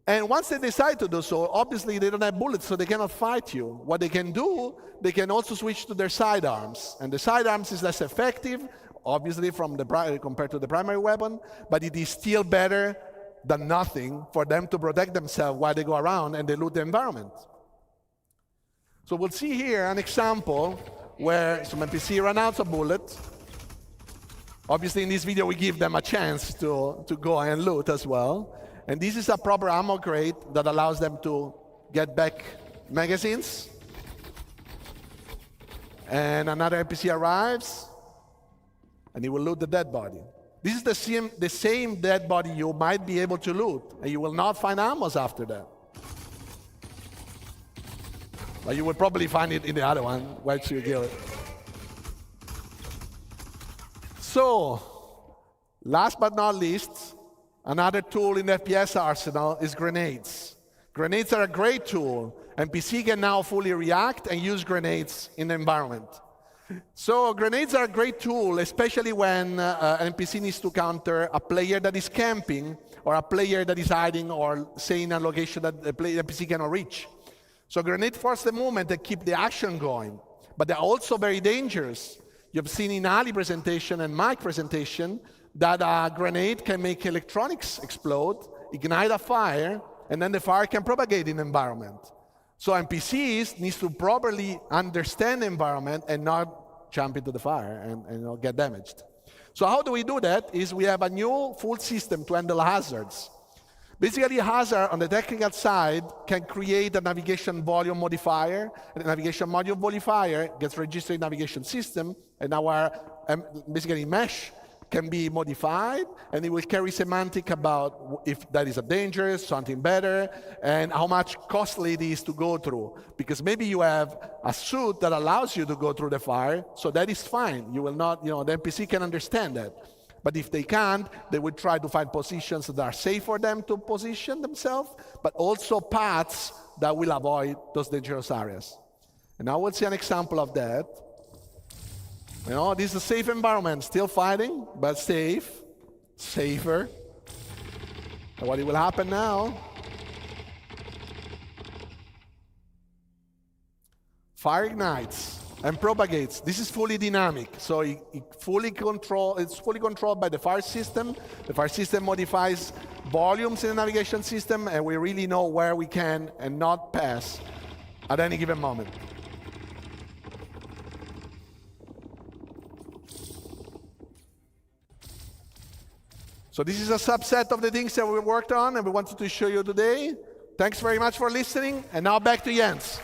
And once they decide to do so, obviously they don't have bullets, so they cannot fight you. What they can do, they can also switch to their sidearms. And the sidearms is less effective, obviously, compared to the primary weapon, but it is still better than nothing for them to protect themselves while they go around and they loot the environment. So we'll see here an example where some NPC run out of bullets. Obviously, in this video, we give them a chance to go and loot as well. And this is a proper ammo crate that allows them to get back magazines. And another NPC arrives, and he will loot the dead body. This is the same dead body you might be able to loot, and you will not find ammos after that. But you will probably find it in the other one once you kill it. So, last but not least, another tool in the FPS arsenal is grenades. Grenades are a great tool. NPC can now fully react and use grenades in the environment. So grenades are a great tool, especially when an NPC needs to counter a player that is camping or a player that is hiding or say in a location that the NPC cannot reach. So grenades force the movement and keep the action going. But they're also very dangerous. You've seen in Ali's presentation and my presentation that a grenade can make electronics explode, ignite a fire, and then the fire can propagate in the environment. So NPCs need to properly understand the environment and not jump into the fire and get damaged. So how do we do that? Is we have a new full system to handle hazards. Basically, a hazard on the technical side can create a navigation volume modifier, and the navigation module modifier gets registered in navigation system, and our basically mesh can be modified, and it will carry semantic about if that is a danger, something better, and how much costly it is to go through. Because maybe you have a suit that allows you to go through the fire, so that is fine. You will not, the NPC can understand that. But if they can't, they will try to find positions that are safe for them to position themselves, but also paths that will avoid those dangerous areas. And now we'll see an example of that. This is a safe environment, still fighting, but safe, safer. And what will happen now? Fire ignites and propagates. This is fully dynamic, so it's fully controlled by the fire system. The fire system modifies volumes in the navigation system, and we really know where we can and not pass at any given moment. So this is a subset of the things that we worked on and we wanted to show you today. Thanks very much for listening, and now back to Jens.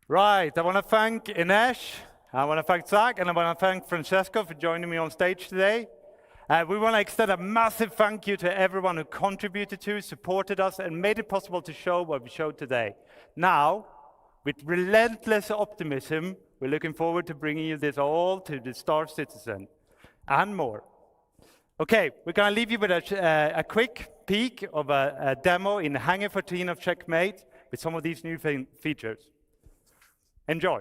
Right, I want to thank Inesh, I want to thank Zach, and I want to thank Francesco for joining me on stage today. We want to extend a massive thank you to everyone who contributed to, supported us, and made it possible to show what we showed today. Now, with relentless optimism, we're looking forward to bringing you this all to the Star Citizen and more. Okay, we're going to leave you with a quick peek of a demo in Hangar 14 of Checkmate with some of these new features. Enjoy.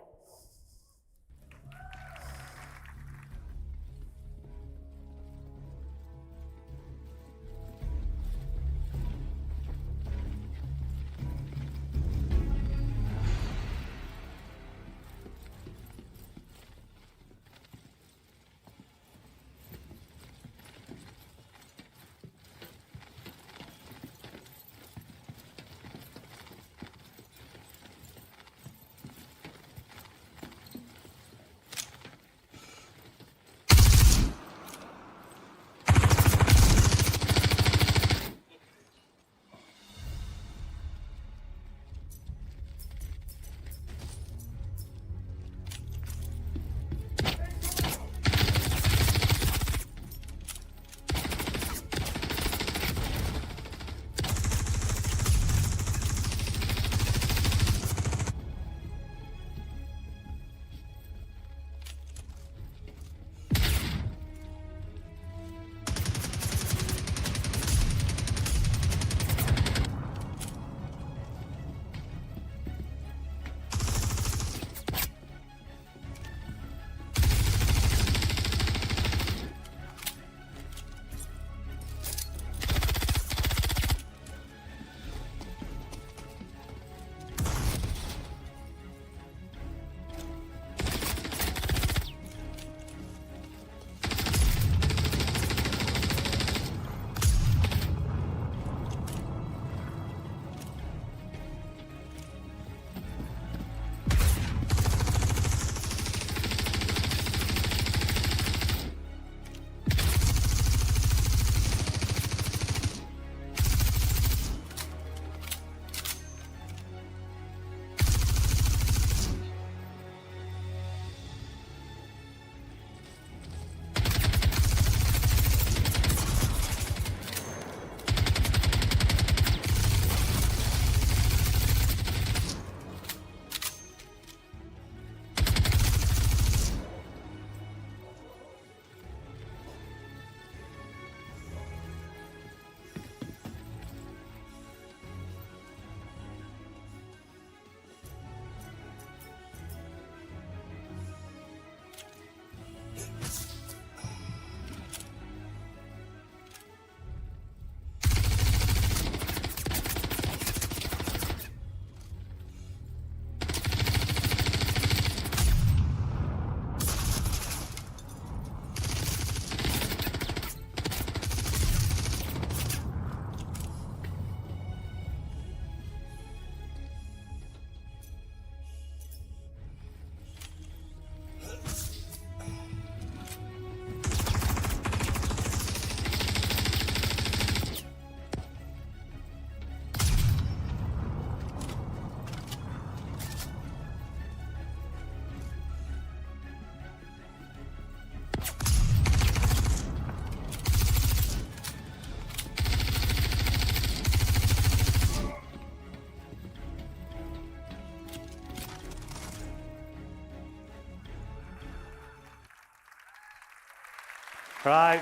Right.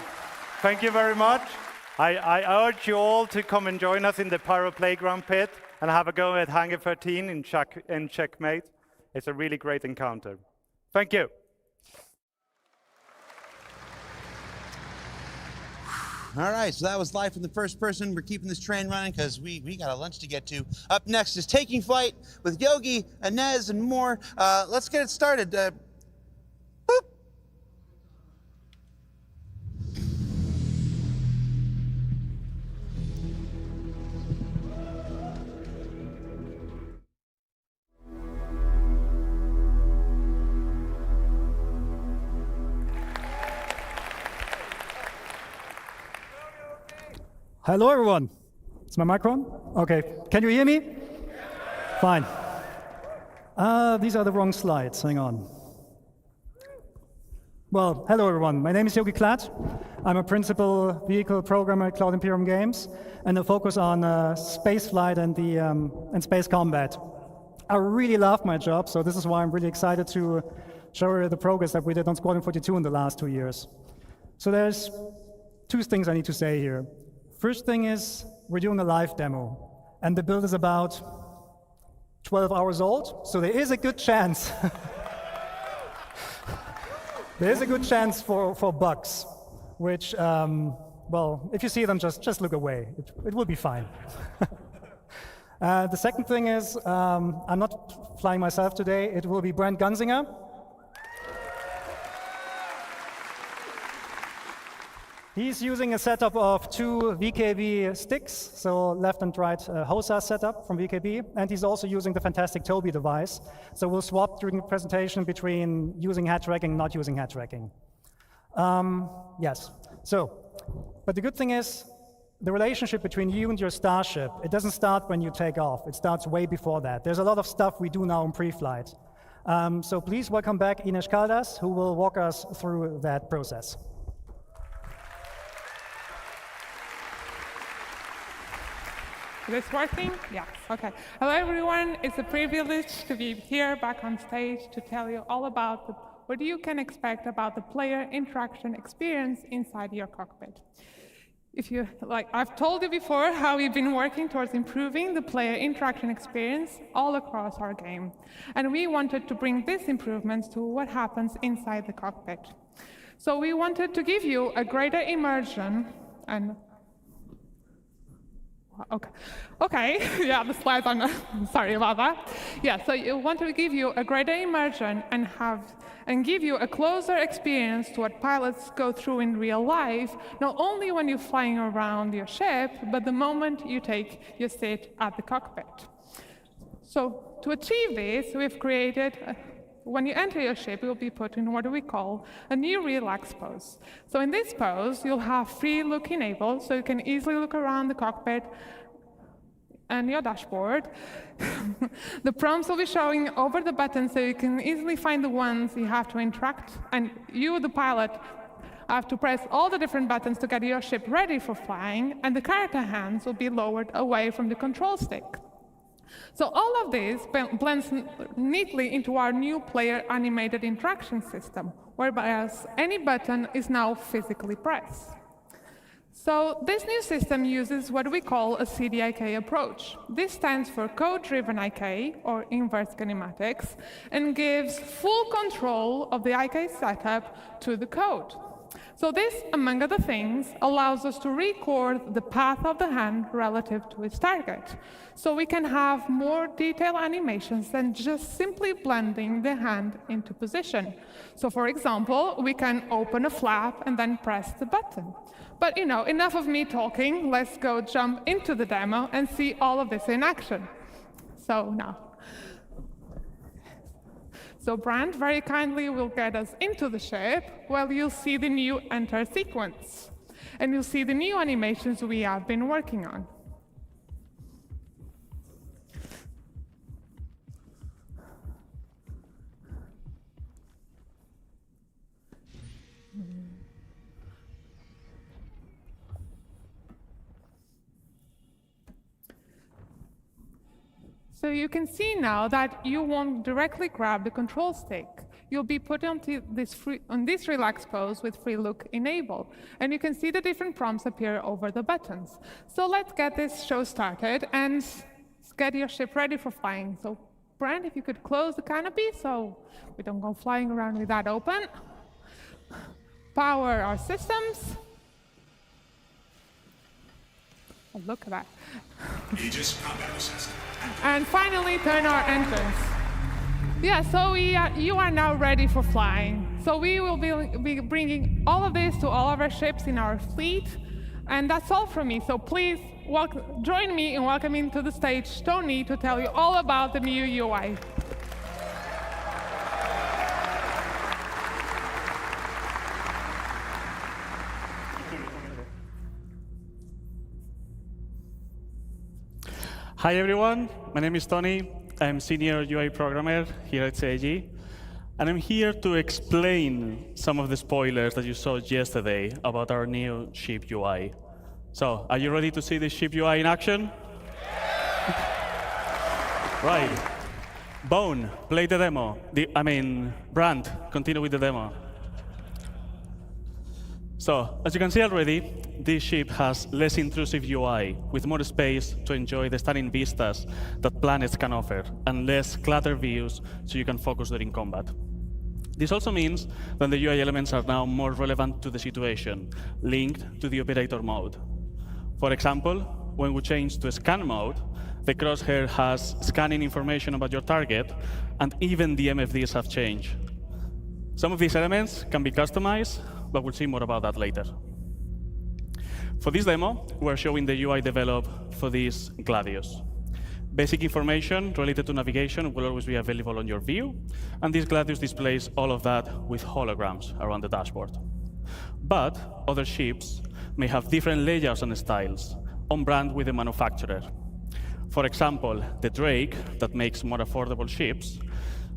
Thank you very much. I urge you all to come and join us in the Pyro Playground pit and have a go at Hangar 13 in Checkmate. It's a really great encounter. Thank you. All right, so that was live from the first person. We're keeping this train running because we got a lunch to get to. Up next is Taking Flight with Yogi, Inez, and more. Let's get it started. Boop. Hello, everyone. Is my mic on? Okay. Can you hear me? Fine. These are the wrong slides. Hang on. Well, hello, everyone. My name is Yogi Klatt. I'm a principal vehicle programmer at Cloud Imperium Games, and I focus on space flight and space combat. I really love my job, so this is why I'm really excited to show you the progress that we did on Squadron 42 in the last 2 years. So there's two things I need to say here. First thing is, we're doing a live demo, and the build is about 12 hours old, so there is a good chance. There is a good chance for bugs, which, well, if you see them, just look away. It will be fine. The second thing is, I'm not flying myself today. It will be Brent Gunzinger. He's using a setup of 2 VKB sticks, so left and right HOSA setup from VKB, and he's also using the fantastic Toby device. So we'll swap during the presentation between using head tracking and not using head tracking. Yes, so, but the good thing is, the relationship between you and your starship, it doesn't start when you take off, it starts way before that. There's a lot of stuff we do now in pre-flight. So please welcome back Ines Caldas, who will walk us through that process. Is this working? Yes, okay. Hello everyone, it's a privilege to be here back on stage to tell you all about what you can expect about the player interaction experience inside your cockpit. If you, like I've told you before, how we've been working towards improving the player interaction experience all across our game. And we wanted to bring these improvements to what happens inside the cockpit. So we wanted to give you a greater immersion and Okay, yeah, the slides are not, sorry about that. Yeah, so you want to give you a greater immersion and give you a closer experience to what pilots go through in real life, not only when you're flying around your ship, but the moment you take your seat at the cockpit. So to achieve this, we've created when you enter your ship, you'll be put in what we call a new relax pose. So in this pose, you'll have free look enabled, so you can easily look around the cockpit and your dashboard. The prompts will be showing over the buttons, so you can easily find the ones you have to interact, and you, the pilot, have to press all the different buttons to get your ship ready for flying, and the character hands will be lowered away from the control stick. So all of this blends neatly into our new player animated interaction system, whereby any button is now physically pressed. So this new system uses what we call a CDIK approach. This stands for code-driven IK, or inverse kinematics, and gives full control of the IK setup to the code. So this, among other things, allows us to record the path of the hand relative to its target. So we can have more detailed animations than just simply blending the hand into position. So for example, we can open a flap and then press the button. But you know, enough of me talking, let's go jump into the demo and see all of this in action. So now. So Brand very kindly will get us into the ship, while you'll see the new enter sequence. And you'll see the new animations we have been working on. So you can see now that you won't directly grab the control stick. You'll be put on this relax pose with free look enabled. And you can see the different prompts appear over the buttons. So let's get this show started and get your ship ready for flying. So Brent, if you could close the canopy so we don't go flying around with that open. Power our systems. Oh, look at that. Aegis combat assist. And finally, turn our engines. Yeah, so you are now ready for flying. So we will be bringing all of this to all of our ships in our fleet. And that's all from me. So please join me in welcoming to the stage Tony to tell you all about the new UI. Hi everyone, my name is Tony. I'm senior UI programmer here at CIG. And I'm here to explain some of the spoilers that you saw yesterday about our new ship UI. So, are you ready to see the ship UI in action? Right. Bone, play the demo. Brand, continue with the demo. So, as you can see already, this ship has less intrusive UI, with more space to enjoy the stunning vistas that planets can offer, and less cluttered views so you can focus during combat. This also means that the UI elements are now more relevant to the situation, linked to the operator mode. For example, when we change to scan mode, the crosshair has scanning information about your target, and even the MFDs have changed. Some of these elements can be customized, but we'll see more about that later. For this demo, we're showing the UI developed for this Gladius. Basic information related to navigation will always be available on your view, and this Gladius displays all of that with holograms around the dashboard. But other ships may have different layouts and styles, on brand with the manufacturer. For example, the Drake, that makes more affordable ships,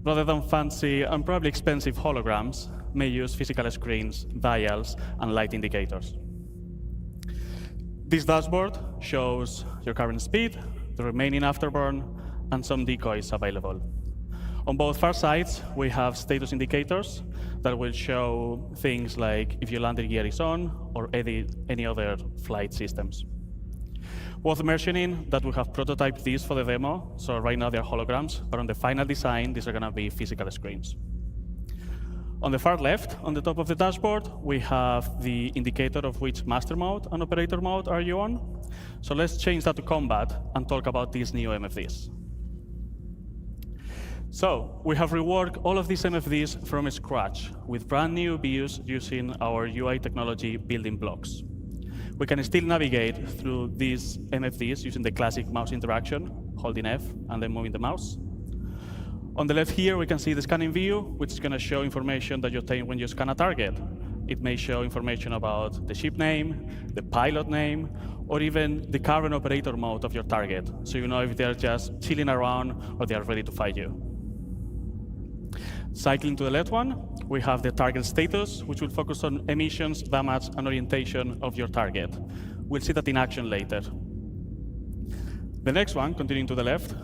rather than fancy and probably expensive holograms, may use physical screens, dials, and light indicators. This dashboard shows your current speed, the remaining afterburn, and some decoys available. On both far sides, we have status indicators that will show things like if your landing gear is on or any other flight systems. Worth mentioning that we have prototyped these for the demo, so right now they're holograms, but on the final design, these are going to be physical screens. On the far left, on the top of the dashboard, we have the indicator of which master mode and operator mode are you on. So let's change that to combat and talk about these new MFDs. So we have reworked all of these MFDs from scratch with brand new views using our UI technology building blocks. We can still navigate through these MFDs using the classic mouse interaction, holding F and then moving the mouse. On the left here, we can see the scanning view, which is going to show information that you obtain when you scan a target. It may show information about the ship name, the pilot name, or even the current operator mode of your target, so you know if they're just chilling around or they are ready to fight you. Cycling to the left one, we have the target status, which will focus on emissions, damage, and orientation of your target. We'll see that in action later. The next one, continuing to the left,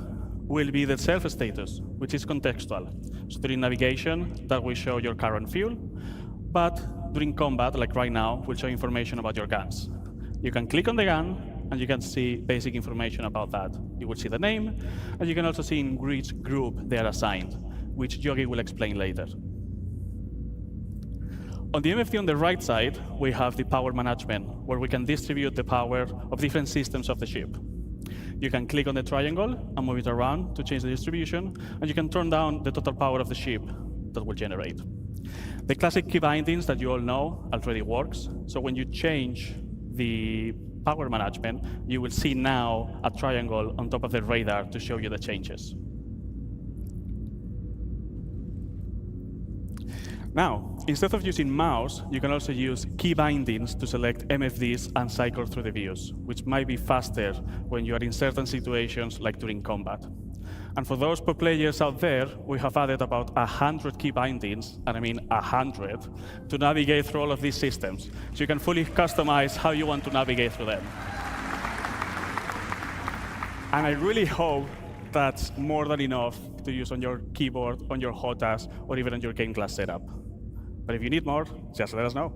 will be the self status, which is contextual. So during navigation, that will show your current fuel, but during combat, like right now, will show information about your guns. You can click on the gun, and you can see basic information about that. You will see the name, and you can also see in which group they are assigned, which Yogi will explain later. On the MFD on the right side, we have the power management, where we can distribute the power of different systems of the ship. You can click on the triangle and move it around to change the distribution, and you can turn down the total power of the ship that will generate. The classic key bindings that you all know already works, so when you change the power management, you will see now a triangle on top of the radar to show you the changes. Now, instead of using mouse, you can also use key bindings to select MFDs and cycle through the views, which might be faster when you are in certain situations like during combat. And for those pro players out there, we have added about 100 key bindings, and I mean 100, to navigate through all of these systems. So you can fully customize how you want to navigate through them. And I really hope that's more than enough to use on your keyboard, on your HOTAS, or even on your game class setup. But if you need more, just let us know.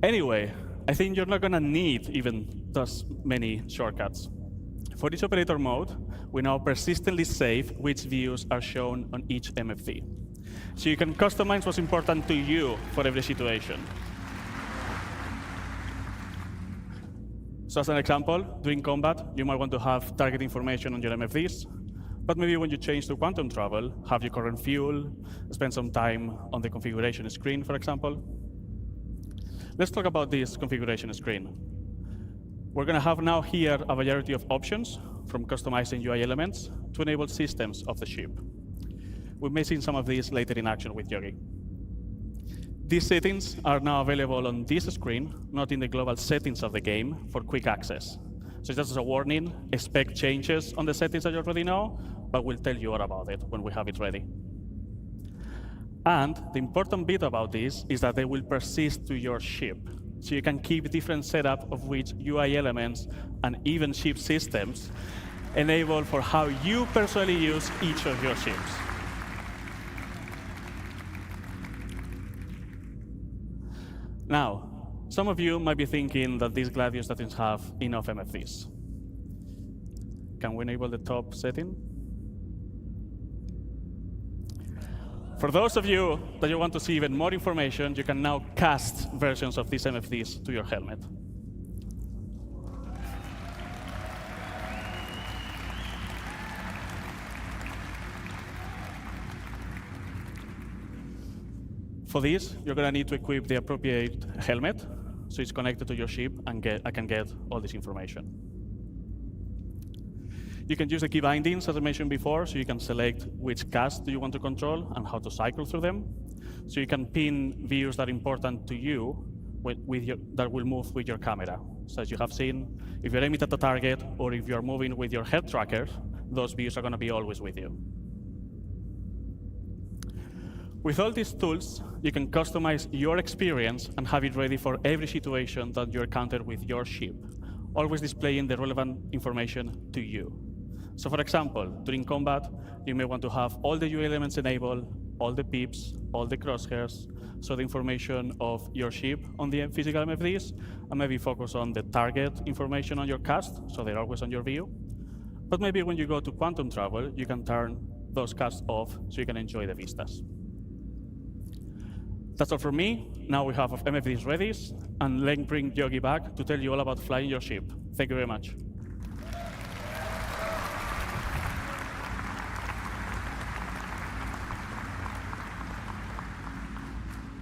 Anyway, I think you're not going to need even those many shortcuts. For each operator mode, we now persistently save which views are shown on each MFD. So you can customize what's important to you for every situation. So as an example, during combat, you might want to have target information on your MFDs, but maybe when you change to quantum travel, have your current fuel, spend some time on the configuration screen, for example. Let's talk about this configuration screen. We're going to have now here a variety of options, from customizing UI elements to enable systems of the ship. We may see some of these later in action with Yogi. These settings are now available on this screen, not in the global settings of the game, for quick access. So just as a warning, expect changes on the settings that you already know, but we'll tell you all about it when we have it ready. And the important bit about this is that they will persist to your ship. So you can keep different setup of which UI elements and even ship systems enable for how you personally use each of your ships. Now, some of you might be thinking that this Gladius doesn't have enough MFDs. Can we enable the top setting? For those of you that you want to see even more information, you can now cast versions of these MFDs to your helmet. For this, you're going to need to equip the appropriate helmet, so it's connected to your ship and I can get all this information. You can use the key bindings, as I mentioned before, so you can select which cast do you want to control and how to cycle through them. So you can pin views that are important to you that will move with your camera. So as you have seen, if you're aiming at the target or if you're moving with your head tracker, those views are going to be always with you. With all these tools, you can customize your experience and have it ready for every situation that you encounter with your ship, always displaying the relevant information to you. So for example, during combat, you may want to have all the UI elements enabled, all the pips, all the crosshairs, so the information of your ship on the physical MFDs, and maybe focus on the target information on your cast, so they're always on your view. But maybe when you go to quantum travel, you can turn those casts off so you can enjoy the vistas. That's all from me. Now we have MFDs ready, and let me bring Yogi back to tell you all about flying your ship. Thank you very much.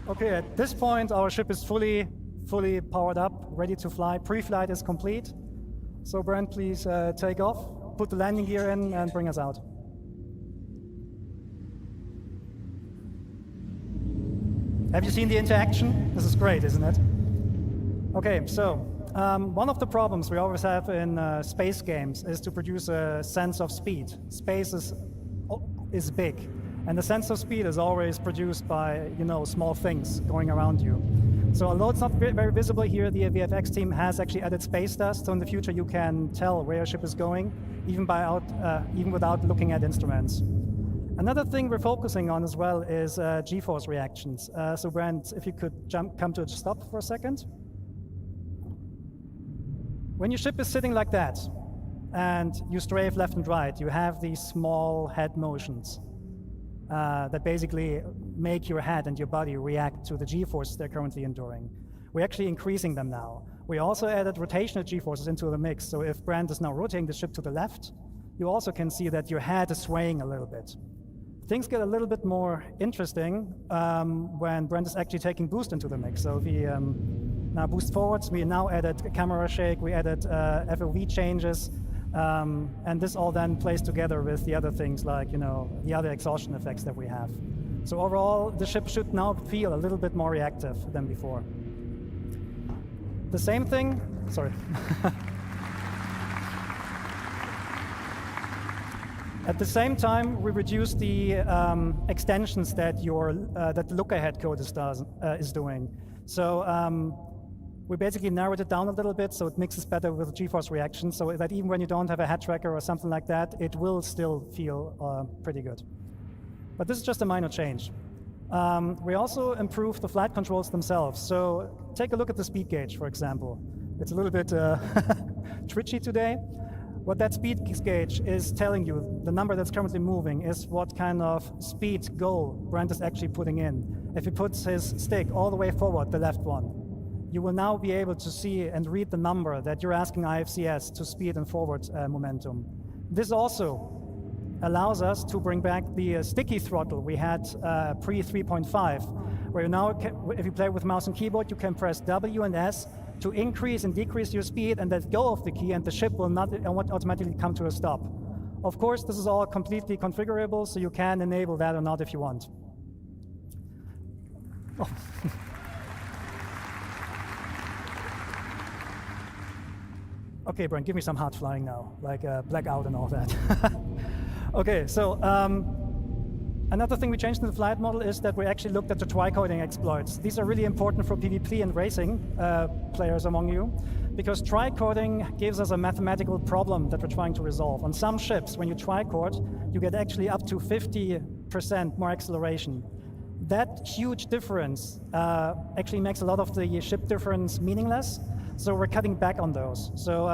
Okay, at this point, our ship is fully powered up, ready to fly. Pre-flight is complete. So Brent, please take off, put the landing gear in, and bring us out. Have you seen the interaction? This is great, isn't it? Okay, so one of the problems we always have in space games is to produce a sense of speed. Space is big, and the sense of speed is always produced by, small things going around you. So although it's not very visible here, the VFX team has actually added space dust, so in the future you can tell where your ship is going, even without looking at instruments. Another thing we're focusing on as well is G-force reactions. So Brent, if you could come to a stop for a second. When your ship is sitting like that, and you strafe left and right, you have these small head motions that basically make your head and your body react to the G-forces they're currently enduring. We're actually increasing them now. We also added rotational G-forces into the mix, so if Brent is now rotating the ship to the left, you also can see that your head is swaying a little bit. Things get a little bit more interesting when Brent is actually taking boost into the mix. So if he now boosts forwards, we now added a camera shake, we added FOV changes, and this all then plays together with the other things like, the other exhaustion effects that we have. So overall, the ship should now feel a little bit more reactive than before. The same thing, sorry. At the same time, we reduced the extensions that that the look-ahead code is doing. So we basically narrowed it down a little bit so it mixes better with G-force reaction, so that even when you don't have a head tracker or something like that, it will still feel pretty good. But this is just a minor change. We also improved the flight controls themselves. So take a look at the speed gauge, for example. It's a little bit twitchy today. What that speed gauge is telling you, the number that's currently moving, is what kind of speed goal Brent is actually putting in. If he puts his stick all the way forward, the left one, you will now be able to see and read the number that you're asking IFCS to speed and forward momentum. This also allows us to bring back the sticky throttle we had pre 3.5, where now, if you play with mouse and keyboard, you can press W and S to increase and decrease your speed and let go of the key, and the ship will not automatically come to a stop. Of course, this is all completely configurable, so you can enable that or not if you want. Oh. Okay, Brent, give me some hard flying now, like blackout and all that. Okay, so another thing we changed in the flight model is that we actually looked at the tricoding exploits. These are really important for PvP and racing players among you, because tricoding gives us a mathematical problem that we're trying to resolve. On some ships, when you tricode, you get actually up to 50% more acceleration. That huge difference actually makes a lot of the ship difference meaningless, so we're cutting back on those. So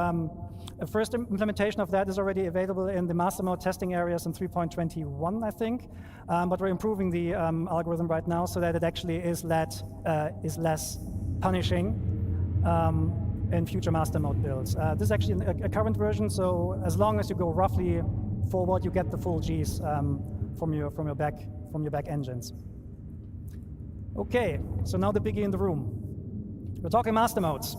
a first implementation of that is already available in the master mode testing areas in 3.21, I think, but we're improving the algorithm right now so that it actually is less punishing in future master mode builds. This is actually a current version, so as long as you go roughly forward, you get the full Gs from your back engines. Okay, so now the biggie in the room. We're talking master modes.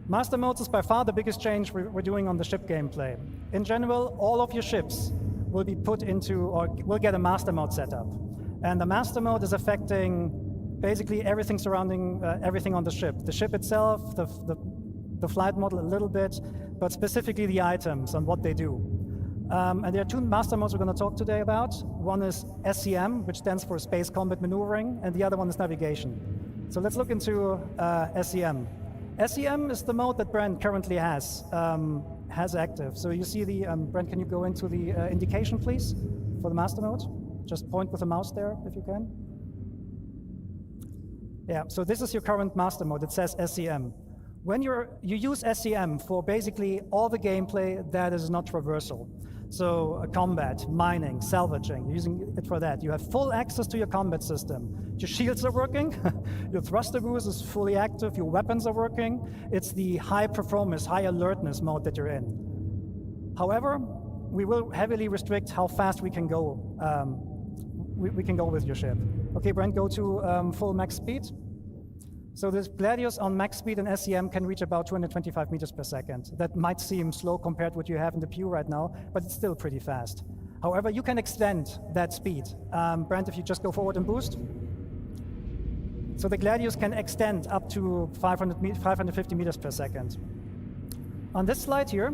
Master modes is by far the biggest change we're doing on the ship gameplay. In general, all of your ships will be put into, or will get a master mode setup. And the master mode is affecting basically everything surrounding everything on the ship. The ship itself, the flight model a little bit, but specifically the items and what they do. And there are two master modes we're going to talk today about. One is SCM, which stands for Space Combat Maneuvering, and the other one is Navigation. So let's look into SCM. SCM is the mode that Brent currently has active. So you see the, Brent, can you go into the indication, please, for the master mode? Just point with the mouse there, if you can. Yeah, so this is your current master mode. It says SCM. When you use SCM for basically all the gameplay that is not traversal. So combat, mining, salvaging, you're using it for that. You have full access to your combat system. Your shields are working, your thruster boost is fully active, your weapons are working. It's the high performance, high alertness mode that you're in. However, we will heavily restrict how fast we can go. We can go with your ship. Okay, Brent, go to full max speed. So this Gladius on max speed and SCM can reach about 225 meters per second. That might seem slow compared to what you have in the PU right now, but it's still pretty fast. However, you can extend that speed. Brent, if you just go forward and boost. So the Gladius can extend up to 550 meters per second. On this slide here,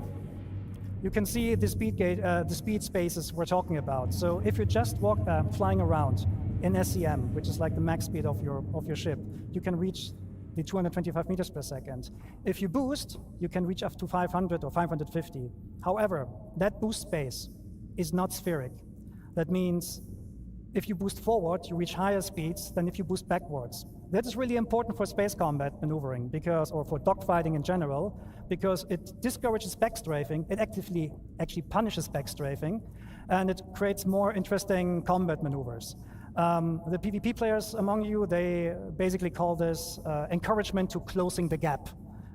you can see the speed spaces we're talking about. So if you're just flying around in SCM, which is like the max speed of your ship, you can reach the 225 meters per second. If you boost, you can reach up to 500 or 550. However, that boost space is not spheric. That means if you boost forward, you reach higher speeds than if you boost backwards. That is really important for space combat maneuvering, or for dogfighting in general, because it discourages backstrafing. It actively actually punishes backstrafing, and it creates more interesting combat maneuvers. The PvP players among you, they basically call this encouragement to closing the gap,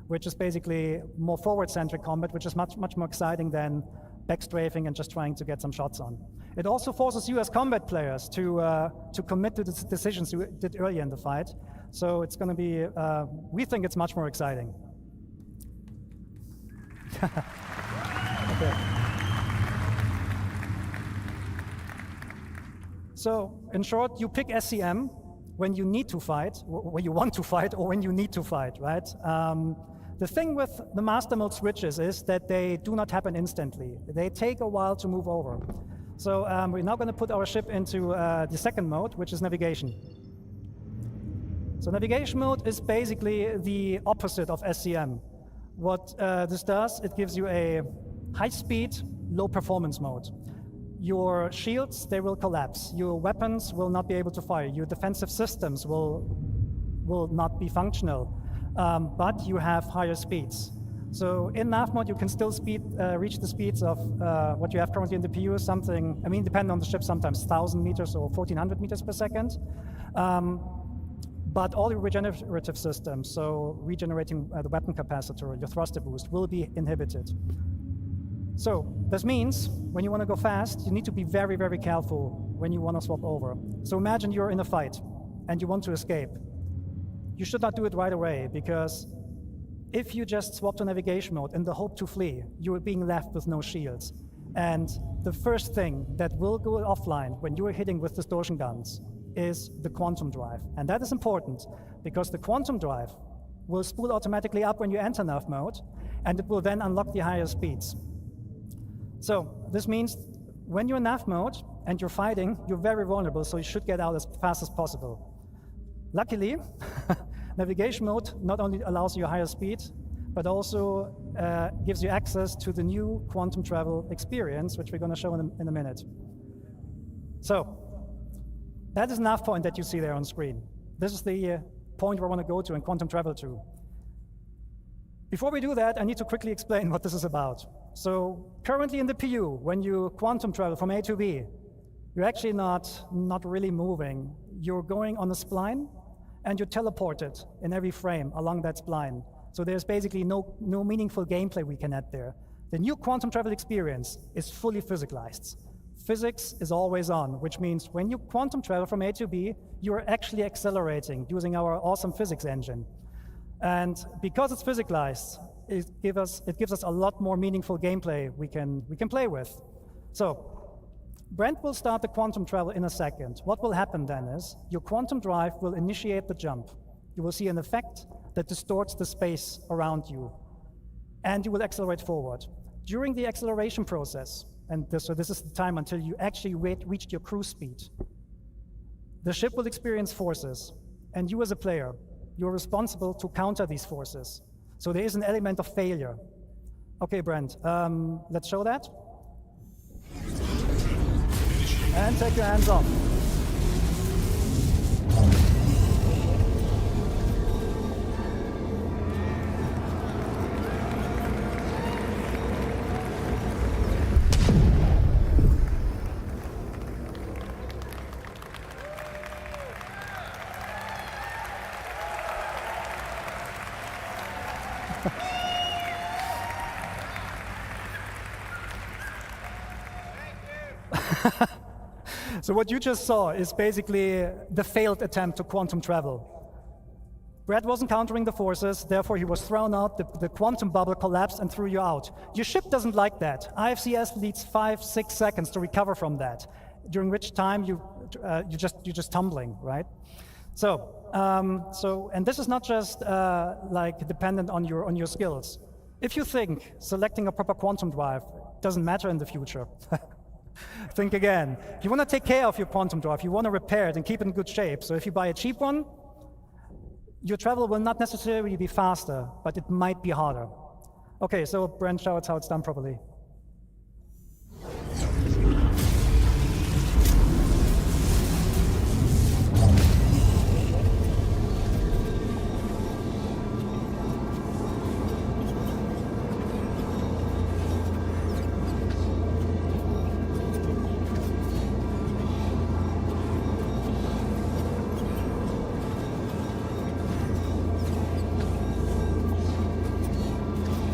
which is basically more forward-centric combat, which is much more exciting than backstrafing and just trying to get some shots on. It also forces you as combat players to commit to the decisions you did earlier in the fight. So it's going to be, we think it's much more exciting. Okay. So in short, you pick SCM when you need to fight, when you want to fight, or when you need to fight, right? The thing with the master mode switches is that they do not happen instantly. They take a while to move over. So we're now going to put our ship into the second mode, which is navigation. So navigation mode is basically the opposite of SCM. What this does, it gives you a high-speed, low-performance mode. Your shields, they will collapse. Your weapons will not be able to fire. Your defensive systems will not be functional. But you have higher speeds. So in nav mode, you can still reach the speeds of what you have currently in the PU, something, I mean, depending on the ship, sometimes 1,000 meters or 1,400 meters per second. But all your regenerative systems, so regenerating the weapon capacitor, your thruster boost, will be inhibited. So this means when you want to go fast, you need to be very, very careful when you want to swap over. So imagine you're in a fight and you want to escape. You should not do it right away, because if you just swap to navigation mode in the hope to flee, you are being left with no shields. And the first thing that will go offline when you are hitting with distortion guns is the quantum drive. And that is important, because the quantum drive will spool automatically up when you enter nav mode, and it will then unlock the higher speeds. So this means when you're in nav mode and you're fighting, you're very vulnerable, so you should get out as fast as possible. Luckily, navigation mode not only allows you a higher speed, but also gives you access to the new quantum travel experience, which we're going to show in a minute. So that is nav point that you see there on screen. This is the point where I want to go to and quantum travel to. Before we do that, I need to quickly explain what this is about. So currently in the PU, when you quantum travel from A to B, you're actually not really moving. You're going on a spline, and you're teleported in every frame along that spline. So there's basically no meaningful gameplay we can add there. The new quantum travel experience is fully physicalized. Physics is always on, which means when you quantum travel from A to B, you are actually accelerating using our awesome physics engine. And because it's physicalized, it gives us a lot more meaningful gameplay we can play with. So Brent will start the quantum travel in a second. What will happen then is your quantum drive will initiate the jump. You will see an effect that distorts the space around you, and you will accelerate forward. During the acceleration process, so this is the time until you actually reach your cruise speed, the ship will experience forces, and you as a player, you're responsible to counter these forces. So there is an element of failure. Okay, Brent, let's show that. And take your hands off. So what you just saw is basically the failed attempt to quantum travel. Brad wasn't countering the forces, therefore he was thrown out, the quantum bubble collapsed and threw you out. Your ship doesn't like that. IFCS needs 5-6 seconds to recover from that, during which time you're just tumbling, right? And this is not just like dependent on your skills. If you think selecting a proper quantum drive doesn't matter in the future, think again. You want to take care of your quantum drive, you want to repair it and keep it in good shape. So if you buy a cheap one, your travel will not necessarily be faster, but it might be harder. Okay, so Brent shows how it's done properly.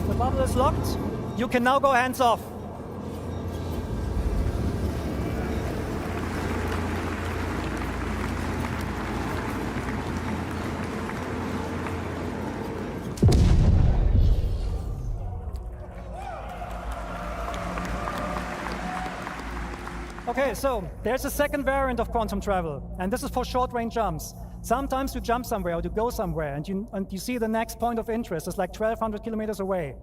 The bubble is locked. You can now go hands off. Okay, so there's a second variant of quantum travel, and this is for short-range jumps. Sometimes you jump somewhere or you go somewhere, and you see the next point of interest is like 1,200 kilometers away.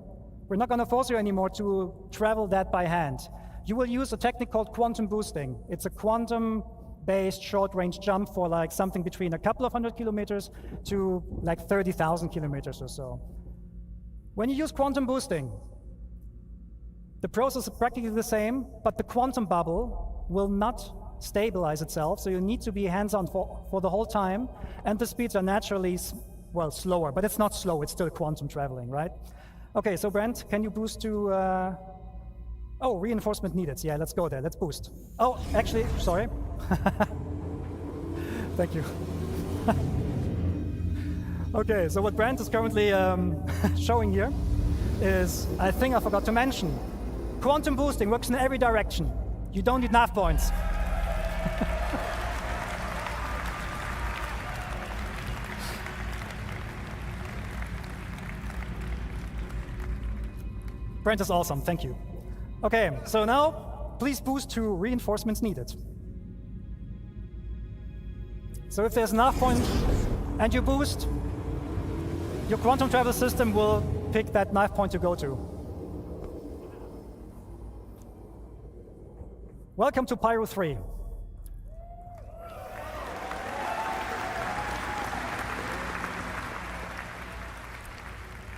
We're not going to force you anymore to travel that by hand. You will use a technique called quantum boosting. It's a quantum-based short-range jump for like something between a couple of 100 kilometers to like 30,000 kilometers or so. When you use quantum boosting, the process is practically the same, but the quantum bubble will not stabilize itself, so you need to be hands-on for the whole time, and the speeds are naturally, well, slower, but it's not slow, it's still quantum traveling, right? Okay, so Brent, can you boost to, oh, reinforcement needed. Yeah, let's go there, let's boost. Oh, actually, sorry. Thank you. Okay, so what Brent is currently showing here is, I think I forgot to mention, quantum boosting works in every direction. You don't need nav points. Brent is awesome, thank you. Okay, so now please boost to reinforcements needed. So if there's enough point and you boost, your quantum travel system will pick that knife point to go to. Welcome to Pyro 3.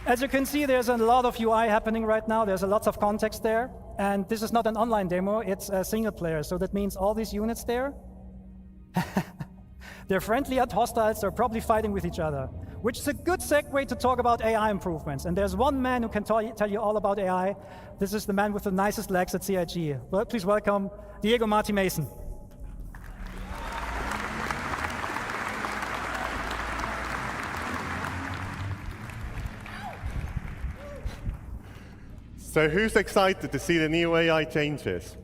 As you can see, there's a lot of UI happening right now. There's a lot of context there. And this is not an online demo, it's a single player. So that means all these units there, they're friendly and hostiles, they're probably fighting with each other, which is a good segue to talk about AI improvements. And there's one man who can tell you all about AI. This is the man with the nicest legs at CIG. Well, please welcome Diego Marty Mason. So who's excited to see the new AI changes?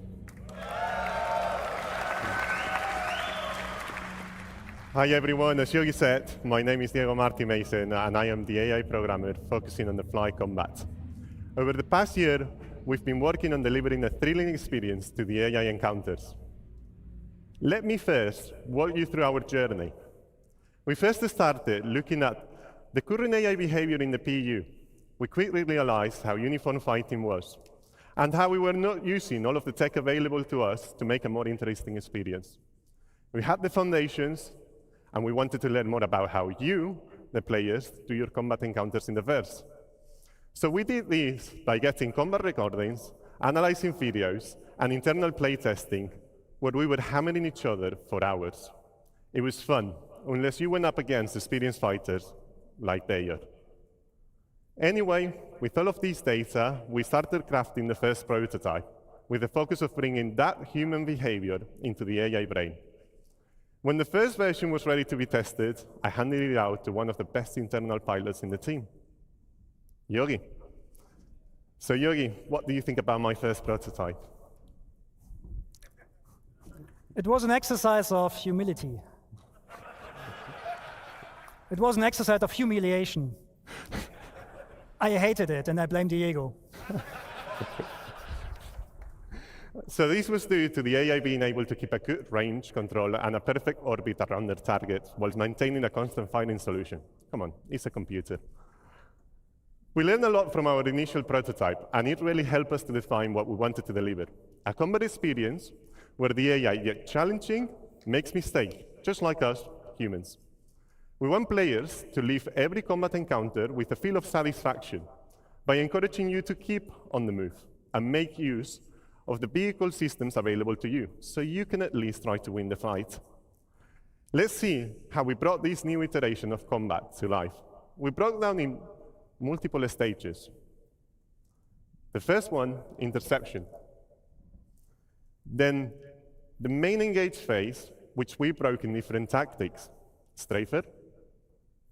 Hi everyone, as Yogi said, my name is Diego Marty Mason and I am the AI programmer focusing on the fly combat. Over the past year, we've been working on delivering a thrilling experience to the AI encounters. Let me first walk you through our journey. We first started looking at the current AI behavior in the PU. We quickly realized how uniform fighting was, and how we were not using all of the tech available to us to make a more interesting experience. We had the foundations, and we wanted to learn more about how you, the players, do your combat encounters in the verse. So we did this by getting combat recordings, analyzing videos, and internal playtesting, where we were hammering each other for hours. It was fun, unless you went up against experienced fighters like they are. Anyway, with all of these data, we started crafting the first prototype, with the focus of bringing that human behavior into the AI brain. When the first version was ready to be tested, I handed it out to one of the best internal pilots in the team, Yogi. So Yogi, what do you think about my first prototype? It was an exercise of humility. It was an exercise of humiliation. I hated it, and I blame Diego. So this was due to the AI being able to keep a good range control and a perfect orbit around their target while maintaining a constant firing solution. Come on, it's a computer. We learned a lot from our initial prototype, and it really helped us to define what we wanted to deliver. A combat experience where the AI, yet challenging, makes mistakes, just like us, humans. We want players to leave every combat encounter with a feel of satisfaction by encouraging you to keep on the move and make use of the vehicle systems available to you, so you can at least try to win the fight. Let's see how we brought this new iteration of combat to life. We broke down in multiple stages. The first one, interception. Then the main engage phase, which we broke in different tactics: strafer,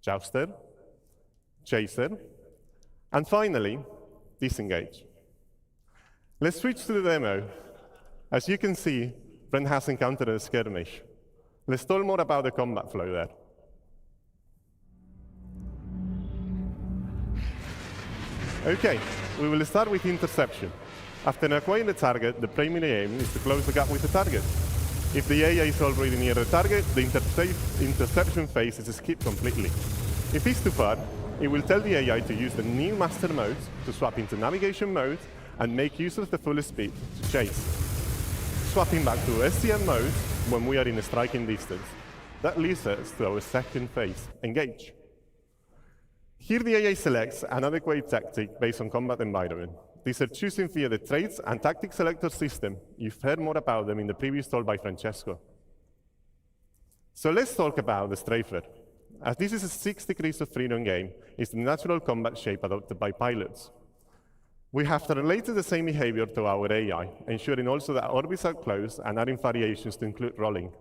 jouster, chaser, and finally, disengage. Let's switch to the demo. As you can see, Brent has encountered a skirmish. Let's talk more about the combat flow there. Okay, we will start with interception. After acquiring the target, the primary aim is to close the gap with the target. If the AI is already near the target, the interception phase is skipped completely. If it's too far, it will tell the AI to use the new master mode to swap into navigation mode and make use of the full speed to chase. Swapping back to SCM mode when we are in a striking distance. That leads us to our second phase, engage. Here the AI selects an adequate tactic based on combat environment. These are choosing via the traits and tactic selector system. You've heard more about them in the previous talk by Francesco. So let's talk about the strafer. As this is a 6 degrees of freedom game, it's the natural combat shape adopted by pilots. We have related the same behavior to our AI, ensuring also that orbits are closed and adding variations to include rolling.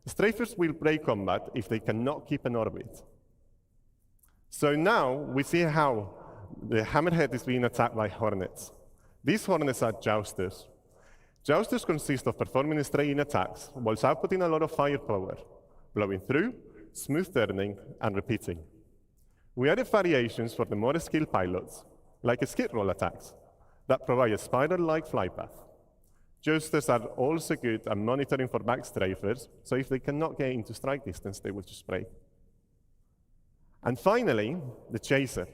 Strafers will break combat if they cannot keep an orbit. So now we see how the Hammerhead is being attacked by Hornets. These Hornets are jousters. Jousters consist of performing straying attacks whilst outputting a lot of firepower, blowing through, smooth turning, and repeating. We added variations for the more skilled pilots, like skid roll attacks, that provide a spiral-like flight path. Jousters are also good at monitoring for back strafers, so if they cannot get into strike distance, they will just break. And finally, the chaser.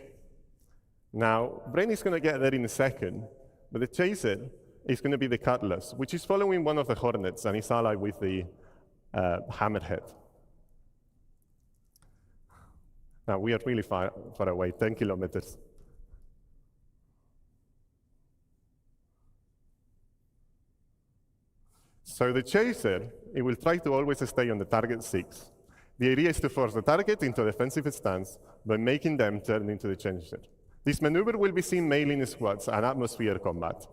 Now, Brain is going to get there in a second, but the chaser is going to be the cutlass, which is following one of the hornets and is allied with the hammerhead. Now, we are really far away, 10 kilometers. So the chaser, it will try to always stay on the target 6. The idea is to force the target into a defensive stance by making them turn into the chaser. This maneuver will be seen mainly in squads and atmosphere combat.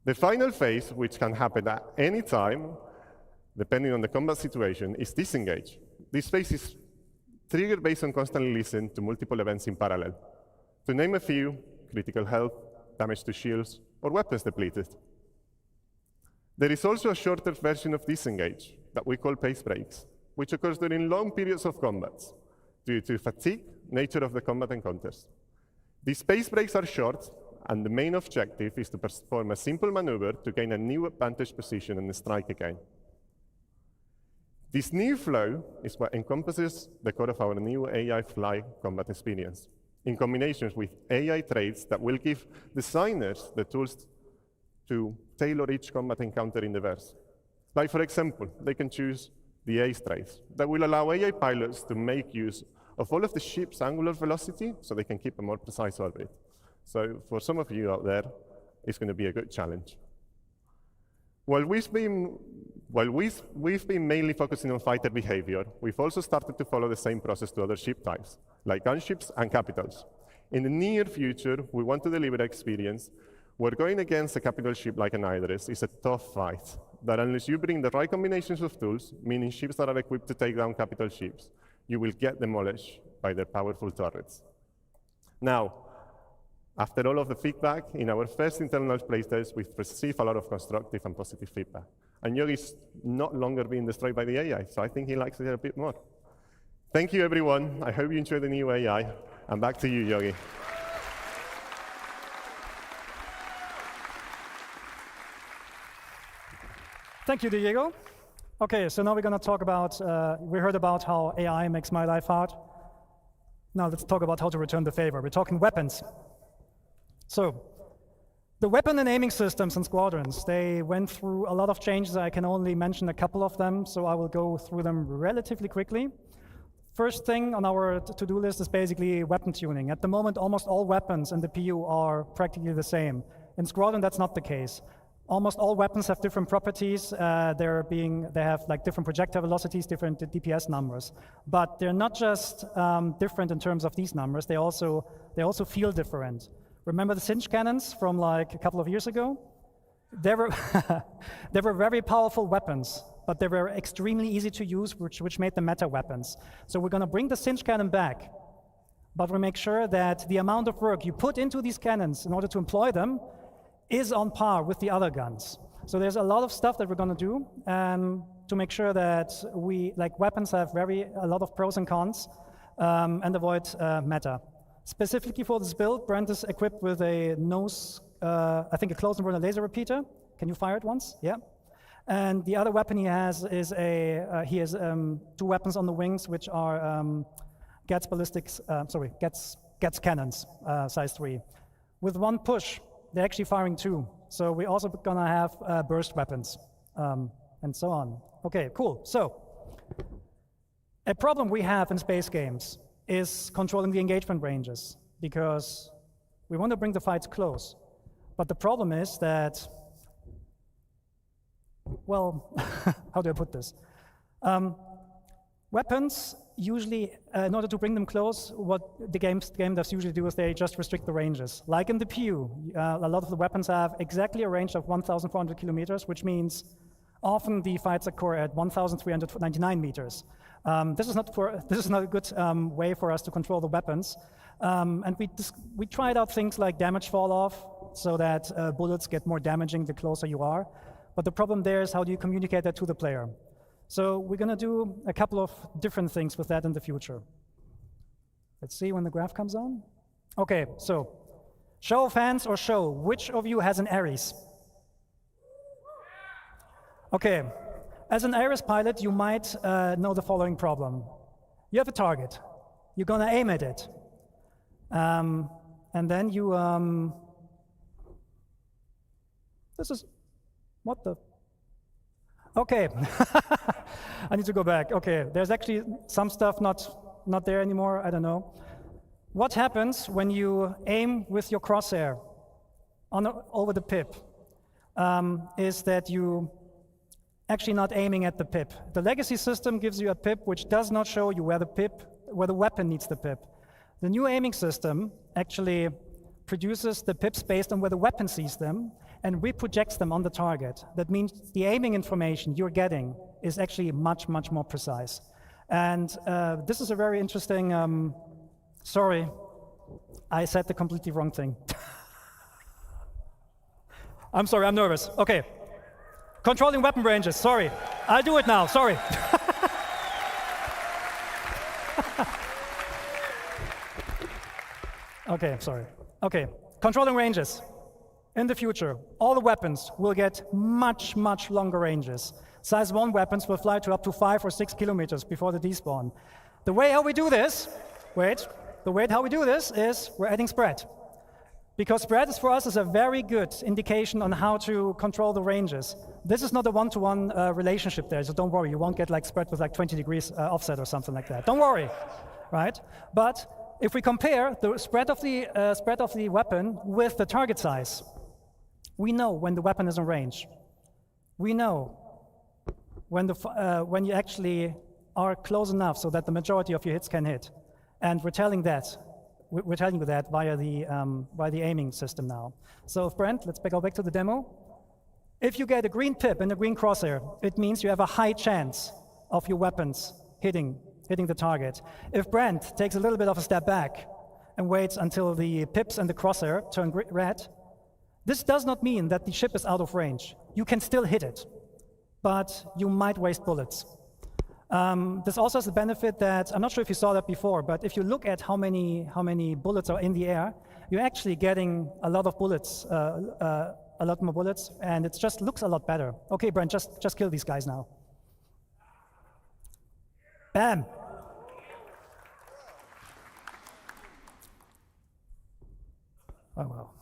The final phase, which can happen at any time, depending on the combat situation, is disengage. This phase is triggered based on constantly listening to multiple events in parallel. To name a few, critical health, damage to shields, or weapons depleted. There is also a shorter version of disengage that we call pace breaks, which occurs during long periods of combat due to fatigue, nature of the combat encounters. These pace breaks are short, and the main objective is to perform a simple maneuver to gain a new advantage position and strike again. This new flow is what encompasses the core of our new AI Fly combat experience, in combination with AI traits that will give designers the tools to tailor each combat encounter in the verse. Like, for example, they can choose the ace traits that will allow AI pilots to make use of all of the ship's angular velocity so they can keep a more precise orbit. So for some of you out there, it's going to be a good challenge. While we've been mainly focusing on fighter behavior, we've also started to follow the same process to other ship types, like gunships and capitals. In the near future, we want to deliver an experience where going against a capital ship like an Hydrus is a tough fight, that unless you bring the right combinations of tools, meaning ships that are equipped to take down capital ships, you will get demolished by their powerful turrets. Now, after all of the feedback, in our first internal playtest, we've received a lot of constructive and positive feedback. And Yogi's not longer being destroyed by the AI, so I think he likes it a bit more. Thank you, everyone. I hope you enjoy the new AI. And back to you, Yogi. Thank you, Diego. Okay, so now we're going to talk about, we heard about how AI makes my life hard. Now let's talk about how to return the favor. We're talking weapons. So, the weapon and aiming systems in squadrons, they went through a lot of changes. I can only mention a couple of them, so I will go through them relatively quickly. First thing on our to-do list is basically weapon tuning. At the moment, almost all weapons in the PU are practically the same. In squadron, that's not the case. Almost all weapons have different properties. They have like different projectile velocities, different DPS numbers. But they're not just different in terms of these numbers. They also feel different. Remember the cinch cannons from like a couple of years ago? They were very powerful weapons, but they were extremely easy to use, which made them meta weapons. So we're going to bring the cinch cannon back, but we make sure that the amount of work you put into these cannons in order to employ them is on par with the other guns. So there's a lot of stuff that we're going to do to make sure that weapons have a lot of pros and cons and avoid meta. Specifically for this build, Brent is equipped with a I think a close and runner laser repeater. Can you fire it once? Yeah. And the other weapon he has is he has 2 weapons on the wings, which are Gats cannons, size 3. With one push, they're actually firing 2. So we're also gonna have burst weapons and so on. Okay, cool. So a problem we have in space games is controlling the engagement ranges, because we want to bring the fights close. But the problem is that, well, how do I put this? Weapons usually, in order to bring them close, what the game devs usually do is they just restrict the ranges. Like in the PU, a lot of the weapons have exactly a range of 1,400 kilometers, which means often the fights occur at 1,399 meters. This is not a good way for us to control the weapons. And we tried out things like damage fall off, so that bullets get more damaging the closer you are. But the problem there is, how do you communicate that to the player? So we're going to do a couple of different things with that in the future. Let's see when the graph comes on. Okay, so show of hands or show, which of you has an Ares? Okay, as an Ares pilot, you might know the following problem. You have a target. you're going to aim at it. And then you, this is, what the? Okay, I need to go back. Okay, there's actually some stuff not there anymore, I don't know. What happens when you aim with your crosshair over the pip is that you actually not aiming at the pip. The legacy system gives you a pip which does not show you where the weapon needs the pip. The new aiming system actually produces the pips based on where the weapon sees them and reprojects them on the target. That means the aiming information you're getting is actually much, much more precise. And this is a very interesting, sorry, I said the completely wrong thing. I'm sorry, I'm nervous. Okay. Controlling weapon ranges, sorry. I'll do it now, sorry. Okay, sorry. Okay, controlling ranges. In the future, all the weapons will get much, much longer ranges. Size 1 weapons will fly to up to 5 or 6 kilometers before the despawn. The way how we do this, how we do this is we're adding spread. Because spread is for us is a very good indication on how to control the ranges. This is not a one-to-one relationship there, so don't worry, you won't get like spread with like 20 degrees offset or something like that. Don't worry, right? But if we compare the spread of the weapon with the target size, we know when the weapon is in range. We know when you actually are close enough so that the majority of your hits can hit, and we're telling you that via the aiming system now. So, Brent, let's go back to the demo. If you get a green pip and a green crosshair, it means you have a high chance of your weapons hitting the target. If Brent takes a little bit of a step back and waits until the pips and the crosshair turn red, this does not mean that the ship is out of range. You can still hit it, but you might waste bullets. This also has the benefit that, I'm not sure if you saw that before, but if you look at how many bullets are in the air, you're actually getting a lot of bullets, a lot more bullets, and it just looks a lot better. Okay, Brent, just kill these guys now. Bam! Oh, well.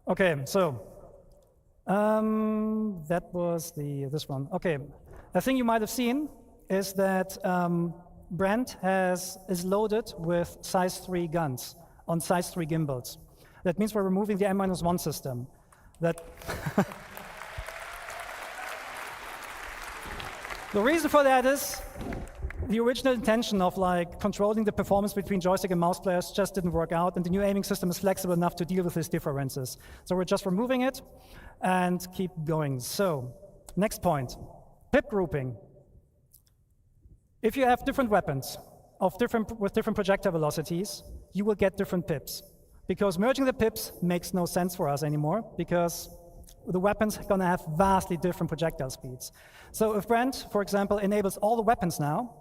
Okay, so that was this one. Okay, a thing you might have seen is that Brent is loaded with size 3 guns on size 3 gimbals. That means we're removing the M-1 system. The reason for that is the original intention of controlling the performance between joystick and mouse players just didn't work out, and the new aiming system is flexible enough to deal with these differences. So we're just removing it and keep going. So, next point, pip grouping. If you have different weapons with different projectile velocities, you will get different pips. Because merging the pips makes no sense for us anymore, because the weapons are going to have vastly different projectile speeds. So if Brent, for example, enables all the weapons now,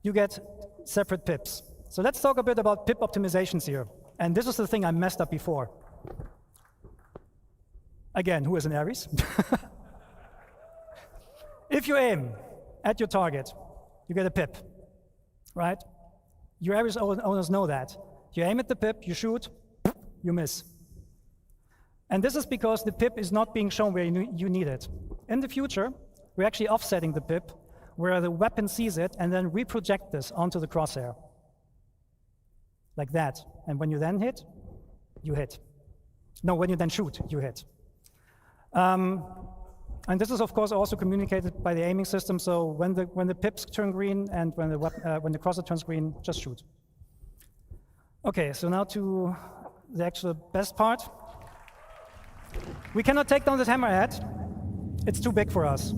you get separate pips. So let's talk a bit about pip optimizations here. And this is the thing I messed up before. Again, who is an Aries? If you aim at your target, you get a pip, right? Your Aries owners know that. You aim at the pip, you shoot, you miss. And this is because the pip is not being shown where you need it. In the future, we're actually offsetting the pip where the weapon sees it and then reproject this onto the crosshair. Like that. And when you then hit, you hit. No, when you then shoot, you hit. And this is, of course, also communicated by the aiming system. So when the pips turn green and when the crosshair turns green, just shoot. Okay, so now to the actual best part. We cannot take down this hammerhead. It's too big for us.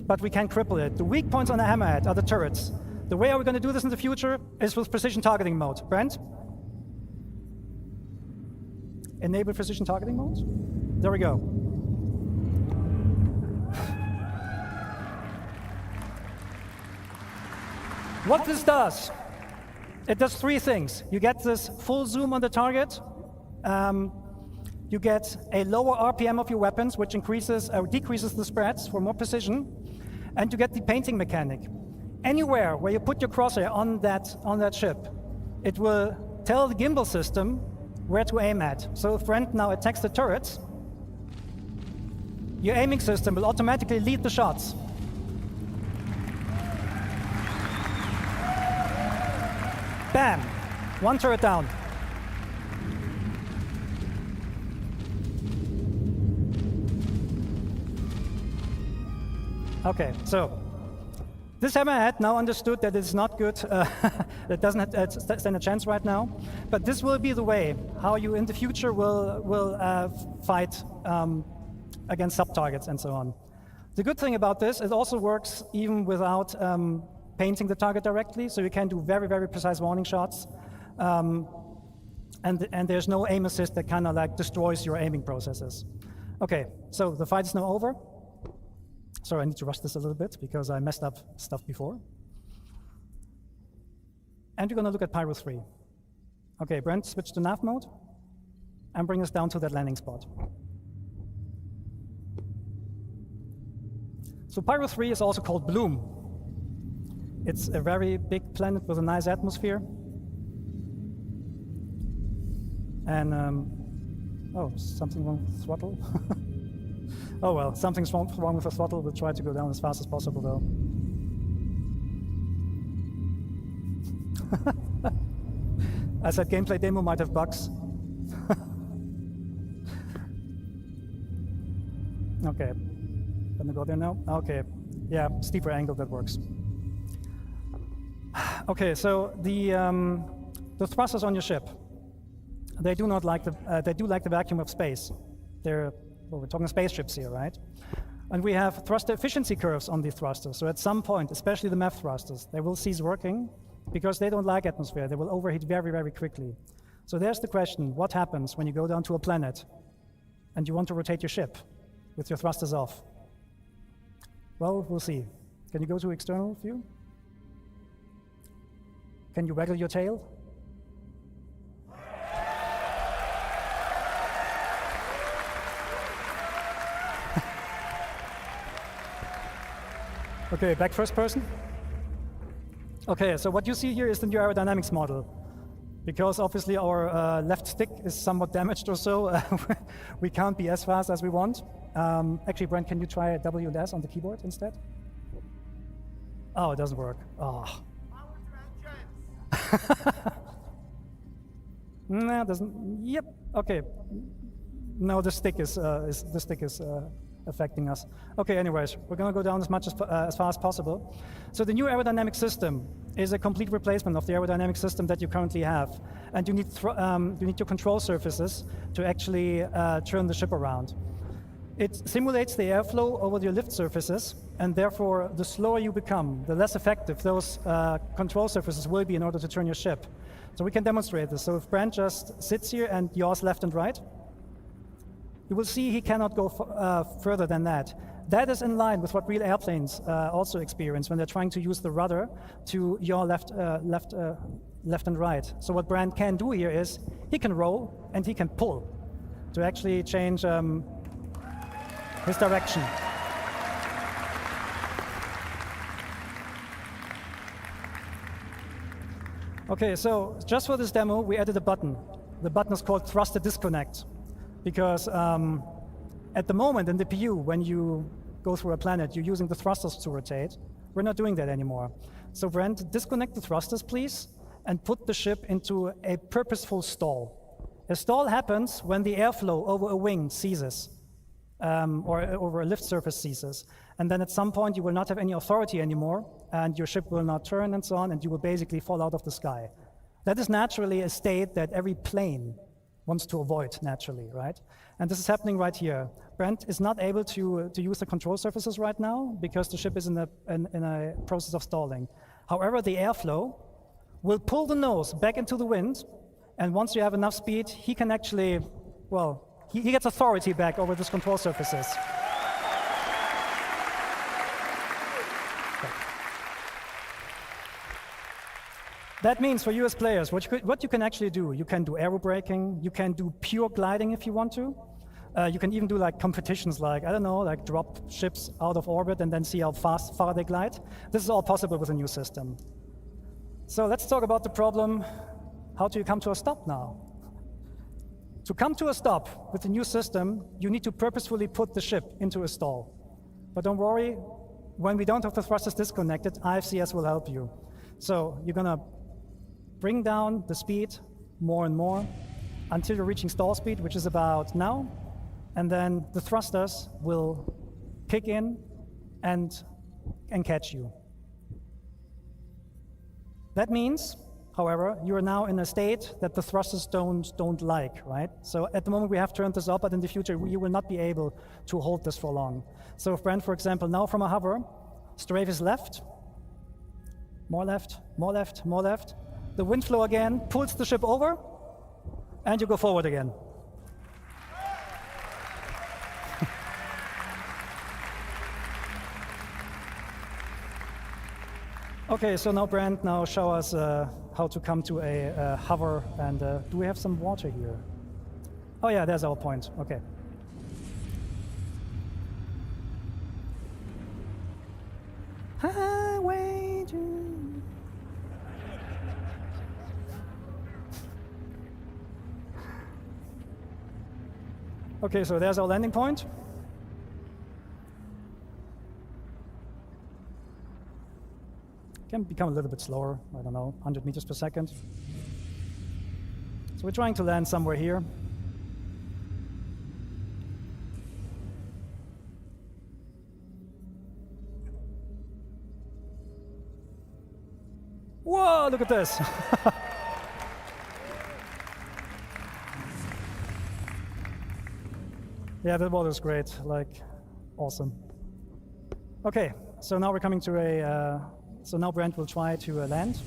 But we can cripple it. The weak points on the hammerhead are the turrets. The way we're going to do this in the future is with precision targeting mode. Brent? Enable precision targeting mode. There we go. What this does, it does 3 things. You get this full zoom on the target. You get a lower RPM of your weapons, which increases or decreases the spreads for more precision, and you get the painting mechanic. anywhere where you put your crosshair on that ship, it will tell the gimbal system where to aim at. So if Brent now attacks the turrets, your aiming system will automatically lead the shots. Bam! One turret down. Okay, so this hammerhead now understood that it's not good, it doesn't stand a chance right now, but this will be the way how you in the future will fight against sub-targets and so on. The good thing about this, it also works even without painting the target directly, so you can do very, very precise warning shots, and there's no aim assist that kind of like destroys your aiming processes. Okay, so the fight is now over. Sorry, I need to rush this a little bit because I messed up stuff before. And we're going to look at Pyro 3. Okay, Brent, switch to nav mode and bring us down to that landing spot. So Pyro 3 is also called Bloom. It's a very big planet with a nice atmosphere. And, oh, something wrong with the throttle. Oh well, something's wrong with the throttle. We'll try to go down as fast as possible though. I said gameplay demo might have bugs. Okay, gonna go there now? Okay, yeah, steeper angle, that works. Okay, so the thrusters on your ship, they do not like they do like the vacuum of space. Well, we're talking spaceships here, right? And we have thruster efficiency curves on these thrusters. So at some point, especially the MEF thrusters, they will cease working because they don't like atmosphere. They will overheat very, very quickly. So there's the question, what happens when you go down to a planet and you want to rotate your ship with your thrusters off? Well, we'll see. Can you go to external view? Can you waggle your tail? Okay, back first person. Okay, so what you see here is the new aerodynamics model. Because obviously our left stick is somewhat damaged or so, we can't be as fast as we want. Actually, Brent, can you try W and S on the keyboard instead? Oh, it doesn't work. Oh. No, it doesn't. Yep. Okay. No, the stick is affecting us. Okay, anyways, we're going to go down as far as possible. So the new aerodynamic system is a complete replacement of the aerodynamic system that you currently have. And you need your control surfaces to actually turn the ship around. It simulates the airflow over your lift surfaces, and therefore the slower you become, the less effective those control surfaces will be in order to turn your ship. So we can demonstrate this. So if Brent just sits here and yaws left and right, you will see he cannot go further than that. That is in line with what real airplanes also experience when they're trying to use the rudder to yaw left and right. So what Brent can do here is he can roll and he can pull to actually change his direction. Okay, so just for this demo, we added a button. The button is called Thruster Disconnect. Because at the moment in the PU, when you go through a planet, you're using the thrusters to rotate. We're not doing that anymore. So Brent, disconnect the thrusters, please, and put the ship into a purposeful stall. A stall happens when the airflow over a wing ceases, or over a lift surface ceases. And then at some point, you will not have any authority anymore, and your ship will not turn and so on, and you will basically fall out of the sky. That is naturally a state that every plane wants to avoid naturally, right? And this is happening right here. Brent is not able to use the control surfaces right now because the ship is in a process of stalling. However, the airflow will pull the nose back into the wind, and once you have enough speed, he can actually, well, he gets authority back over these control surfaces. That means for you as players, what you can actually do, you can do aerobraking, you can do pure gliding if you want to. You can even do like competitions, like, I don't know, like drop ships out of orbit and then see how far they glide. This is all possible with a new system. So let's talk about the problem. How do you come to a stop now? To come to a stop with the new system, you need to purposefully put the ship into a stall. But don't worry, when we don't have the thrusters disconnected, IFCS will help you. So you're gonna bring down the speed more and more until you're reaching stall speed, which is about now. And then the thrusters will kick in and catch you. That means, however, you are now in a state that the thrusters don't like, right? So at the moment we have turned this up, but in the future you will not be able to hold this for long. So if Brent, for example, now from a hover, strafe is left, more left, more left, more left. The wind flow again pulls the ship over, and you go forward again. Okay, so now Brent, now show us how to come to a hover, and do we have some water here? Oh yeah, there's our point, okay. Highway to... Okay, so there's our landing point. Can become a little bit slower, I don't know, 100 meters per second. So we're trying to land somewhere here. Whoa, look at this. Yeah, that water is great, like, awesome. Okay, so now we're coming to a, so now Brent will try to land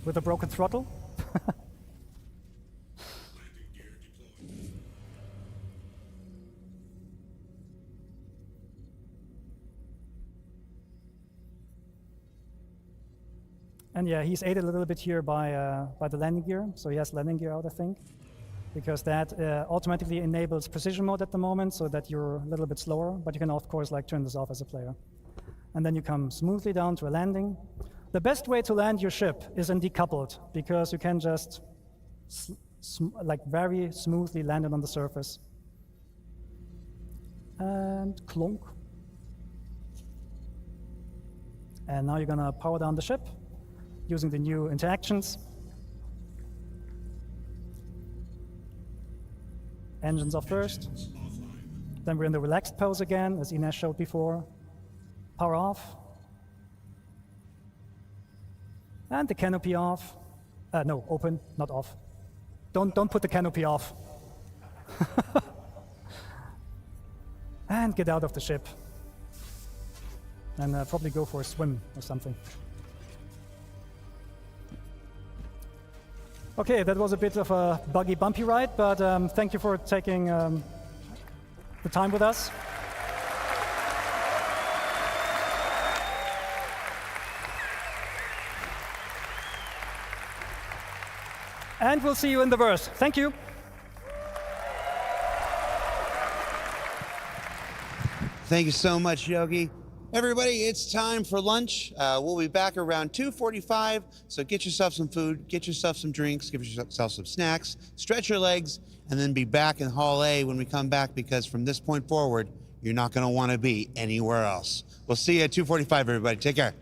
with a broken throttle. And yeah, he's aided a little bit here by the landing gear. So he has landing gear out, I think, because that automatically enables precision mode at the moment so that you're a little bit slower, but you can of course like turn this off as a player. And then you come smoothly down to a landing. The best way to land your ship is in decoupled, because you can just like very smoothly land it on the surface. And clunk. And now you're gonna power down the ship using the new interactions. Engines off first. Then we're in the relaxed pose again, as Ines showed before. Power off. And the canopy off. No, open, not off. Don't put the canopy off. And get out of the ship. And probably go for a swim or something. Okay, that was a bit of a buggy, bumpy ride, but thank you for taking the time with us. And we'll see you in the verse. Thank you. Thank you so much, Yogi. Everybody, it's time for lunch. We'll be back around 2:45, so get yourself some food, get yourself some drinks, give yourself some snacks, stretch your legs, and then be back in Hall A when we come back, because from this point forward, you're not going to want to be anywhere else. We'll see you at 2:45, everybody. Take care.